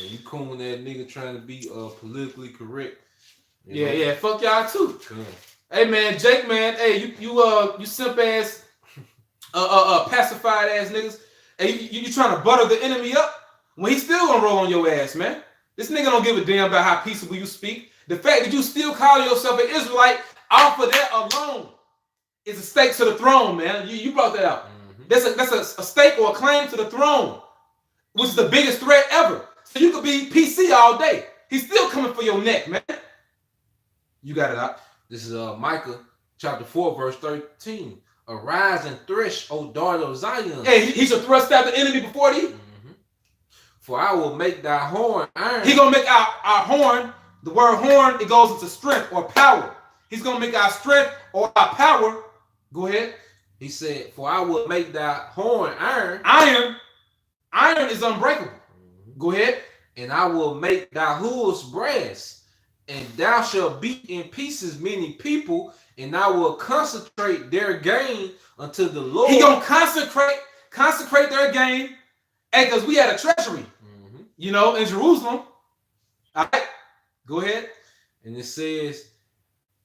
you cool that nigga trying to be politically correct. Yeah, fuck y'all too. Hey man, Jake, man, hey, you simp ass, pacified ass niggas. Hey, you trying to butter the enemy up when he's still gonna roll on your ass, man. This nigga don't give a damn about how peaceable you speak. The fact that you still call yourself an Israelite, off of that alone, is a stake to the throne, man. You brought that out. That's a stake or a claim to the throne, which is the biggest threat ever. So you could be PC all day. He's still coming for your neck, man. You got it out. This is Micah chapter 4, verse 13. Arise and thresh, O daughter of Zion. Hey, he should thrust out the enemy before thee. For I will make thy horn iron. He's gonna make our horn, the word horn, it goes into strength or power. He's gonna make our strength or our power. Go ahead. He said, for I will make thy horn iron. Iron is unbreakable. Go ahead. And I will make thy hooves brass, and thou shalt beat in pieces many people, and I will consecrate their gain unto the Lord. He gonna consecrate their gain, because we had a treasury, you know, in Jerusalem. All right, go ahead. And it says,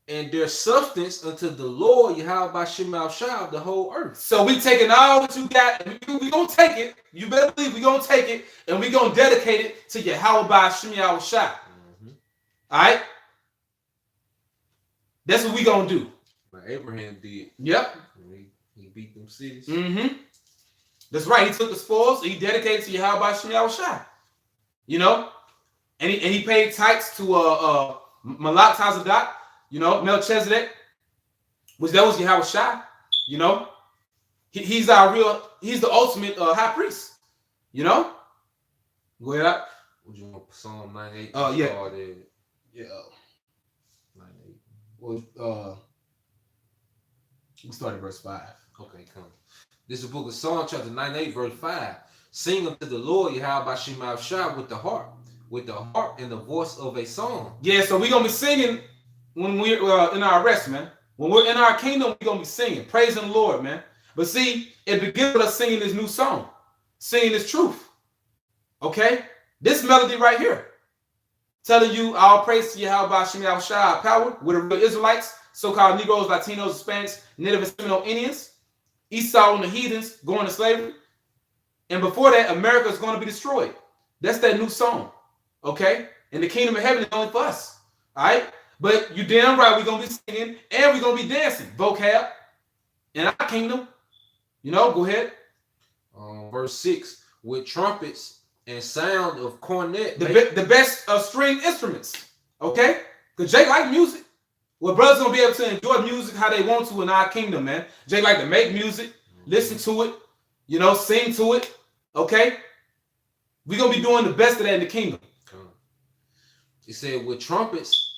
and their substance unto the Lord Yahawashi of the whole earth. So we taking all that you got, and we gonna take it. You better believe we gonna take it, and we gonna dedicate it to Yahawashi. All right, that's what we gonna do. Like Abraham did. Yep. He beat them cities. That's right. He took the spoils. He dedicated to Yahawashi. You know, and he paid tithes to Malak Tazadak. You know, Melchizedek, which that was Yahawashi. You know, he's the ultimate high priest. You know, go ahead. Would you want Psalm 98? Yeah. Yeah. 98. Well, we started verse 5. Okay, come. This is the book of Psalm, chapter 98, verse 5. Sing unto the Lord Yahawashi with the harp and the voice of a song. Yeah, so we're gonna be singing when we're in our rest, man. When we're in our kingdom, we're gonna be singing, praising the Lord, man. But see, it begins with us singing this new song, singing this truth. Okay, this melody right here, telling you all praise to Yahawashi power. We're the real Israelites, so-called Negroes, Latinos, Hispanics, Native and Seminole Indians, Esau and the heathens going to slavery, and before that, America is going to be destroyed. That's that new song. Okay, and the kingdom of heaven is only for us. All right. But you damn right we're going to be singing and we're going to be dancing. Vocab in our kingdom. You know, go ahead. Verse 6, with trumpets and sound of cornet. The best string instruments. Okay? Because Jake like music. Well, brothers going to be able to enjoy music how they want to in our kingdom, man. Jake like to make music, listen to it, you know, sing to it. Okay? We're going to be doing the best of that in the kingdom. He said, with trumpets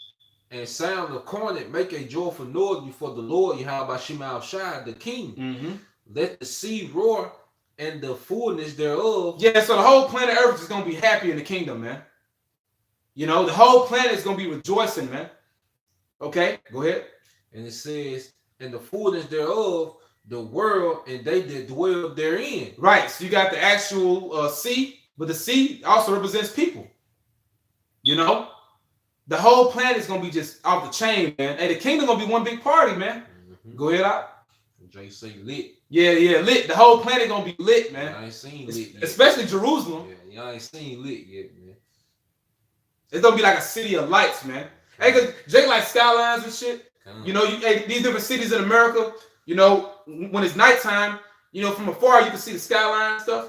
and sound of cornet, make a joyful noise before the Lord Yahawashi, the King. Let the sea roar and the fullness thereof. Yeah, so the whole planet Earth is going to be happy in the kingdom, man. You know, the whole planet is going to be rejoicing, man. Okay, go ahead. And it says, and the fullness thereof, the world, and they that dwell therein. Right, so you got the actual sea, but the sea also represents people. You know? The whole planet is gonna be just off the chain, man. Hey, the kingdom gonna be one big party, man. Go ahead, out. Jay say lit. Yeah, lit. The whole planet gonna be lit, man. I ain't seen lit yet. Especially Jerusalem. Yeah, y'all ain't seen lit yet, man. It's gonna be like a city of lights, man. Hey, cause Jake like skylines and shit. You know, these different cities in America. You know, when it's nighttime, you know, from afar you can see the skyline and stuff.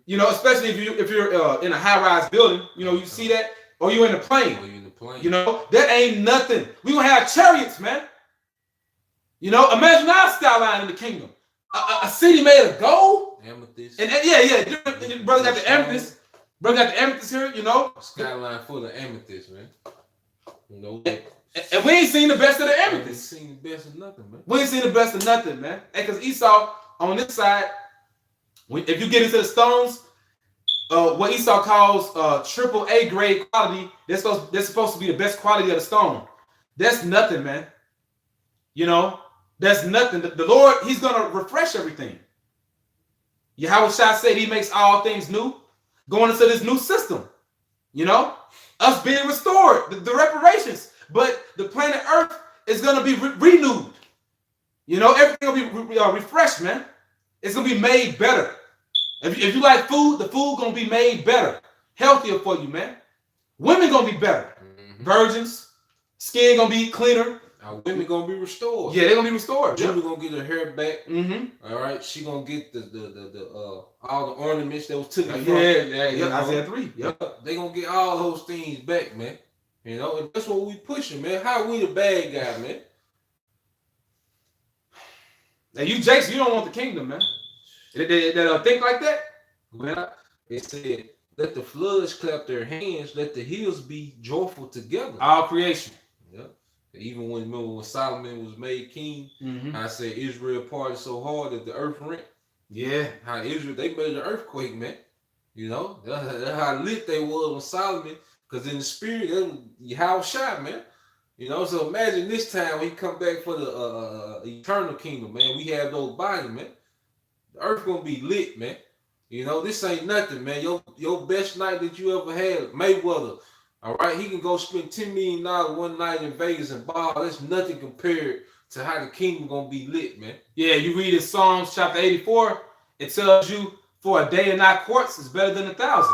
You know, especially if you're in a high-rise building. You know, you see that, or you're in a plane. You know, that ain't nothing. We gonna have chariots, man. You know, imagine our skyline in the kingdom. A city made of gold. Amethyst. And yeah. Brother got the amethyst. Brother got the amethyst here, you know. Skyline full of amethyst, man. You know. And we ain't seen the best of the amethyst. We ain't seen the best of nothing, man. We ain't seen the best of nothing, man. Hey, because Esau, on this side, if you get into the stones, what Esau calls AAA grade quality, they're supposed to be the best quality of the stone. That's nothing, man. You know, that's nothing. The Lord, he's going to refresh everything. Yahawashi said he makes all things new, going into this new system. You know, us being restored, the reparations. But the planet Earth is going to be renewed. You know, everything will be refreshed, man. It's going to be made better. If you like food, the food going to be made better. healthier for you, man. Women gonna be better. Virgins, skin gonna be cleaner. Our women gonna be restored. Yeah, they're gonna be restored. Women gonna get her hair back. Mm-hmm. All right, she gonna get the all the ornaments that was taken from. Yeah. Isaiah 3. Yep. They gonna get all those things back, man. You know, and that's what we pushing, man. How we the bad guy, man? Now you Jakes, you don't want the kingdom, man. They think like that. Well, it said, let the floods clap their hands, let the hills be joyful together. All creation. Yep. Even when Solomon was made king, I said Israel partied so hard that the earth rent. Yeah. How Israel, they made an earthquake, man. You know, that's how lit they was when Solomon, because in the spirit, Yahawashi, man. You know, so imagine this time when he come back for the eternal kingdom, man. We have those bodies, man. The earth gonna be lit, man. You know, this ain't nothing, man. Your best night that you ever had, Mayweather. All right, he can go spend $10 million one night in Vegas and ball. That's nothing compared to how the kingdom gonna be lit, man. Yeah, you read in Psalms chapter 84, it tells you for a day in thy courts is better than 1,000.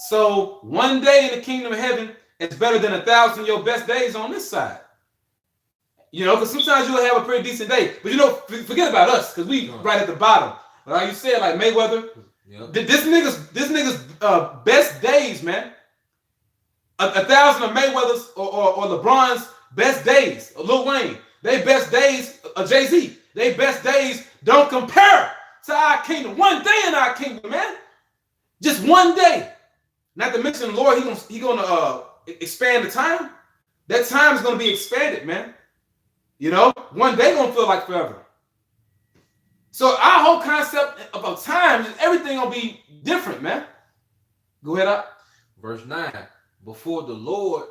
So one day in the kingdom of heaven is better than 1,000 of your best days on this side. You know, because sometimes you'll have a pretty decent day, but you know, forget about us because we right at the bottom. But like you said, like Mayweather, this nigga's best days, man. 1,000 of Mayweather's or LeBron's best days, Lil Wayne, they best days, Jay-Z, they best days don't compare to our kingdom. One day in our kingdom, man. Just one day. Not to mention the Lord, he gonna expand the time. That time is gonna be expanded, man. You know, one day gonna feel like forever. So our whole concept about time is everything gonna be different, man. Go ahead up. Verse 9. Before the Lord.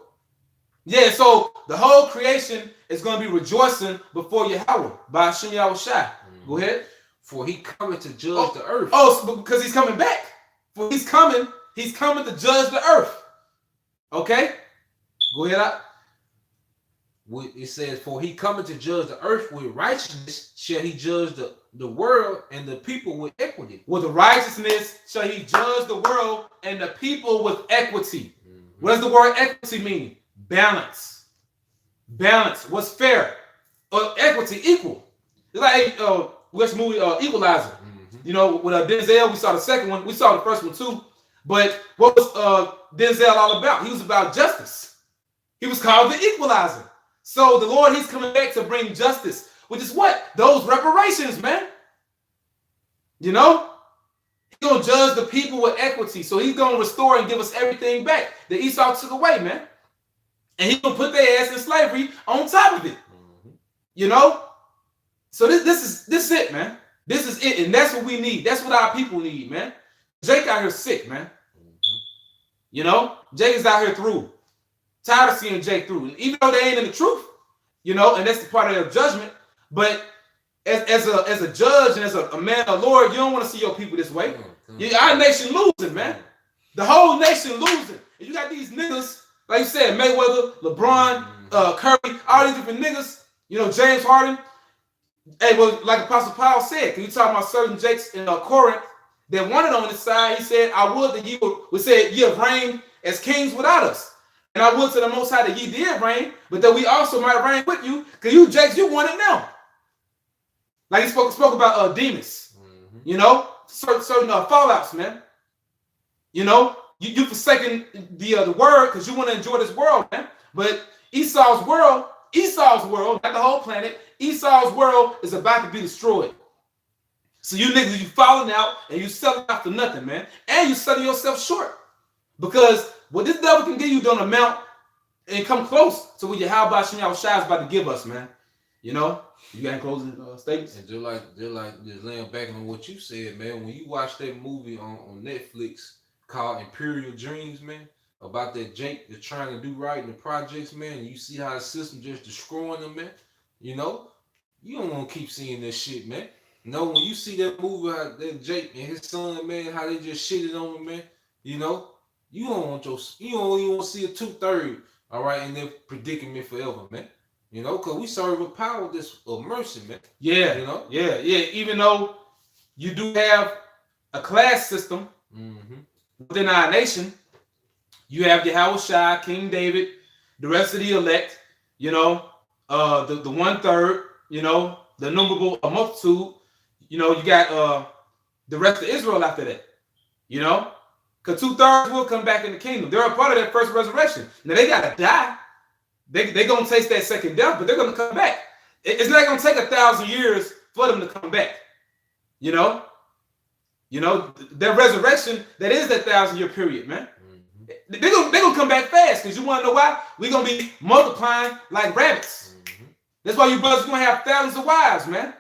Yeah, so the whole creation is going to be rejoicing before Yahweh by Hashem Yahawashi. Go ahead. For he coming to judge the earth. Oh, so because he's coming back. For he's coming to judge the earth. Okay? Go ahead up. It says, for he coming to judge the earth with righteousness shall he judge the world and the people with equity. With righteousness shall he judge the world and the people with equity. What does the word equity mean? Balance. Balance. What's fair? Equity, equal. It's like which movie Equalizer. You know, with Denzel, we saw the second one. We saw the first one too. But what was Denzel all about? He was about justice. He was called the Equalizer. So the Lord, he's coming back to bring justice, which is what? Those reparations, man. You know? He's going to judge the people with equity. So he's going to restore and give us everything back that Esau took away, man. And he's going to put their ass in slavery on top of it. You know? So this is it, man. This is it. And that's what we need. That's what our people need, man. Jake out here sick, man. You know? Jake is out here through. Tired of seeing Jake through. And even though they ain't in the truth, you know, and that's the part of their judgment, but as a judge and as a man of the Lord, you don't want to see your people this way. Our nation losing, man. The whole nation losing. And you got these niggas, like you said, Mayweather, LeBron, Curry, all these different niggas, you know, James Harden. Hey, well, like Apostle Paul said, can you talk about certain Jakes in Corinth that wanted on this side? He said, I would that ye would say ye have reigned as kings without us. And I would to the Most High that ye did reign, but that we also might reign with you, because you Jakes, you want it now. Like he spoke about Demas, you know, certain fallouts, man. You know, you forsaken the word because you want to enjoy this world, man. But Esau's world, not the whole planet, Esau's world is about to be destroyed. So you niggas, you falling out and you selling out for nothing, man. And you selling yourself short. Because what this devil can give you don't amount and come close to what Yahawashi is about to give us, man. You know? You got any closing statements? And just laying back on what you said, man. When you watch that movie on Netflix called Imperial Dreams, man, about that Jake that's trying to do right in the projects, man, and you see how the system just destroying them, man, you know, you don't want to keep seeing this shit, man. No, when you see that movie, how that Jake and his son, man, how they just shitted on him, man, you know, you don't even want to see a 2/3, all right, in their predicament forever, man. You know, because we serve a power of mercy, man. Yeah, you know? Yeah. Even though you do have a class system within our nation, you have Yahawashi, King David, the rest of the elect, you know, the 1/3, you know, the innumerable multitude, you know, you got the rest of Israel after that, you know, because 2/3 will come back in the kingdom. They're a part of that first resurrection. Now they gotta die. They're gonna taste that second death, but they're gonna come back. It's not gonna take 1,000 years for them to come back, you know. You know, their resurrection, that is that 1,000-year period, man. Mm-hmm. They're gonna come back fast, because you want to know why? We're gonna be multiplying like rabbits. Mm-hmm. That's why you brothers gonna have thousands of wives, man,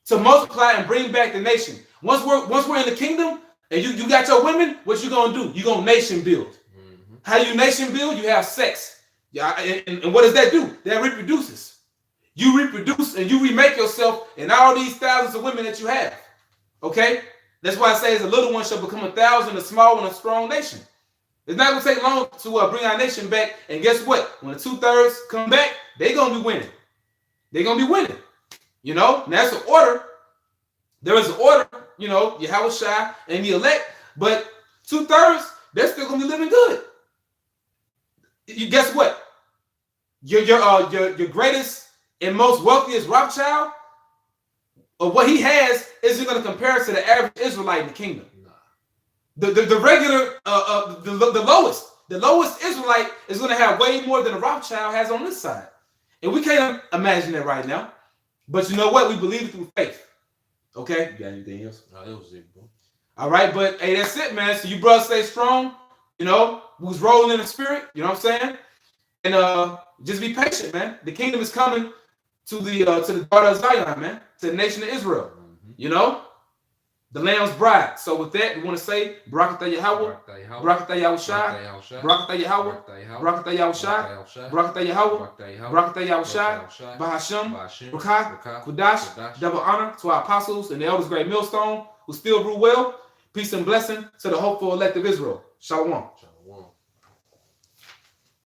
to multiply and bring back the nation. Once we're in the kingdom and you got your women, what you gonna do? You gonna nation build. Mm-hmm. How you nation build? You have sex. Yeah, and what does that do? That reproduces. You reproduce and you remake yourself in all these thousands of women that you have. Okay? That's why I say as a little one shall become 1,000, a small one, a strong nation. It's not going to take long to bring our nation back. And guess what? When the 2/3 come back, they're going to be winning. They're going to be winning. You know? And that's an order. There is an order, you know, Yahawashi and the elect. But 2/3, they're still going to be living good. You guess what? Your greatest and most wealthiest Rothschild, or what he has, isn't going to compare to the average Israelite in the kingdom. Nah. The regular, the lowest Israelite is going to have way more than a Rothschild has on this side. And we can't imagine that right now. But you know what? We believe it through faith. Okay? You got anything else? No, that was it, bro. All right, but hey, that's it, man. So you brothers stay strong. You know, who's rolling in the spirit. You know what I'm saying? And just be patient, man. The kingdom is coming to the daughter of Zion, man, to the nation of Israel. Mm-hmm. You know, the Lamb's bride. So with that, we want to say, Barakatah Yahweh, Barakatah Yahawashi, Barakatah Yahweh, Barakatah Yahawashi, Barakatah Yahweh, Barakatah Yahawashi, Bahashem, Rakah, Kudash. Double honor to our apostles and the elders, great millstone, who still rule well. Peace and blessing to the hopeful elect of Israel. Shalom.